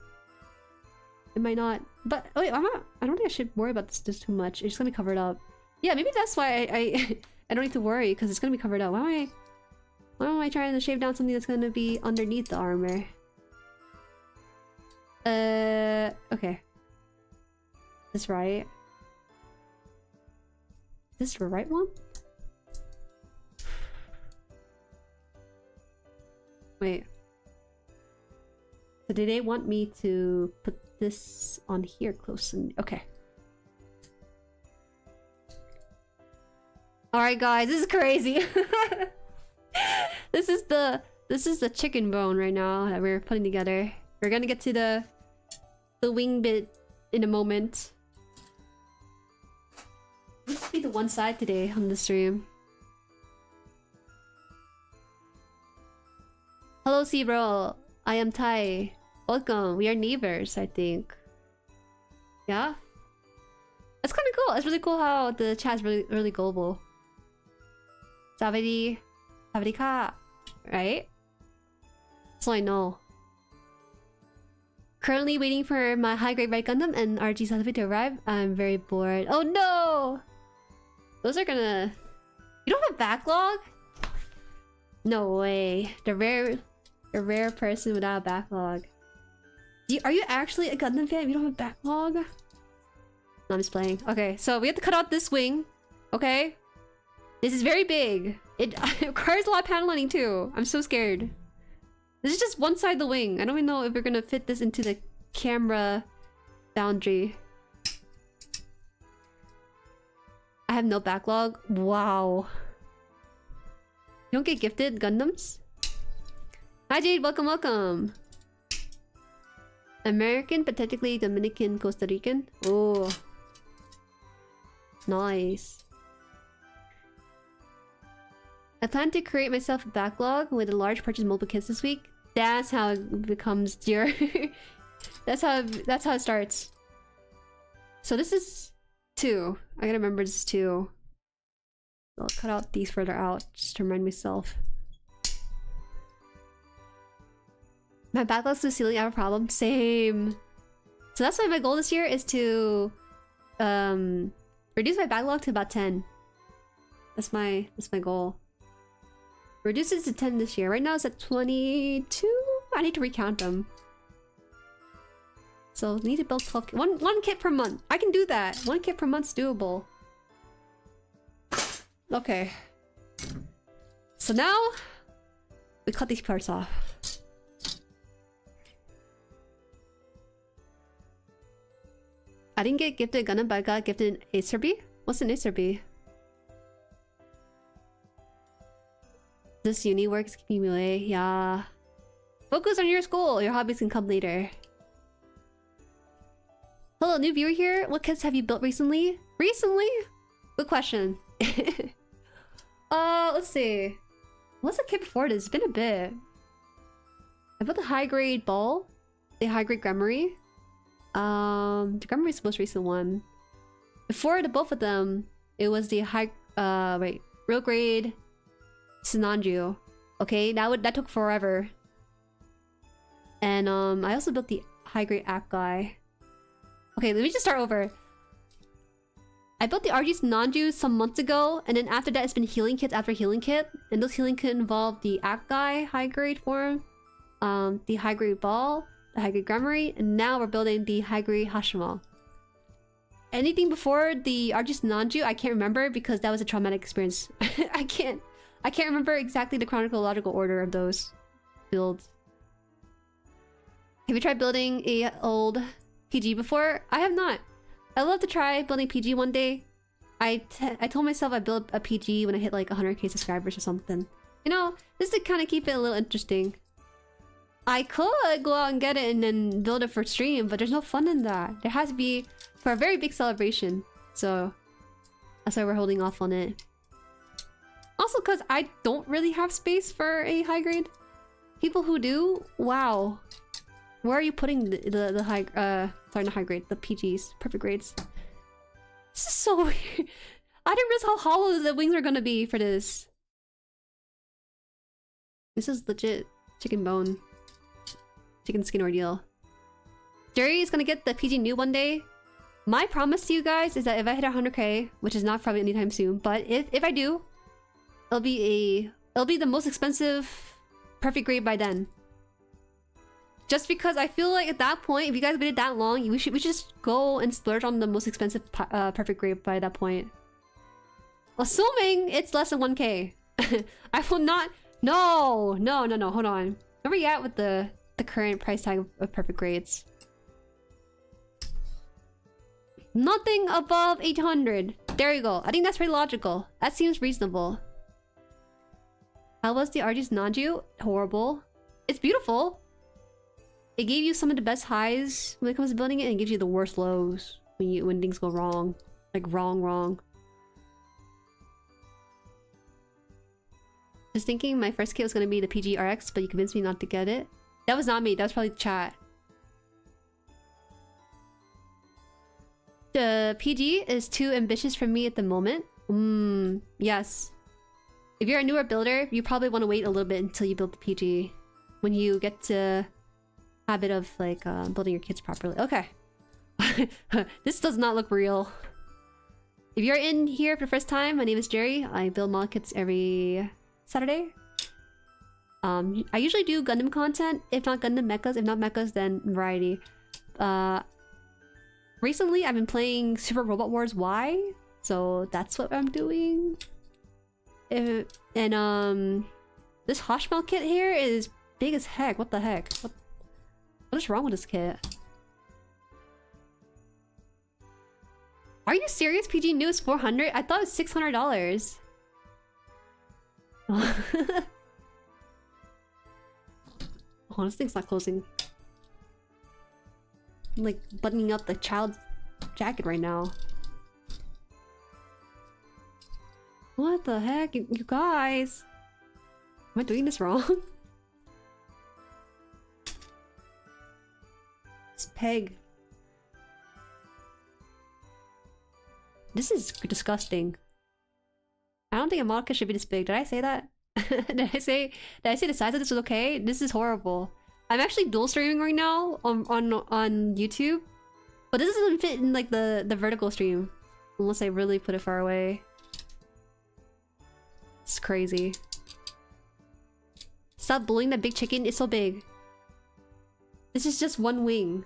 It might not. But oh wait, I don't think I should worry about this too much. It's gonna be covered up. Yeah, maybe that's why I don't need to worry, because it's gonna be covered up. Why am I trying to shave down something that's gonna be underneath the armor? Okay. This right? This the right one? Wait. So did they want me to put this on here close and... Okay. Alright guys, this is crazy. This is the chicken bone right now that we're putting together. We're gonna get to the wing bit in a moment. Let's be the one side today on the stream. Hello, Sebro. I am Thai. Welcome. We are neighbors, I think. Yeah? That's kind of cool. It's really cool how the chat is really global. Savadi. Savadika. Right? That's all I know. Currently waiting for my high-grade Right Gundam and RG Sasafi to arrive. I'm very bored. Oh no! Those are gonna... You don't have a backlog? No way. The rare person without a backlog. Are you actually a Gundam fan if you don't have a backlog? No, I'm just playing. Okay, so we have to cut out this wing. Okay? This is very big. It requires a lot of panel lining too. I'm so scared. This is just one side of the wing. I don't even know if we're gonna fit this into the camera boundary. I have no backlog. Wow. You don't get gifted Gundams? Hi Jade, welcome, welcome. American, but technically Dominican, Costa Rican. Oh. Nice. I plan to create myself a backlog with a large purchase multiple kits this week. That's how it becomes dear. that's how it starts. So this is 2. I gotta remember this is 2. I'll cut out these further out just to remind myself. My backlog's to the ceiling. I have a problem. Same. So that's why my goal this year is to reduce my backlog to about 10. That's my goal. Reduce it to 10 this year. Right now it's at 22. I need to recount them. So I need to build 12 one kit per month. I can do that. 1 kit per month's doable. Okay. So now we cut these parts off. I didn't get gifted a Gundam, but I got gifted an Acerby. What's an Acerby? This uni works keeping me away. Yeah. Focus on your school. Your hobbies can come later. Hello, new viewer here. What kits have you built recently? Recently? Good question. Let's see. What's the kit before this? It's been a bit. I built a high grade ball, the high grade Grammary. The Grammary is the most recent one. Before the both of them, it was the real grade Sinanju. Okay, that took forever. And I also built the high grade app guy. Okay, let me just start over. I built the RG Sinanju some months ago, and then after that it's been healing kits after healing kit. And those healing kits involve the app guy high grade form, the high grade ball, the high grade Grammary, and now we're building the high grade Hashmal. Anything before the RG Sinanju I can't remember because that was a traumatic experience. I can't remember exactly the chronological order of those builds. Have you tried building a old PG before? I have not. I'd love to try building PG one day. I told myself I'd build a PG when I hit like 100k subscribers or something. You know, just to kind of keep it a little interesting. I could go out and get it and then build it for stream, but there's no fun in that. There has to be for a very big celebration. So that's why we're holding off on it. Also because I don't really have space for a high grade. People who do, wow. Where are you putting the high sorry, not high grade, the PGs, perfect grades. This is so weird. I didn't realize how hollow the wings are gonna be for this. This is legit chicken bone. Chicken skin ordeal. Jueri is gonna get the PG new one day. My promise to you guys is that if I hit 100k, which is not probably anytime soon, but if I do, it'll be the most expensive perfect grade by then. Just because I feel like at that point, if you guys waited that long, we should just go and splurge on the most expensive perfect grade by that point. Assuming it's less than 1k. I will not. No, hold on. Where are we at with the current price tag of perfect grades? Nothing above 800. There you go. I think that's pretty logical. That seems reasonable. How was the RG's Nanju? Horrible. It's beautiful. It gave you some of the best highs when it comes to building it, and it gives you the worst lows when things go wrong. Like wrong. Just thinking my first kit was gonna be the PG RX, but you convinced me not to get it. That was not me, that was probably chat. The PG is too ambitious for me at the moment. Yes. If you're a newer builder, you probably want to wait a little bit until you build the PG. When you get to habit of like building your kits properly. Okay. This does not look real. If you're in here for the first time, my name is Jueri. I build mod kits every Saturday. I usually do Gundam content, if not Gundam mechas, if not mechas, then variety. Recently I've been playing Super Robot Wars Y, so that's what I'm doing. And this Hashmal kit here is big as heck. What the heck? What is wrong with this kit? Are you serious? PG News 400? I thought it was $600. Oh, this thing's not closing. I'm like buttoning up the child's jacket right now. What the heck? You guys? Am I doing this wrong? This peg. This is disgusting. I don't think a model kit should be this big. Did I say that? Did I say the size of this was okay? This is horrible. I'm actually dual streaming right now on YouTube, but this doesn't fit in like the vertical stream unless I really put it far away. It's crazy. Stop bullying that big chicken. It's so big. This is just one wing.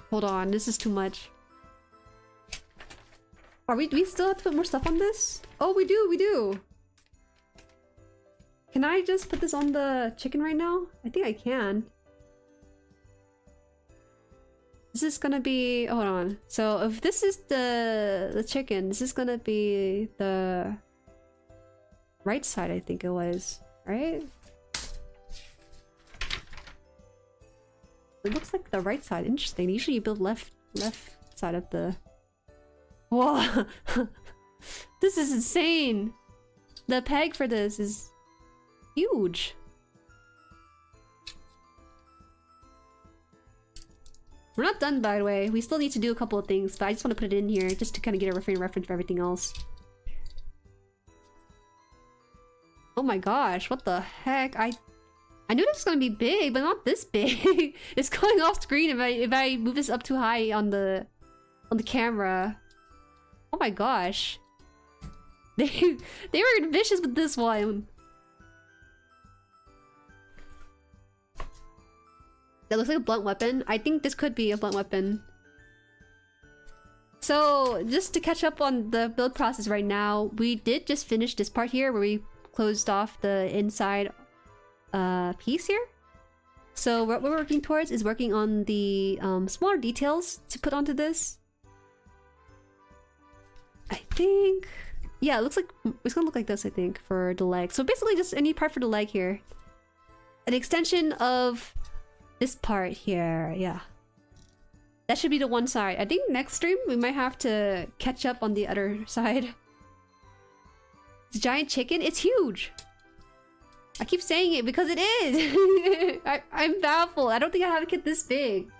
Hold on, this is too much. Do we still have to put more stuff on this? Oh, we do. Can I just put this on the chicken right now? I think I can. This is gonna be... hold on. So if this is the chicken, this is gonna be the right side, I think it was. Right? It looks like the right side. Interesting. Usually you build left side of the... Whoa! This is insane! The peg for this is huge. We're not done, by the way. We still need to do a couple of things, but I just want to put it in here just to kind of get a reference for everything else. Oh my gosh, what the heck? I knew this was gonna be big, but not this big. It's going off screen if I move this up too high on the camera. Oh my gosh. They were vicious with this one. That looks like a blunt weapon. I think this could be a blunt weapon. So, just to catch up on the build process right now, we did just finish this part here where we closed off the inside piece here. So what we're working towards is working on the smaller details to put onto this. I think... yeah, it looks like... it's gonna look like this, I think, for the leg. So basically just any part for the leg here. An extension of this part here, yeah. That should be the one side. I think next stream we might have to catch up on the other side. This giant chicken, it's huge! I keep saying it because it is! I'm baffled. I don't think I have a kit this big.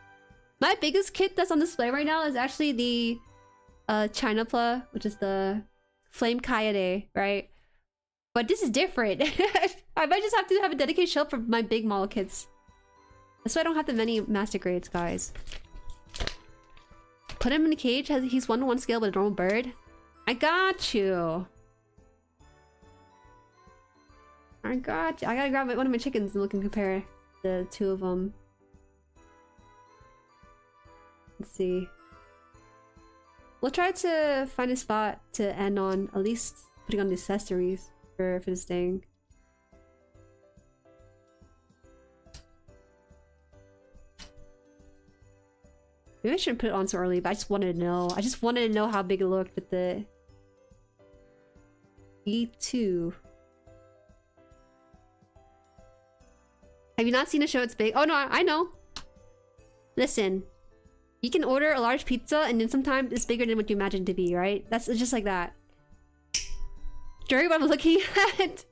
My biggest kit that's on display right now is actually the GUNPLA, which is the Flame Kaede, right? But this is different. I might just have to have a dedicated shelf for my big model kits. That's why I don't have the many master grades, guys. Put him in a cage. He's 1-to-1 scale with a normal bird. I got you. I got you. I gotta grab one of my chickens and look and compare the two of them. Let's see. We'll try to find a spot to end on, at least putting on the accessories for this thing. Maybe I shouldn't put it on so early, but I just wanted to know. I just wanted to know how big it looked with the E2. Have you not seen a show it's big? Oh no, I know. Listen, you can order a large pizza and then sometimes it's bigger than what you imagine it to be, right? That's just like that. Jueri, what I'm looking at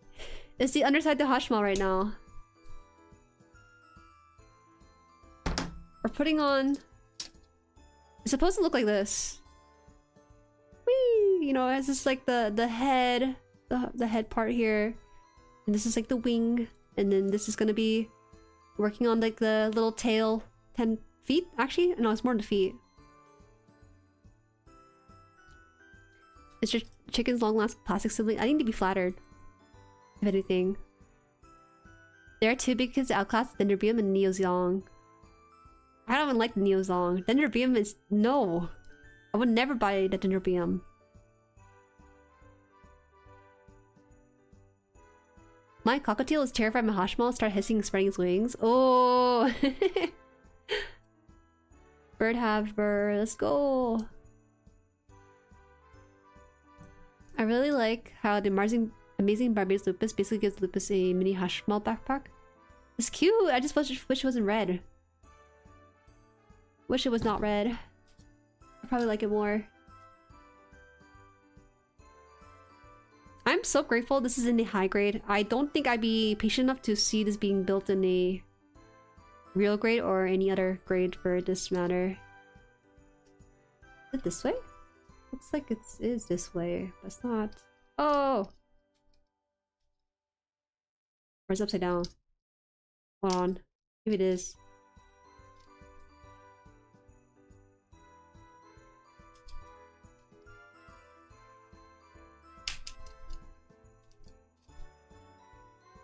is the underside of the Hashmall right now. We're putting on... it's supposed to look like this. Whee! You know, it's just like the head, the head part here. And this is like the wing. And then this is gonna be working on like the little tail. 10 feet? Actually? No, it's more than the feet. It's just chicken's long last plastic sibling. I need to be flattered. If anything. There are two big kids outclass Dendrobium and Neozong. I don't even like the Neozong. Dendrobium is... No! I would never buy the Dendrobium. My cockatiel is terrified my Hashmall start hissing and spreading its wings. Oh! Bird haver, let's go! I really like how the amazing Barbados Lupus basically gives Lupus a mini Hashmall backpack. It's cute! I just wish it wasn't red. Wish it was not red. I probably like it more. I'm so grateful this is in a high grade. I don't think I'd be patient enough to see this being built in a real grade or any other grade for this matter. Is it this way? Looks like it is this way, but it's not. Oh! Or it's upside down. Hold on. Maybe it is.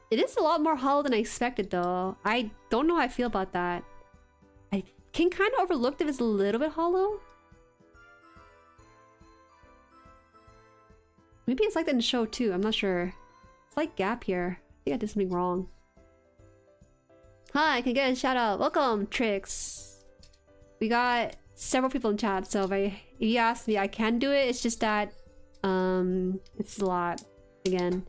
It is a lot more hollow than I expected though. I don't know how I feel about that. I can kind of overlook if it's a little bit hollow. Maybe it's like that in the show too, I'm not sure. It's like gap here. I think I did something wrong. Hi, can I get a shout out? Welcome, Trix. We got several people in chat, so if you ask me, I can do it. It's just that it's a lot again.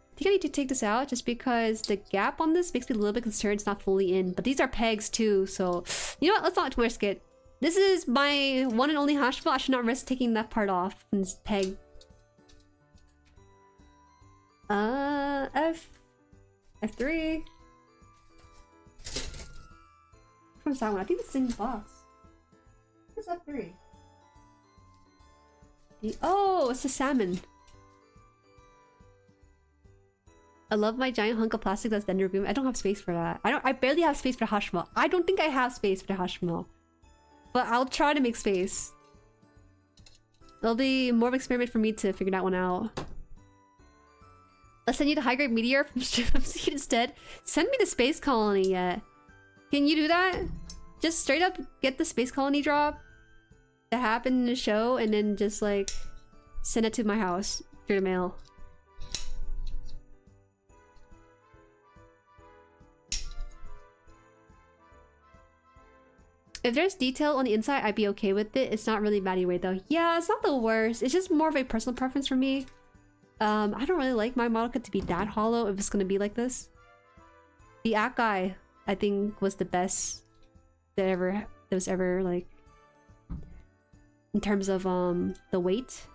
I think I need to take this out just because the gap on this makes me a little bit concerned it's not fully in. But these are pegs too, so you know what? Let's not risk it. This is my one and only Hashmall. I should not risk taking that part off from this peg. F3. From that one. I think it's in the box. What's F3? Oh, it's a salmon. I love my giant hunk of plastic that's Dendrobium. I don't have space for that. I barely have space for Hashmall. I don't think I have space for the Hashmall. But I'll try to make space. It'll be more of an experiment for me to figure that one out. Let's send you the high-grade meteor from Seed instead. Send me the space colony yet. Can you do that? Just straight up get the space colony drop that happened in the show and then just like send it to my house through the mail. If there's detail on the inside, I'd be okay with it. It's not really bad anyway though. Yeah, it's not the worst. It's just more of a personal preference for me. I don't really like my model kit to be that hollow if it's gonna be like this. The Akai, I think, was the best that was ever like in terms of the weight.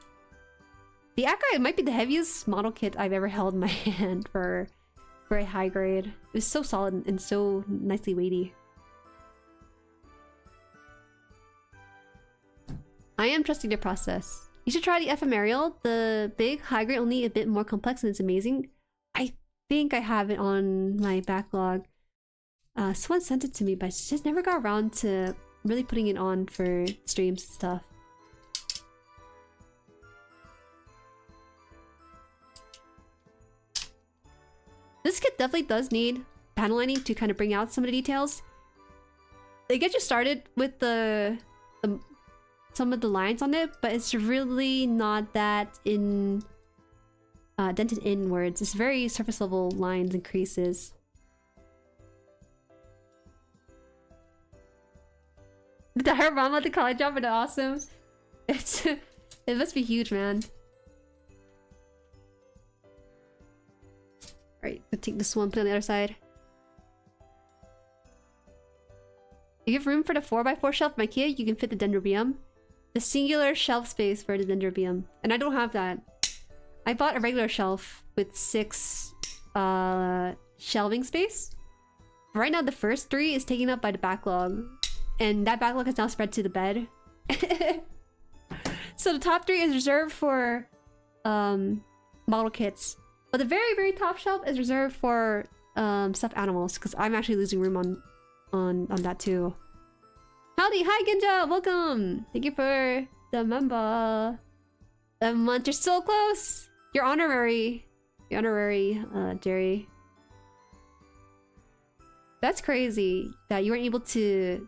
The Akai might be the heaviest model kit I've ever held in my hand for a high grade. It was so solid and so nicely weighty. I am trusting the process. You should try the Ephemeral. The big high grade, only a bit more complex and it's amazing. I think I have it on my backlog. Someone sent it to me, but I just never got around to really putting it on for streams and stuff. This kit definitely does need panel lining to kind of bring out some of the details. They get you started with some of the lines on it, but it's really not that dented inwards. It's very surface level lines and creases. The Harabama at the college job are awesome. It must be huge, man. Alright, let's take this one, put it on the other side. You give room for the 4x4 shelf in IKEA, you can fit the Dendrobium. The singular shelf space for the Dendrobium. And I don't have that. I bought a regular shelf with 6 shelving space. Right now the first 3 is taken up by the backlog. And that backlog has now spread to the bed. So the top 3 is reserved for model kits. But the very, very top shelf is reserved for stuffed animals. Because I'm actually losing room on that too. Howdy, hi Ginja, welcome! Thank you for the member. The month, you're so close! You're honorary. You're honorary, Jerry. That's crazy that you weren't able to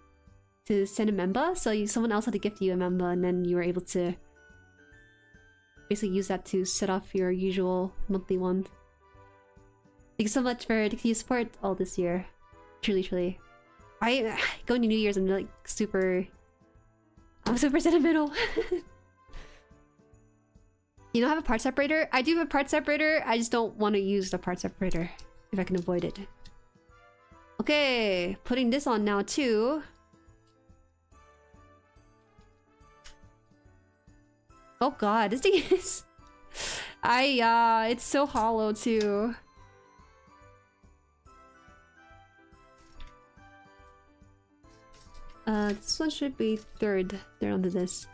send a member, so someone else had to gift you a member, and then you were able to basically use that to set off your usual monthly one. Thank you so much for the support all this year. Truly, truly. Going to New Year's, I'm like I'm super sentimental. You don't have a part separator? I do have a part separator, I just don't want to use the part separator if I can avoid it. Okay, putting this on now too. Oh god, this thing is... it's so hollow too. This one should be third onto this.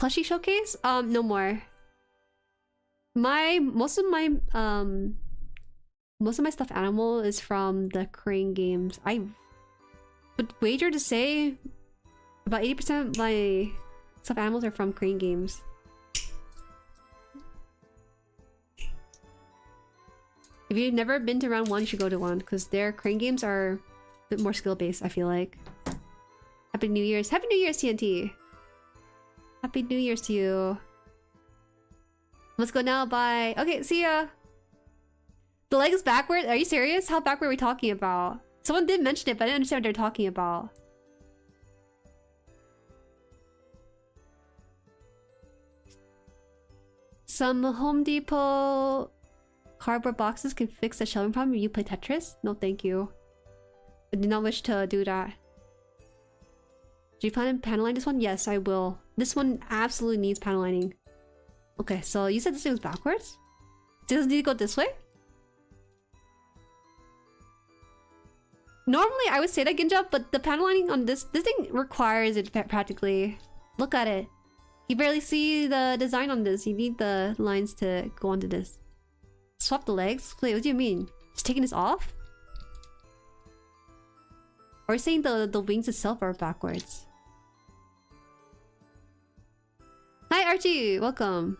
Plushie showcase? No more. Most of my stuffed animal is from the Crane games. I would wager to say about 80% of my stuffed animals are from Crane games. If you've never been to round 1, you should go to one, because their Crane games are a bit more skill-based, I feel like. Happy New Year's. Happy New Year's, TNT! Happy New Year's to you. Let's go now, bye. Okay, see ya! The leg is backward? Are you serious? How backward are we talking about? Someone did mention it, but I didn't understand what they're talking about. Some Home Depot cardboard boxes can fix the shelving problem when you play Tetris? No thank you. I do not wish to do that. Do you plan on panel lining this one? Yes, I will. This one absolutely needs panel lining. Okay, so you said this thing was backwards? Does it need to go this way? Normally I would say that, Ginja, but the panel lining on this thing requires it practically. Look at it. You barely see the design on this. You need the lines to go onto this. Swap the legs? Wait, what do you mean? Just taking this off? Or are you saying the wings itself are backwards? Hi Archie! Welcome!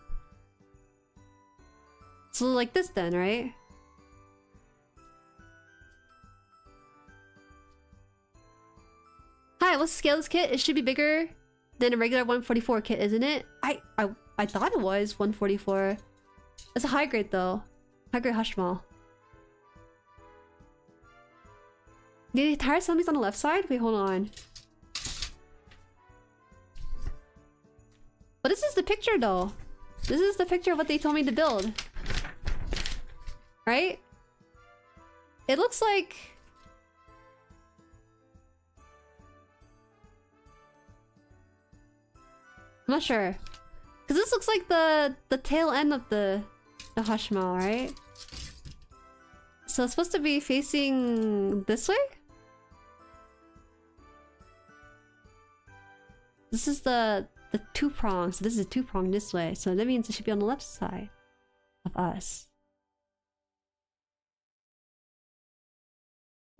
So like this then, right? Hi, what's the scale of this kit? It should be bigger than a regular 144 kit, isn't it? I thought it was 144. It's a high grade though. High grade Hashmall. The entire assembly's on the left side? Wait, hold on. But this is the picture though. This is the picture of what they told me to build. Right? It looks like... I'm not sure. Because this looks like the tail end of the Hashmal, right? So it's supposed to be facing this way? This is the two prongs. So this is a two prong this way. So that means it should be on the left side of us.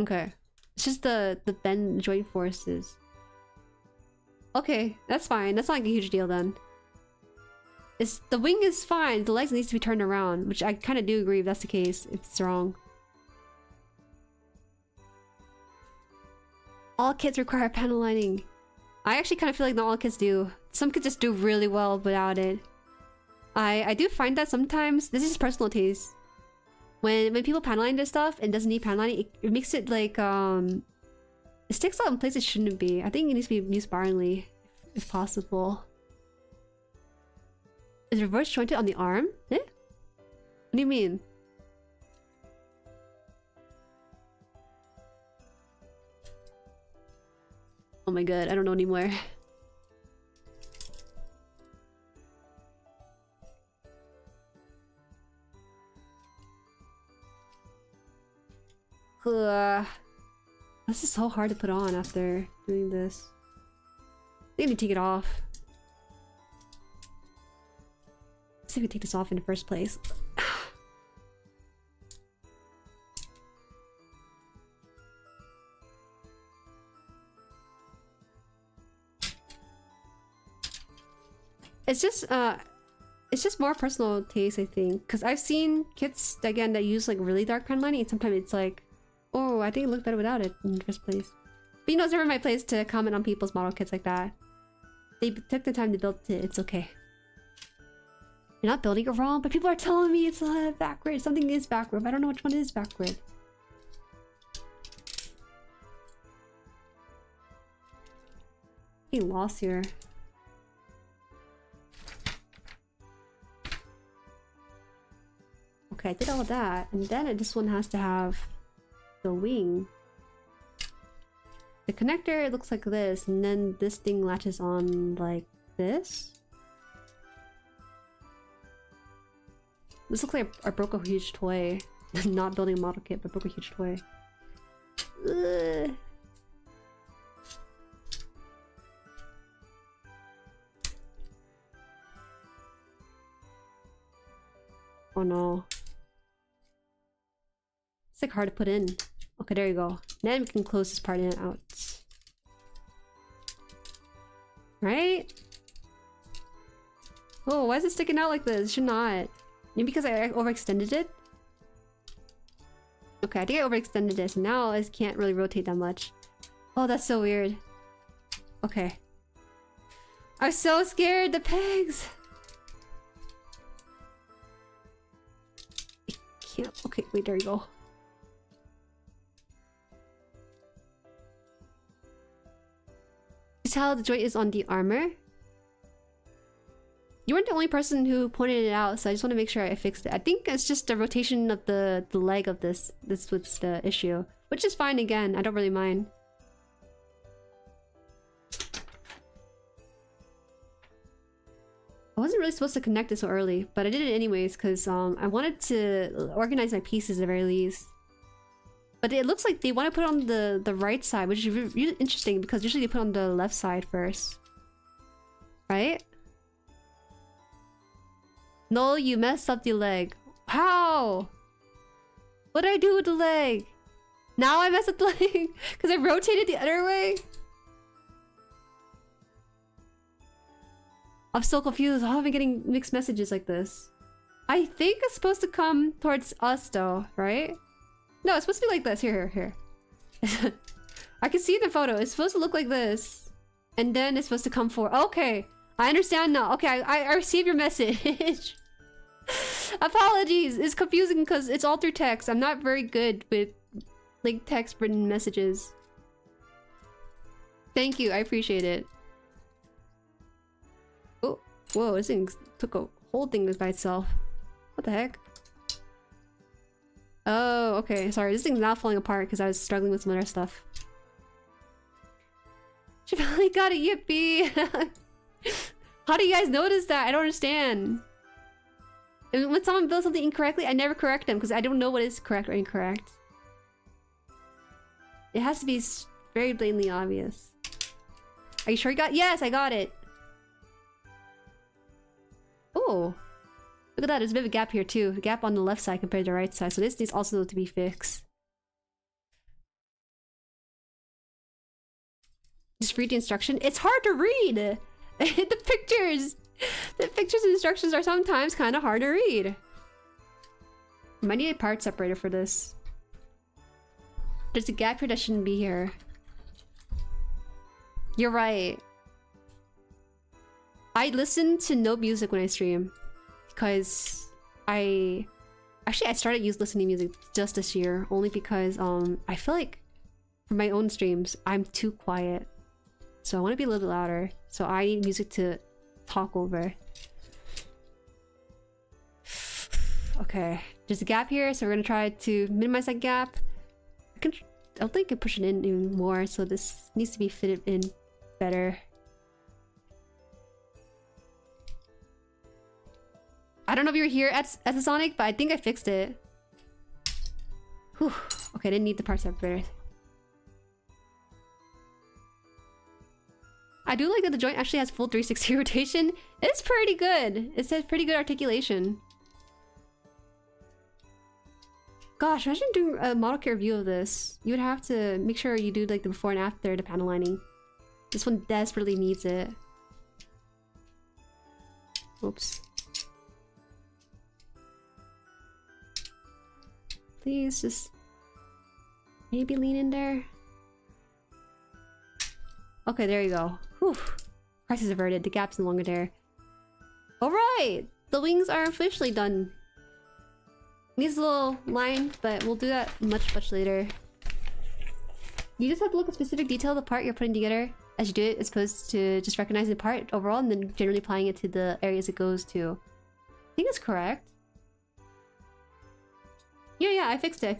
Okay. It's just the bend joint forces. Okay, that's fine. That's not like a huge deal then. The wing is fine. The legs needs to be turned around, which I kind of do agree if that's the case. If it's wrong. All kits require panel lining. I actually kind of feel like not all kits do. Some kits just do really well without it. I do find that sometimes, this is just personal taste. When people panel line their stuff and doesn't need panel lining, it makes it like it sticks out in places it shouldn't be. I think it needs to be used sparingly, if possible. Is reverse jointed on the arm? Eh? What do you mean? Oh my god, I don't know anymore. This is so hard to put on after doing this. I think I need to take it off. Let's see if we take this off in the first place. It's just It's just more personal taste, I think. Because I've seen kits, again, that use like really dark pen lining, and sometimes it's like, oh, I think it looked better without it in the first place. But you know, it's never my place to comment on people's model kits like that. They took the time to build it, it's okay. You're not building it wrong, but people are telling me it's backward. Something is backward, but I don't know which one is backward. Getting lost here. Okay, I did all that, and then this one has to have the wing. The connector, it looks like this, and then this thing latches on like this. This looks like I broke a huge toy. Not building a model kit, but broke a huge toy. Ugh. Oh no. It's like hard to put in. Okay, there you go. Then we can close this part in and out. Right? Oh, why is it sticking out like this? It should not. Maybe because I overextended it? Okay, I think I overextended this. Now I can't really rotate that much. Oh, that's so weird. Okay. I'm so scared, the pegs! I can't. Okay, wait, there you go. Is how the joint is on the armor? You weren't the only person who pointed it out, so I just want to make sure I fixed it. I think it's just the rotation of the leg of this. This was the issue. Which is fine again, I don't really mind. I wasn't really supposed to connect it so early, but I did it anyways because I wanted to organize my pieces at the very least. But it looks like they want to put on the right side, which is really interesting because usually they put on the left side first. Right? No, you messed up the leg. How? What did I do with the leg? Now I messed up the leg because I rotated the other way? I'm so confused. How am I getting mixed messages like this? I think it's supposed to come towards us though, right? No, it's supposed to be like this. Here. I can see in the photo. It's supposed to look like this. And then it's supposed to come forward. Okay. I understand now. Okay, I received your message. Apologies. It's confusing because it's all through text. I'm not very good with like text written messages. Thank you. I appreciate it. Oh, whoa. This thing took a whole thing by itself. What the heck? Oh, okay. Sorry, this thing's now falling apart because I was struggling with some other stuff. She finally got it, yippee! How do you guys notice that? I don't understand. And when someone builds something incorrectly, I never correct them because I don't know what is correct or incorrect. It has to be very blatantly obvious. Are you sure you got? Yes, I got it! Oh. Look at that, there's a bit of a gap here too. A gap on the left side compared to the right side. So this needs also to be fixed. Just read the instruction. It's hard to read! The pictures and instructions are sometimes kind of hard to read. I might need a part separator for this. There's a gap here that shouldn't be here. You're right. I listen to no music when I stream. Because I started listening to music just this year only because I feel like for my own streams I'm too quiet, so I want to be a little bit louder, so I need music to talk over. Okay, there's a gap here, so we're gonna try to minimize that gap. I don't think I can push it in even more, so this needs to be fitted in better. I don't know if you were here at the Sonic, but I think I fixed it. Whew. Okay, I didn't need the part separator. I do like that the joint actually has full 360 rotation. It's pretty good. It says pretty good articulation. Gosh, imagine doing a model kit review of this. You would have to make sure you do like the before and after the panel lining. This one desperately needs it. Oops. please just maybe lean in there. Okay, there you go. Whew. Crisis averted. The gap's no longer there. Alright! The wings are officially done. Needs a little line, but we'll do that much later. You just have to look at specific detail of the part you're putting together as you do it, as opposed to just recognizing the part overall and then generally applying it to the areas it goes to. I think it's correct. Yeah, I fixed it. I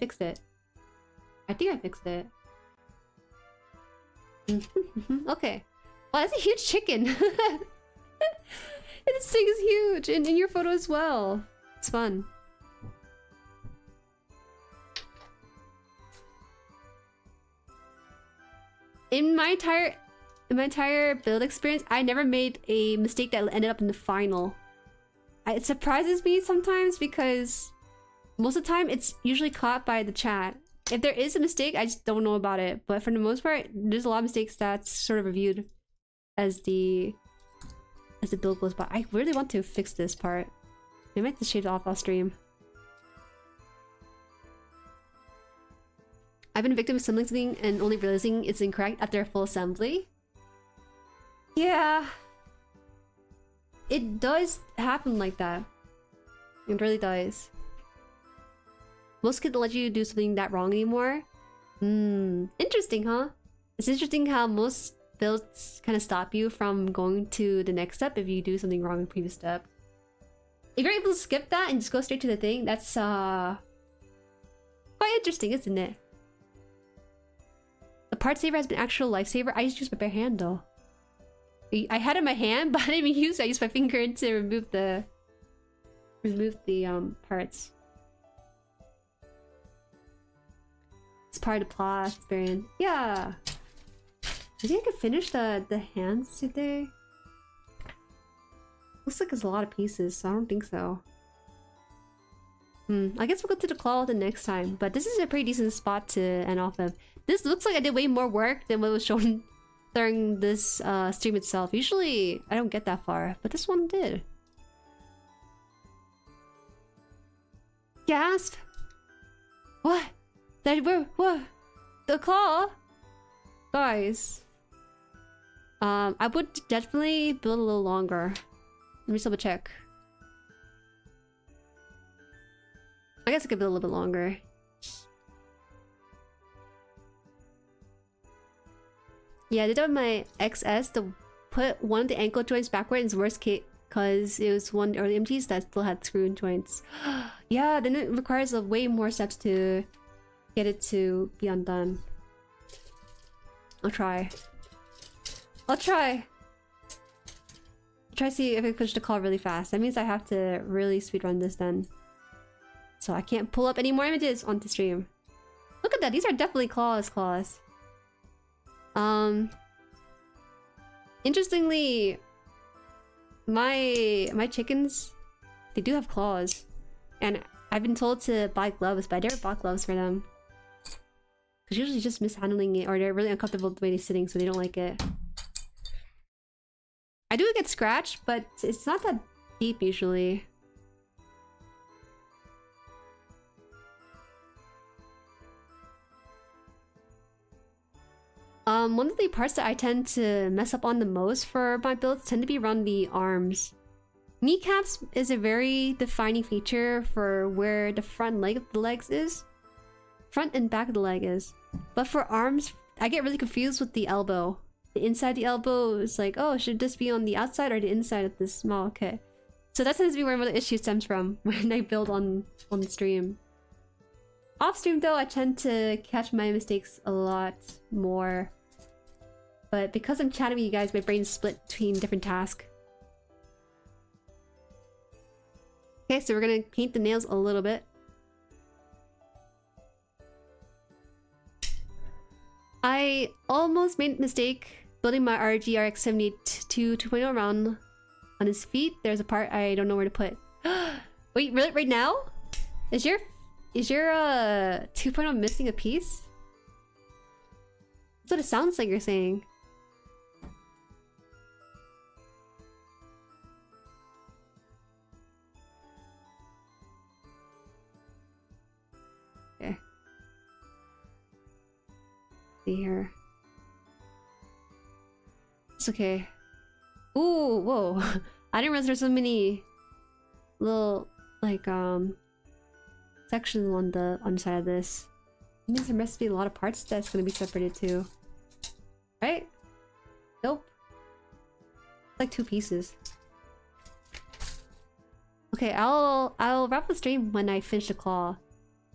think I fixed it. Okay. Wow, that's a huge chicken! This thing is huge! And in your photo as well. It's fun. In my entire build experience, I never made a mistake that ended up in the final. It surprises me sometimes because most of the time it's usually caught by the chat. If there is a mistake, I just don't know about it. But for the most part, there's a lot of mistakes that's sort of reviewed as the build goes by. I really want to fix this part. I might have to shave it off stream. I've been a victim of assembling something and only realizing it's incorrect after a full assembly. Yeah. It does happen like that. It really does. Most kids don't let you do something that wrong anymore. Interesting, huh? It's interesting how most builds kind of stop you from going to the next step if you do something wrong in the previous step. If you're able to skip that and just go straight to the thing, that's quite interesting, isn't it? The part saver has been actual lifesaver. I just used my bare hand though. I had it in my hand, but I didn't even use it. I used my finger to remove the parts. It's part of the plot experience. Yeah. I think I could finish the hands today. Looks like there's a lot of pieces, so I don't think so. I guess we'll go to the claw the next time, but this is a pretty decent spot to end off of. This looks like I did way more work than what was shown during this stream itself. Usually, I don't get that far, but this one did. Gasp! What? What? The claw? Guys. I would definitely build a little longer. Let me just double check. I guess I could build a little bit longer. Yeah, I did that with my XS to put one of the ankle joints backward in worst case because it was one of the early MGs that still had screw-in joints. Yeah, then it requires way more steps to get it to be undone. I'll try to see if I can push the call really fast. That means I have to really speedrun this then. So I can't pull up any more images onto stream. Look at that, these are definitely claws. Interestingly, my chickens, they do have claws. And I've been told to buy gloves, but I never bought gloves for them. Because usually just mishandling it, or they're really uncomfortable the way they're sitting, so they don't like it. I do get scratched, but it's not that deep usually. One of the parts that I tend to mess up on the most for my builds tend to be around the arms. Kneecaps is a very defining feature for where the front leg of the legs is. Front and back of the leg is. But for arms, I get really confused with the elbow. The inside of the elbow is like, oh, should this be on the outside or the inside of this small kit? So that tends to be where the issue stems from when I build on the stream. Off stream though, I tend to catch my mistakes a lot more. But because I'm chatting with you guys, my brain's split between different tasks. Okay, so we're gonna paint the nails a little bit. I almost made a mistake building my RG RX 72 2.0 around on his feet. There's a part I don't know where to put. Wait, really? Right now? Is your 2.0 missing a piece? That's what it sounds like you're saying. see here. It's okay. Ooh, whoa. I didn't realize there's so many little like sections on the underside of this. It means there must be a lot of parts that's gonna be separated too. Right? Nope. Like 2 pieces. Okay, I'll wrap the stream when I finish the claw.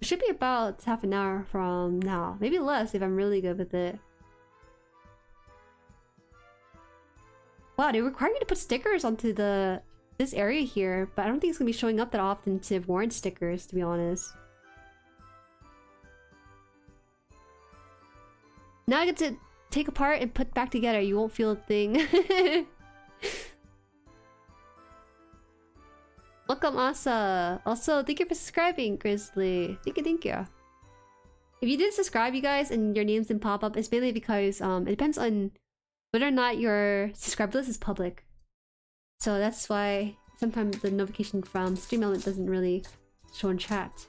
It should be about half an hour from now. Maybe less if I'm really good with it. Wow, they require you to put stickers onto this area here, but I don't think it's gonna be showing up that often to warrant stickers, to be honest. Now I get to take apart and put back together. You won't feel a thing. Welcome, Asa. Also, thank you for subscribing, Grizzly. Thank you. If you did subscribe, you guys, and your names didn't pop up, it's mainly because it depends on whether or not your subscribe list is public. So that's why sometimes the notification from Stream Element doesn't really show in chat.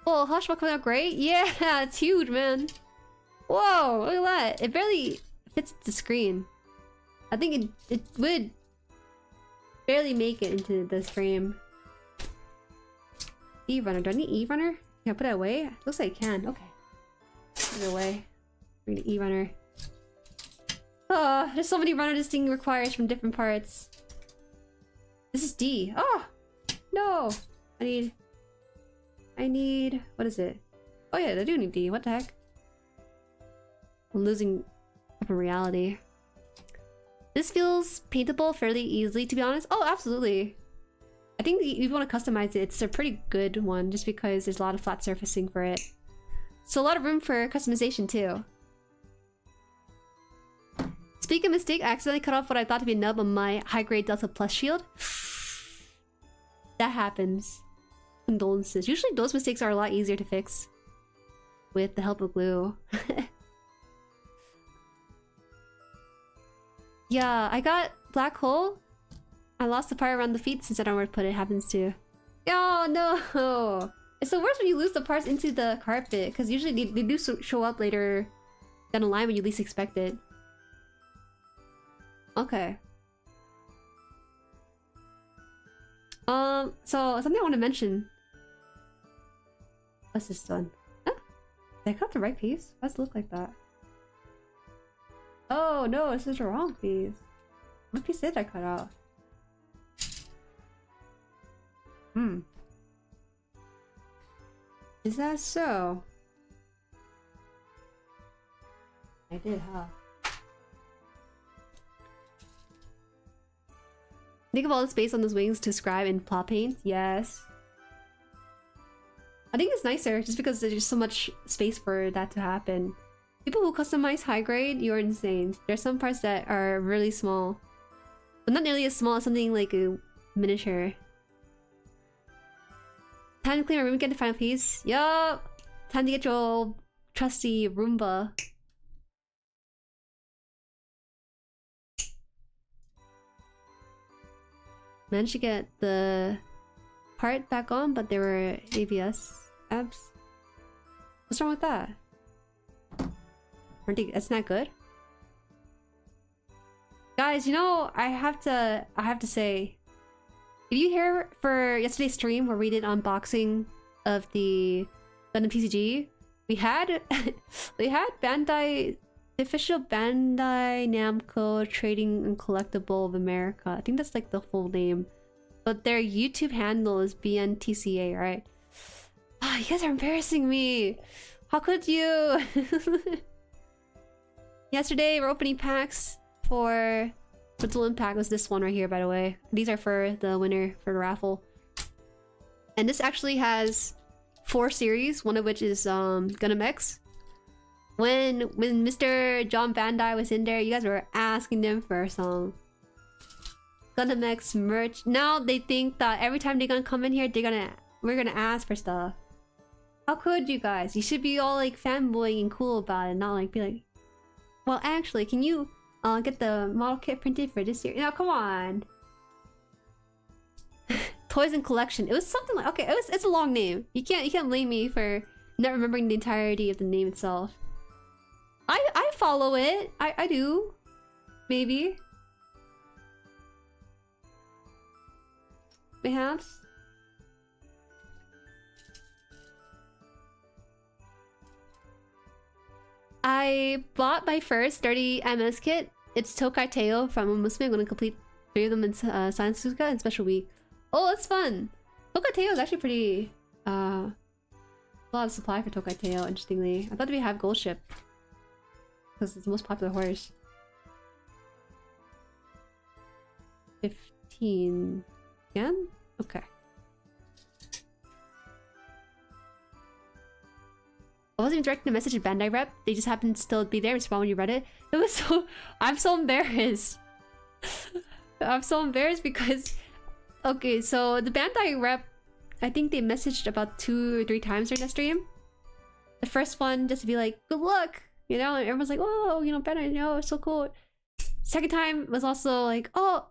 Oh, Hashmal coming out great? Yeah, it's huge, man. Whoa, look at that. It barely fits the screen. I think it would barely make it into this frame. E-runner. Do I need E-runner? Can I put it away? Looks like I can. Okay. Put it away. Bring the E-runner. Oh, there's so many runner this thing requires from different parts. This is D. Oh! No! I need... What is it? Oh yeah, I do need D. What the heck? I'm losing up in reality. This feels paintable fairly easily, to be honest. Oh, absolutely. I think if you want to customize it, it's a pretty good one, just because there's a lot of flat surfacing for it. So a lot of room for customization, too. Speaking of mistake, I accidentally cut off what I thought to be a nub on my high-grade Delta Plus shield. That happens. Condolences. Usually those mistakes are a lot easier to fix with the help of glue. Yeah, I got black hole. I lost the part around the feet since I don't know where to put it. Happens too. Oh no! It's the worst when you lose the parts into the carpet, because usually they do show up later down the line when you least expect it. Okay. So something I want to mention. What's this one? Huh? Did I cut the right piece? Why does it look like that? Oh no, this is the wrong piece. What piece did I cut out? Is that so? I did, huh? Think of all the space on those wings to scribe and plot paint. Yes. I think it's nicer just because there's just so much space for that to happen. People who customize high grade, you're insane. There's some parts that are really small. But not nearly as small as something like a miniature. Time to clean my room and get the final piece. Yup! Time to get your trusty Roomba. Managed to get the part back on, but there were ABS abs. What's wrong with that? That's not good. Guys, you know, I have to say, if you here for yesterday's stream where we did unboxing of the Gundam TCG, we had Bandai, the official Bandai Namco Trading and Collectible of America. I think that's like the full name, but their YouTube handle is BNTCA, right? Ah, you guys are embarrassing me. How could you? Yesterday we're opening packs for Total Impact. Was this one right here, by the way. These are for the winner for the raffle. And this actually has 4 series, one of which is Gundam X. When Mr. John Bandai was in there, you guys were asking them for some Gundam X merch. Now they think that every time they're gonna come in here, we're gonna ask for stuff. How could you guys? You should be all like fanboying and cool about it, not like be like, well, actually, can you get the model kit printed for this year? No, come on. Toys and collection. It was something like, okay, it's a long name. You can't blame me for Not remembering the entirety of the name itself. I follow it. I do. Maybe. Perhaps. I bought my first 30 MS kit. It's Tokai Teo from Musume. I'm gonna complete 3 of them in Science Suzuka and Special Week. Oh, that's fun! Tokai Teo is actually pretty... a lot of supply for Tokai Teo, interestingly. I thought we have Gold Ship. Because it's the most popular horse. 15... Yen? Okay. I wasn't even directing a message to Bandai rep. They just happened to still be there and respond when you read it. It was so... I'm so embarrassed. I'm so embarrassed because... Okay, so the Bandai rep, I think they messaged about 2 or 3 times during the stream. The first one, just to be like, good luck! You know, and everyone's like, oh, you know, Bandai, you know, it's so cool. Second time was also like, oh,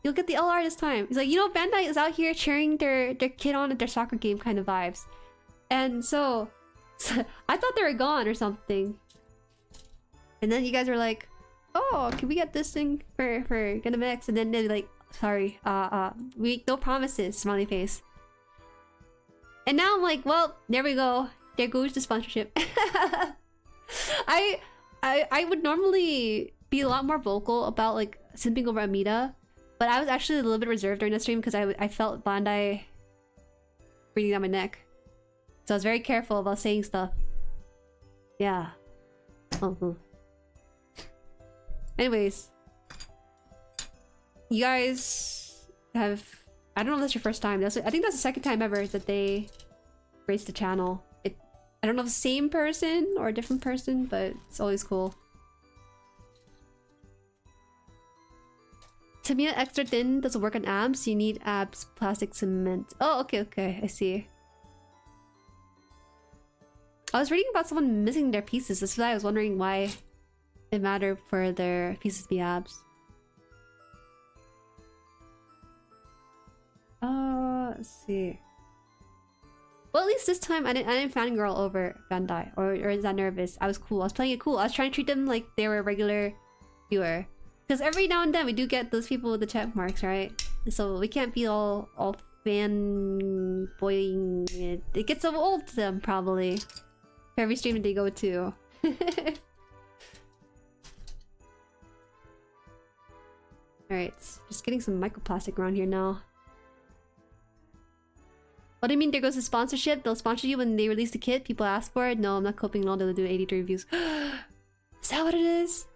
you'll get the LR this time. He's like, you know, Bandai is out here cheering their kid on at their soccer game kind of vibes. And so I thought they were gone or something. And then you guys were like, oh, can we get this thing for Gundam X? And then they're like, sorry, we no promises, smiley face. And now I'm like, well, there we go. There goes the sponsorship. I would normally be a lot more vocal about like simping over Amida, but I was actually a little bit reserved during the stream because I felt Bandai breathing down my neck. So I was very careful about saying stuff. Yeah. Anyways. You guys have... I don't know if that's your first time. I think that's the second time ever that they raised the channel. I don't know if it's the same person or a different person, but it's always cool. Tamiya extra thin doesn't work on abs. You need abs plastic cement. Oh, okay, I see. I was reading about someone missing their pieces. That's why I was wondering why it mattered for their pieces to be abs. Let's see. Well, at least this time I didn't fangirl over Bandai or is that nervous. I was cool. I was playing it cool. I was trying to treat them like they were a regular viewer. Because every now and then we do get those people with the check marks, right? So we can't be all fanboying it. It gets so old to them probably. For every stream that they go to. Alright, just getting some microplastic around here now. What do you mean there goes the sponsorship? They'll sponsor you when they release the kit? People ask for it? No, I'm not coping at all. They'll do 83 reviews. Is that what it is?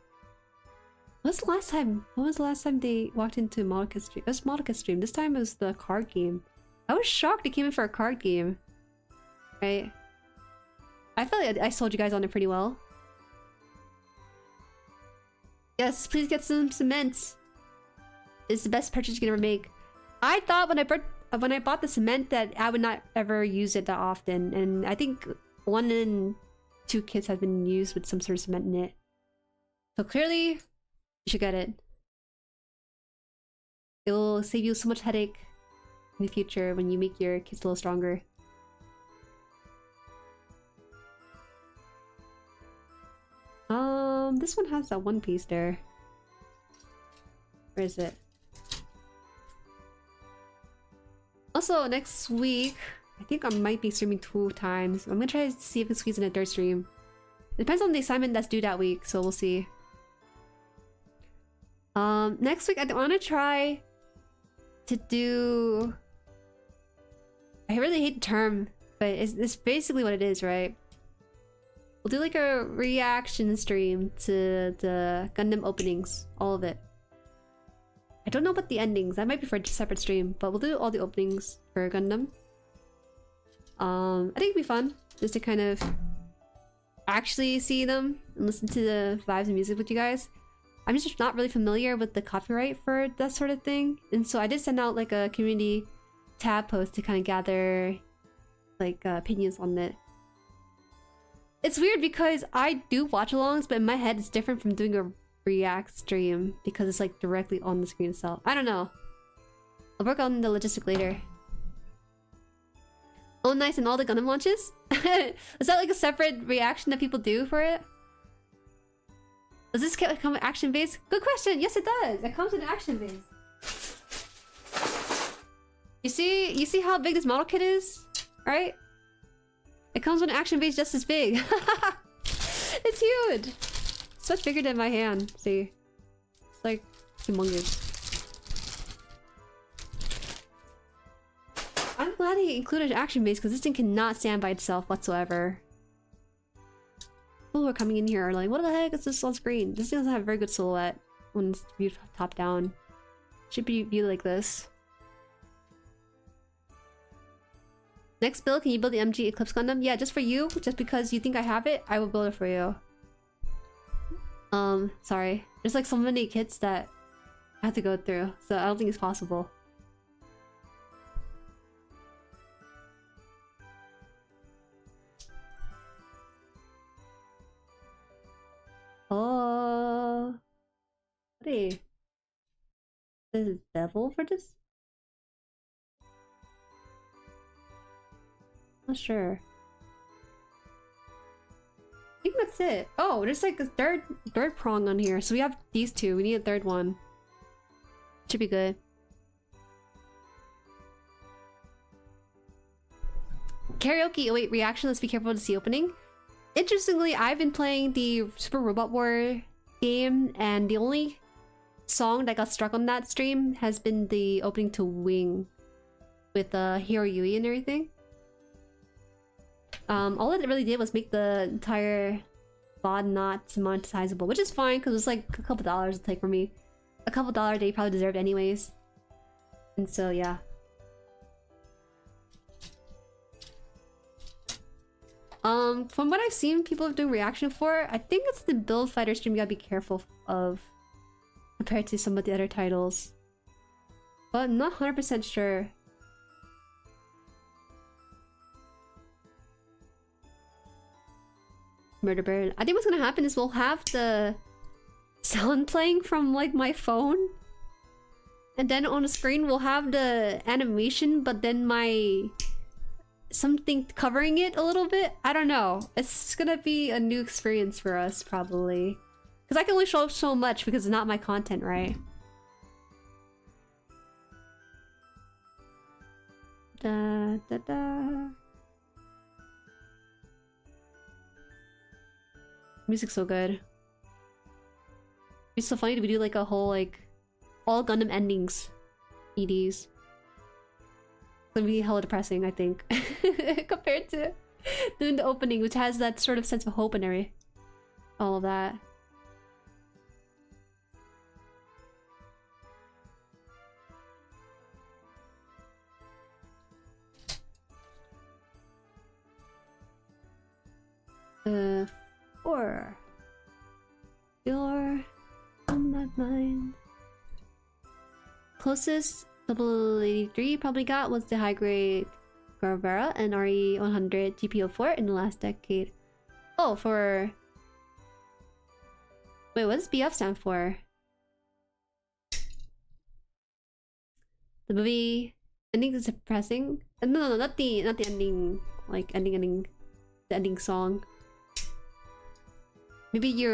When was the last time they walked into Modica's stream? It was Modica's stream. This time it was the card game. I was shocked they came in for a card game. Right? I feel like I sold you guys on it pretty well. Yes, please get some cement. It's the best purchase you can ever make. I thought when I bought the cement that I would not ever use it that often, and I think 1 in 2 kits have been used with some sort of cement in it. So clearly, you should get it. It will save you so much headache in the future when you make your kits a little stronger. This one has that one piece there. Where is it? Also, next week, I think I might be streaming 2 times. I'm gonna try to see if I can squeeze in a third stream. It depends on the assignment that's due that week, so we'll see. Next week, I want to try to do... I really hate the term, but it's basically what it is, right? We'll do like a reaction stream to the Gundam openings, all of it. I don't know about the endings, that might be for a separate stream, but we'll do all the openings for Gundam. I think it'd be fun, just to kind of actually see them and listen to the vibes and music with you guys. I'm just not really familiar with the copyright for that sort of thing, and so I did send out like a community tab post to kind of gather like opinions on it. It's weird because I do watch-alongs, but in my head it's different from doing a react stream because it's like directly on the screen itself. I don't know. I'll work on the logistic later. Oh, nice, and all the Gundam launches? Is that like a separate reaction that people do for it? Does this come with action base? Good question. Yes, it does. It comes with an action base. You see how big this model kit is, right? It comes with an action base just as big. It's huge. It's much bigger than my hand. See, it's like humongous. I'm glad he included action base because this thing cannot stand by itself whatsoever. People who are coming in here are like, what the heck is this on screen? This thing doesn't have a very good silhouette when it's viewed top down. Should be viewed like this. Next build, can you build the MG Eclipse Gundam? Yeah, just for you. Just because you think I have it, I will build it for you. Sorry. There's like so many kits that I have to go through, so I don't think it's possible. Oh, what is bevel for this? Not sure. I think that's it. Oh, there's like a third prong on here. So we have these two. We need a third one. Should be good. Karaoke. Oh, wait, reaction. Let's be careful to see opening. Interestingly, I've been playing the Super Robot War game, and the only song that got struck on that stream has been the opening to Wing with Hero Yui and everything. All it really did was make the entire VOD not monetizable, which is fine because it's like a couple dollars to take from me. A couple $1 they probably deserved anyways. And so yeah. From what I've seen people doing reaction for, I think it's the Build Fighter stream you gotta be careful of compared to some of the other titles. But I'm not 100% sure. Murder Bird. I think what's gonna happen is we'll have the sound playing from like my phone, and then on the screen we'll have the animation, but then my something covering it a little bit. I don't know. It's gonna be a new experience for us probably, because I can only show up so much because it's not my content, right? Da da da. Music's so good. It's so funny to do like a whole like all Gundam endings EDs. It's gonna be hella depressing, I think, compared to doing the opening, which has that sort of sense of hope and all of that. Four. You're on my mind. Closest 083 probably got was the high grade Guevara and RE100 GPO4 in the last decade. Oh, for... Wait, what does BF stand for? The movie ending is depressing. No, not the ending. Like ending. The ending song. Maybe you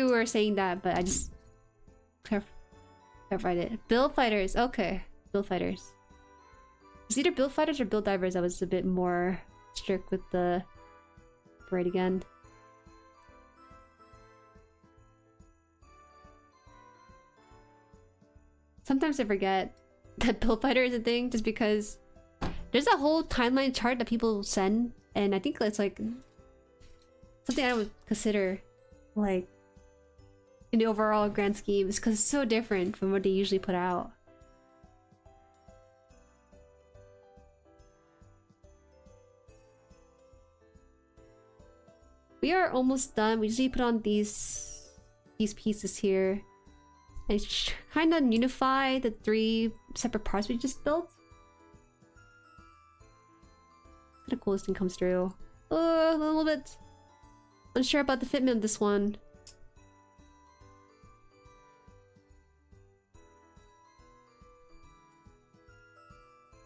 were saying that, but I just clarified it. Build Fighters, okay. Build Fighters. It's either Build Fighters or Build Divers. I was a bit more strict with the right again. Sometimes I forget that Build Fighter is a thing just because there's a whole timeline chart that people send, and I think it's like something I would consider like in the overall grand scheme, is because it's so different from what they usually put out. We are almost done. We usually put on these pieces here and kind of unify the 3 separate parts we just built. Kind of cool this thing comes through. A little bit unsure about the fitment of this one.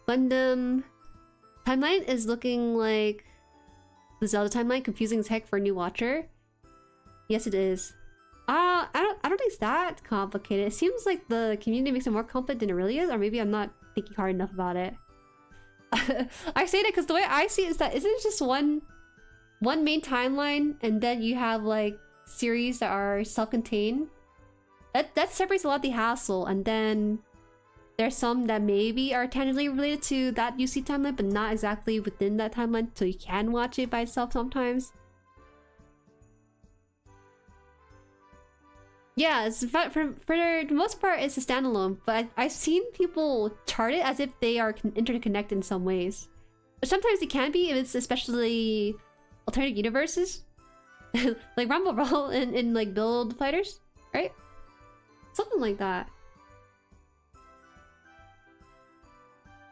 Gundam Timeline is looking like the Zelda timeline, confusing as heck for a new watcher. Yes, it is. I don't think it's that complicated. It seems like the community makes it more complicated than it really is, or maybe I'm not thinking hard enough about it. I say that because the way I see it is that isn't it just one main timeline, and then you have like series that are self-contained. That separates a lot of the hassle, and then there's some that maybe are tangibly related to that UC timeline, but not exactly within that timeline, so you can watch it by itself sometimes. Yeah, for the most part, it's a standalone, but I've seen people chart it as if they are interconnected in some ways. But sometimes it can be if it's especially alternative universes. Like Rumble Brawl in like Build Fighters, right? Something like that.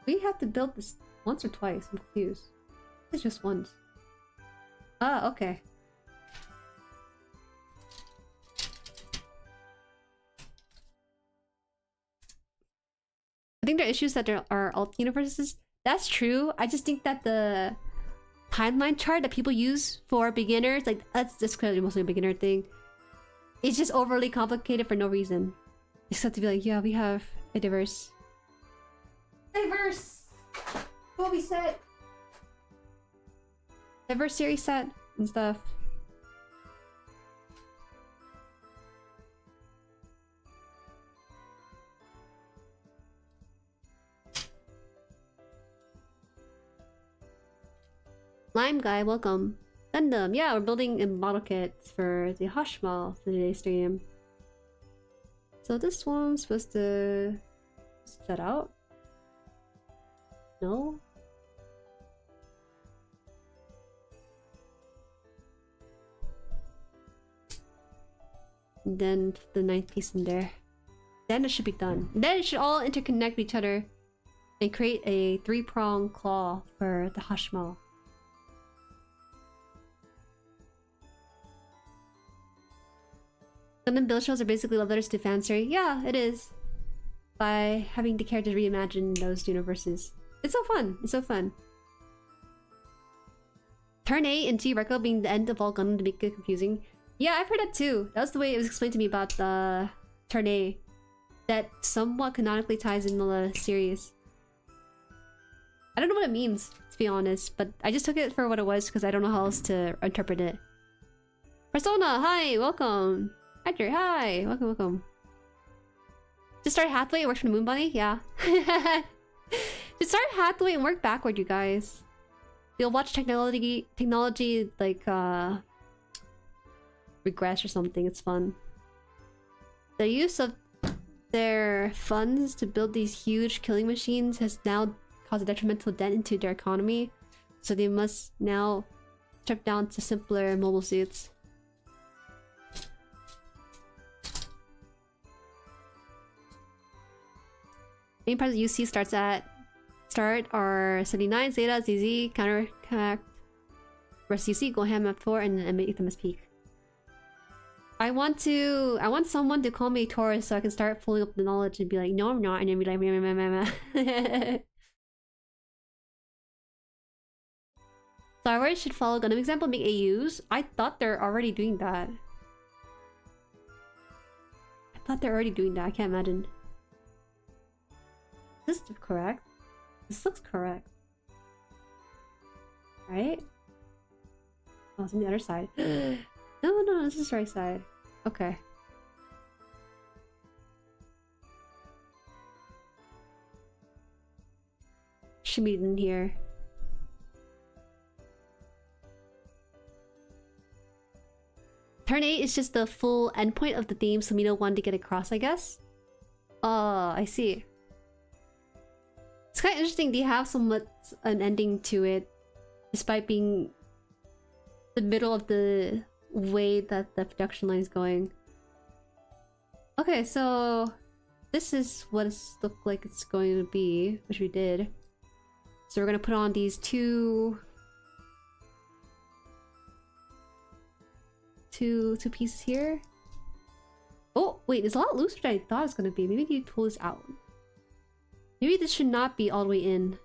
We have to build this once or twice, I'm confused. It's just once. Ah, okay. I think there are issues that there are alt universes. That's true. I just think that the timeline chart that people use for beginners, like that's clearly mostly a beginner thing, it's just overly complicated for no reason. Except to be like, yeah, we have a diverse what we said. Diverse series set and stuff. Lime guy, welcome. Gundam, yeah, we're building in model kits for the Hashmall for today's stream. So this one's supposed to set out. No. And then the 9th piece in there. Then it should be done. Then it should all interconnect with each other and create a 3-prong claw for the Hashmal. Gundam build shows are basically love letters to fanstory. Yeah, it is. By having the characters reimagine those universes. It's so fun. It's so fun. Turn 8 and T Reco being the end of all Gundam to make it confusing. Yeah, I've heard that too. That was the way it was explained to me about the Turn 8. That somewhat canonically ties in the series. I don't know what it means, to be honest, but I just took it for what it was because I don't know how else to interpret it. Persona, hi, welcome. Edgar, hi, welcome, welcome. Just start Hathaway and work for the Moon Bunny? Yeah. Just start Hathaway and work backward, you guys. You'll watch technology like regress or something. It's fun. The use of their funds to build these huge killing machines has now caused a detrimental dent into their economy, so they must now strip down to simpler mobile suits. Main parts of UC start are 79, Zeta, ZZ, Counteract, rest UC, Gohan Map4, and then make them as peak. I want someone to call me Taurus so I can start pulling up the knowledge and be like, no I'm not, and then be like, meh. Star Wars should follow Gundam example, make AUs. I thought they're already doing that. I can't imagine. Is this correct? This looks correct. Right? Oh, it's on the other side. No, this is the right side. Okay. Should be in here. Turn 8 is just the full endpoint of the theme Sumino wanted to get across, I guess. Oh, I see. It's kind of interesting they have somewhat an ending to it, despite being the middle of the way that the production line is going. Okay, so this is what it looks like it's going to be, which we did. So we're gonna put on these two pieces here. Oh wait, it's a lot looser than I thought it was gonna be. Maybe you pull this out. Maybe this should not be all the way in.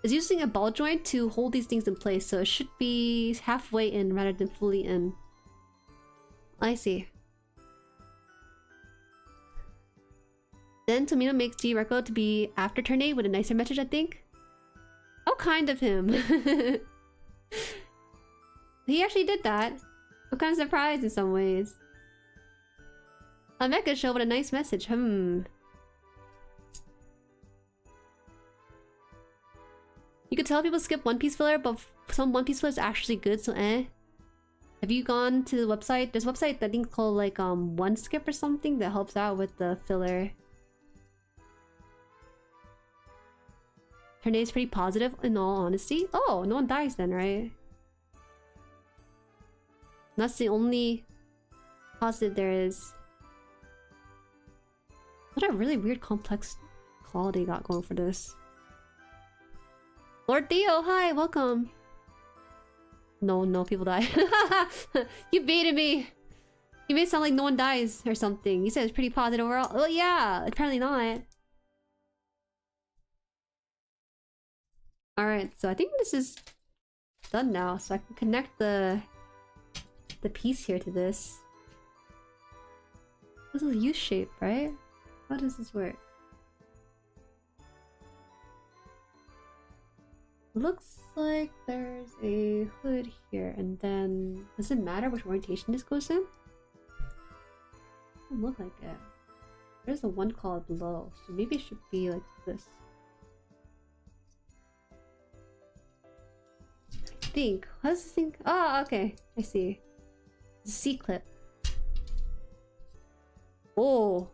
is using a ball joint to hold these things in place, so it should be halfway in rather than fully in. I see. Then Tomino makes G Reco to be after turn 8 with a nicer message, I think. How kind of him. He actually did that. I'm kind of surprised in some ways. A mecha show with a nice message. You could tell people skip One Piece filler, but some One Piece filler is actually good, so eh. Have you gone to the website? There's a website that I think called like One Skip or something that helps out with the filler. Her name's pretty positive in all honesty. Oh, no one dies then, right? That's the only positive there is. What a really weird complex claw they got going for this. Lord Theo, hi, welcome. No, people die. You baited me. You made it sound like no one dies or something. You said it's pretty positive overall. Well, yeah, apparently not. Alright, so I think this is done now, so I can connect the piece here to this. This is a U shape, right? How does this work? Looks like there's a hood here, and then does it matter which orientation this goes in? Doesn't look like it. There's a one called below, so maybe it should be like this. I think. What does this thing? Oh, okay. I see. It's a C clip. Oh.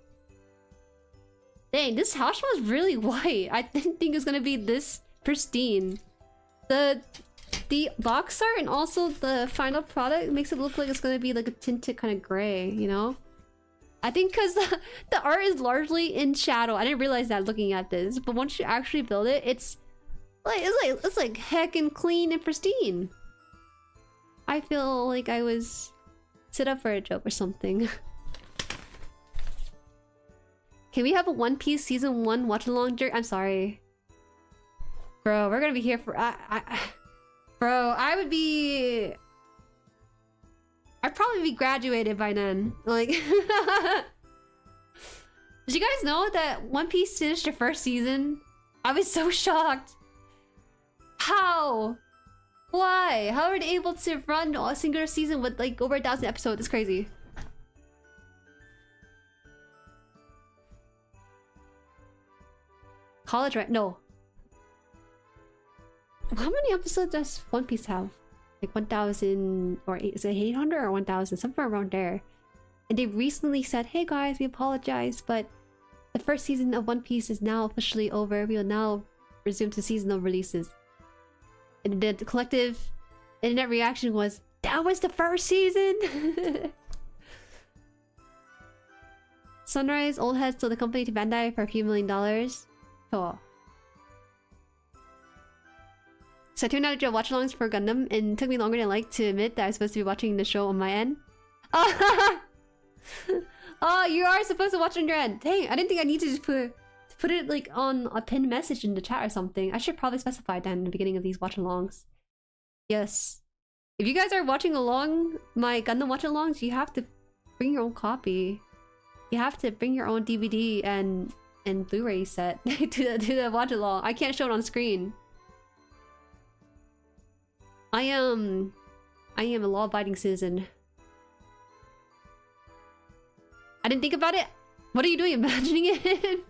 Dang, this Hashmal is really white. I didn't think it was gonna be this pristine. The box art and also the final product makes it look like it's gonna be like a tinted kind of gray, you know? I think because the art is largely in shadow. I didn't realize that looking at this, but once you actually build it, it's like heckin' clean and pristine. I feel like I was set up for a joke or something. Can we have a One Piece season 1 watch along, Jerk? I'm sorry. Bro, we're gonna be here for bro, I'd probably be graduated by then. Like did you guys know that One Piece finished their first season? I was so shocked. How? Why? How are they able to run a singular season with like over 1,000 episodes? It's crazy. College, right? No. How many episodes does One Piece have? Like 1,000 or is it 800 or 1,000? Somewhere around there. And they recently said, hey guys, we apologize, but the first season of One Piece is now officially over. We will now resume to seasonal releases. And the collective internet reaction was, that was the first season! Sunrise, old heads sold the company to Bandai for a few $1 million. Oh. So I tuned out to do watch-alongs for Gundam, and it took me longer than I like to admit that I was supposed to be watching the show on my end. Oh, oh, you are supposed to watch on your end. Dang, I didn't think I needed to put it like on a pinned message in the chat or something. I should probably specify that in the beginning of these watch-alongs. Yes. If you guys are watching along my Gundam watch-alongs, you have to bring your own copy. You have to bring your own DVD and Blu-ray set to the watch-along. I can't show it on screen. I am a law-abiding citizen. I didn't think about it. What are you doing? Imagining it?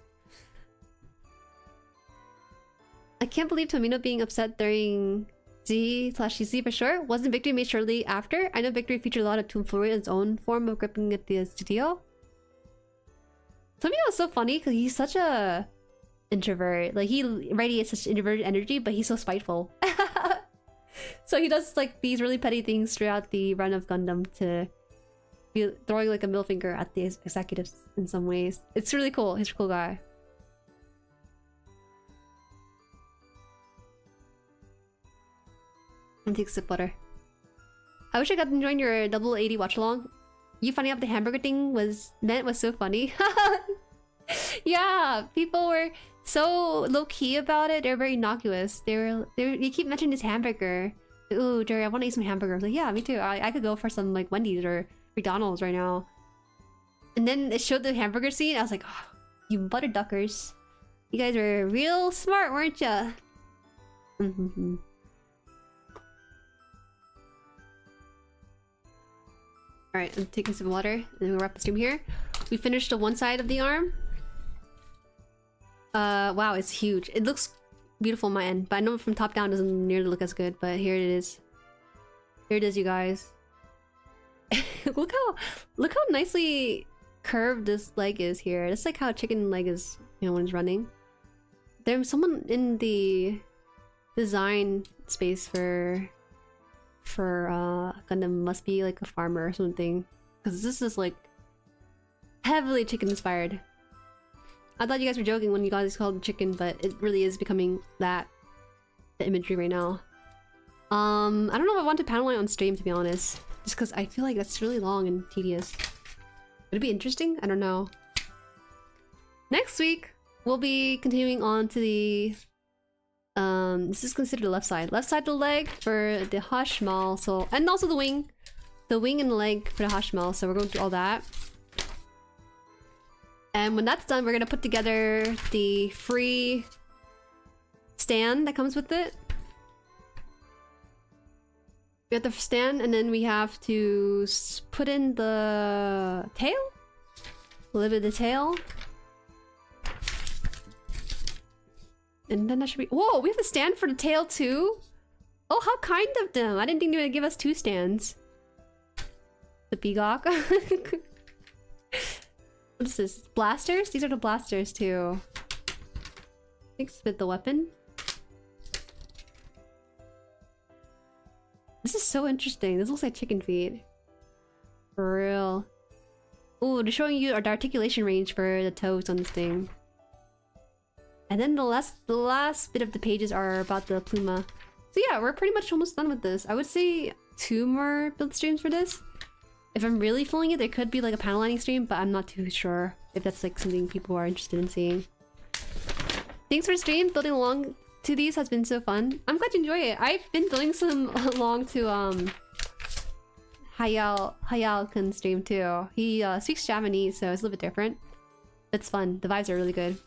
I can't believe Tomino being upset during Z/CC for sure. Wasn't Victory made shortly after? I know Victory featured a lot of tomfoolery in its own form of gripping at the studio. Tomino is so funny because he's such a introvert. Like he radiates such introverted energy, but he's so spiteful. So he does like these really petty things throughout the run of Gundam to be throwing like a middle finger at the executives in some ways. It's really cool. He's a cool guy. And take sip butter. I wish I got to join your 80 watch along. You finding out the hamburger thing was so funny. Yeah, people were so low-key about it. They're very innocuous. You keep mentioning this hamburger. Ooh, Jerry, I want to eat some hamburger. I was like, yeah, me too. I could go for some like Wendy's or McDonald's right now. And then it showed the hamburger scene. I was like, oh, you butter duckers. You guys were real smart, weren't ya? Alright, I'm taking some water and then we'll wrap the stream here. We finished the one side of the arm. Wow, it's huge. It looks beautiful on my end, but I know from top down it doesn't nearly look as good, but here it is. Here it is, you guys. look how nicely curved this leg is here. It's like how a chicken leg is, you know, when it's running. There's someone in the design space for Gundam must be like a farmer or something, because this is like heavily chicken inspired. I thought you guys were joking when you guys called it chicken, but it really is becoming that, the imagery right now. I don't know if I want to panel line on stream, to be honest, just because I feel like that's really long and tedious. Would it be interesting? I don't know. Next week we'll be continuing on to the this is considered the left side of the leg for the Hashmall, so, and also the wing and the leg for the Hashmall, so we're going to do all that. And when that's done, we're gonna put together the free stand that comes with it. We have the stand, and then we have to put in the tail, a little bit of the tail. And then that should be... Whoa, we have a stand for the tail too? Oh, how kind of them. I didn't think they would give us two stands. The peacock. What is this? Blasters? These are the blasters too. Thanks with the weapon. This is so interesting. This looks like chicken feet. For real. Ooh, they're showing you the articulation range for the toes on this thing. And then the last bit of the pages are about the pluma. So yeah, we're pretty much almost done with this. I would say 2 more build streams for this. If I'm really feeling it, there could be like a panel lining stream, but I'm not too sure if that's like something people are interested in seeing. Thanks for the stream. Building along to these has been so fun. I'm glad you enjoy it. I've been building some along to Hayao can stream too. He speaks Japanese, so it's a little bit different. It's fun. The vibes are really good.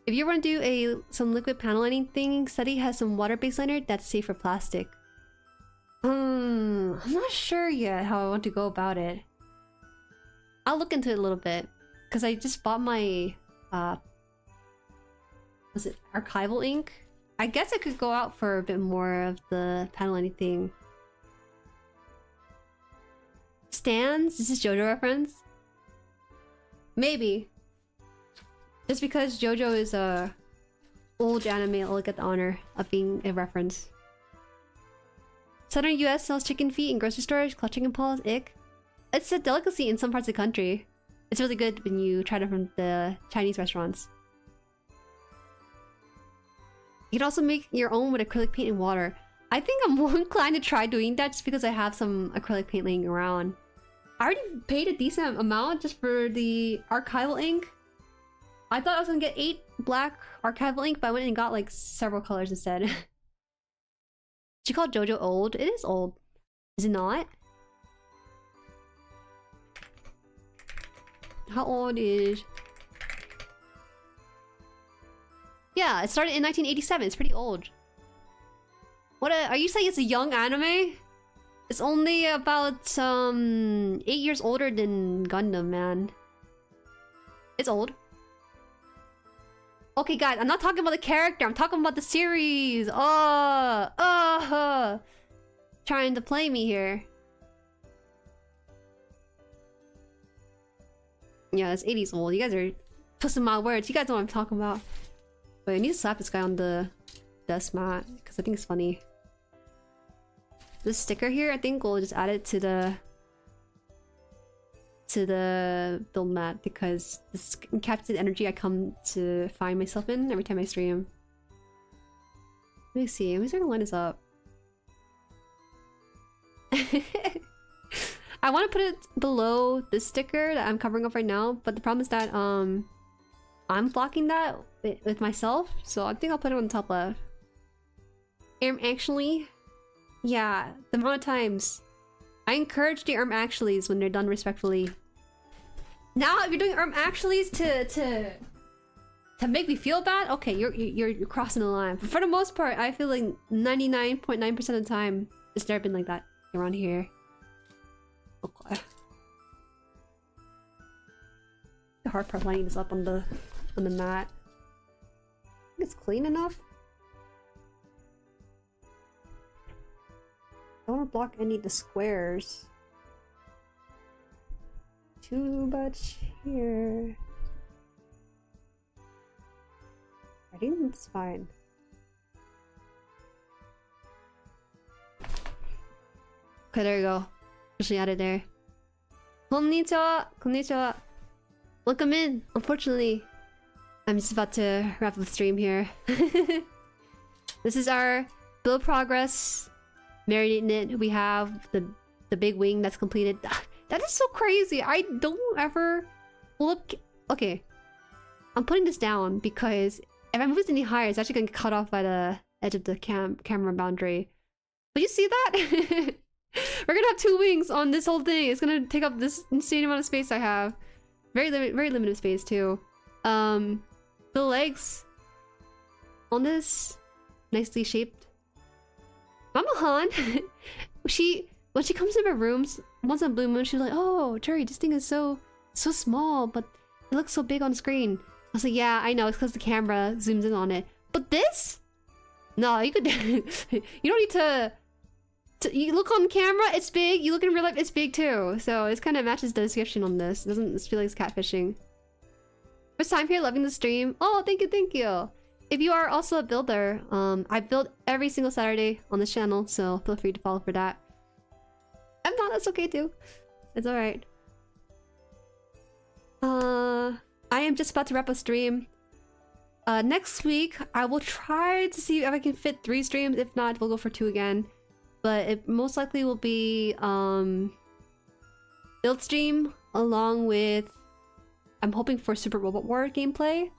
If you want to do some liquid panel lining thing, Seti has some water-based liner that's safe for plastic. I'm not sure yet how I want to go about it. I'll look into it a little bit, because I just bought my was it archival ink? I guess I could go out for a bit more of the panel lining thing. Stands? Is this JoJo reference? Maybe. Just because JoJo is a old anime, I'll get the honor of being a reference. Southern US sells chicken feet in grocery stores, called chicken paws, ick. It's a delicacy in some parts of the country. It's really good when you try it from the Chinese restaurants. You can also make your own with acrylic paint and water. I think I'm more inclined to try doing that just because I have some acrylic paint laying around. I already paid a decent amount just for the archival ink. I thought I was gonna get 8 black archival ink, but I went and got like several colors instead. Did you call JoJo old? It is old. Is it not? How old is... Yeah, it started in 1987. It's pretty old. What are you saying it's a young anime? It's only about 8 years older than Gundam, man. It's old. Okay, guys, I'm not talking about the character. I'm talking about the series. Trying to play me here. Yeah, it's 80s old. You guys are twisting my words. You guys know what I'm talking about. Wait, I need to slap this guy on the desk mat because I think it's funny. This sticker here, I think we'll just add it to the build mat because this encapsulated energy I come to find myself in every time I stream. Let me see. Let me start to line this up. I want to put it below this sticker that I'm covering up right now, but the problem is that I'm blocking that with myself, so I think I'll put it on the top left. Actually, yeah, the amount of times I encourage the actuallys when they're done respectfully. Now, if you're doing actuallys to make me feel bad, okay, you're crossing the line. But for the most part, I feel like 99.9% of the time it's never been like that around here. Okay. The hard part lining this up on the mat. I think it's clean enough. I don't want to block any of the squares. Too much here. I think it's fine. Okay, there you go. Actually added there. Konnichiwa! Konnichiwa! Welcome in! Unfortunately, I'm just about to wrap up the stream here. This is our build progress. Marinating it. We have the big wing that's completed. That is so crazy. I don't ever look. Okay, I'm putting this down because if I move this any higher, it's actually gonna get cut off by the edge of the camera boundary. But you see that? We're gonna have 2 wings on this whole thing. It's gonna take up this insane amount of space I have. Very limited space too. The legs on this nicely shaped. Mama Han, when she comes in my rooms once on Blue Moon, she's like, "Oh, Jueri, this thing is so small, but it looks so big on screen." I was like, "Yeah, I know. It's because the camera zooms in on it. But this, no, you could. You don't need to. You look on camera, it's big. You look in real life, it's big too. So it kind of matches the description on this. It doesn't feel like it's catfishing." First time here, loving the stream. Oh, thank you. If you are also a builder, I build every single Saturday on this channel, so feel free to follow for that. I'm not, that's okay too. It's alright. I am just about to wrap up stream. Next week, I will try to see if I can fit 3 streams. If not, we'll go for 2 again. But it most likely will be build stream along with, I'm hoping for Super Robot War gameplay.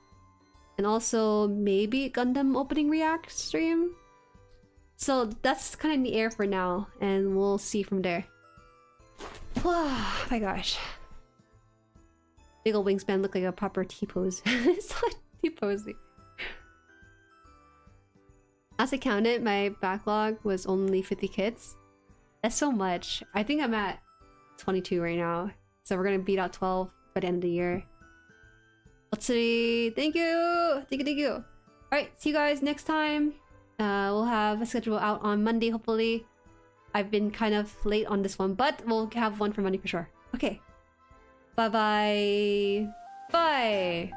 And also maybe Gundam opening react stream. So that's kind of in the air for now, and we'll see from there. Oh my gosh. Big ol' wingspan look like a proper T-pose. It's not T-posing. As I counted, my backlog was only 50 kits. That's so much. I think I'm at 22 right now. So we're gonna beat out 12 by the end of the year. Otsuri, thank you! Alright, see you guys next time. We'll have a schedule out on Monday, hopefully. I've been kind of late on this one, but we'll have one for Monday for sure. Okay. Bye-bye. Bye!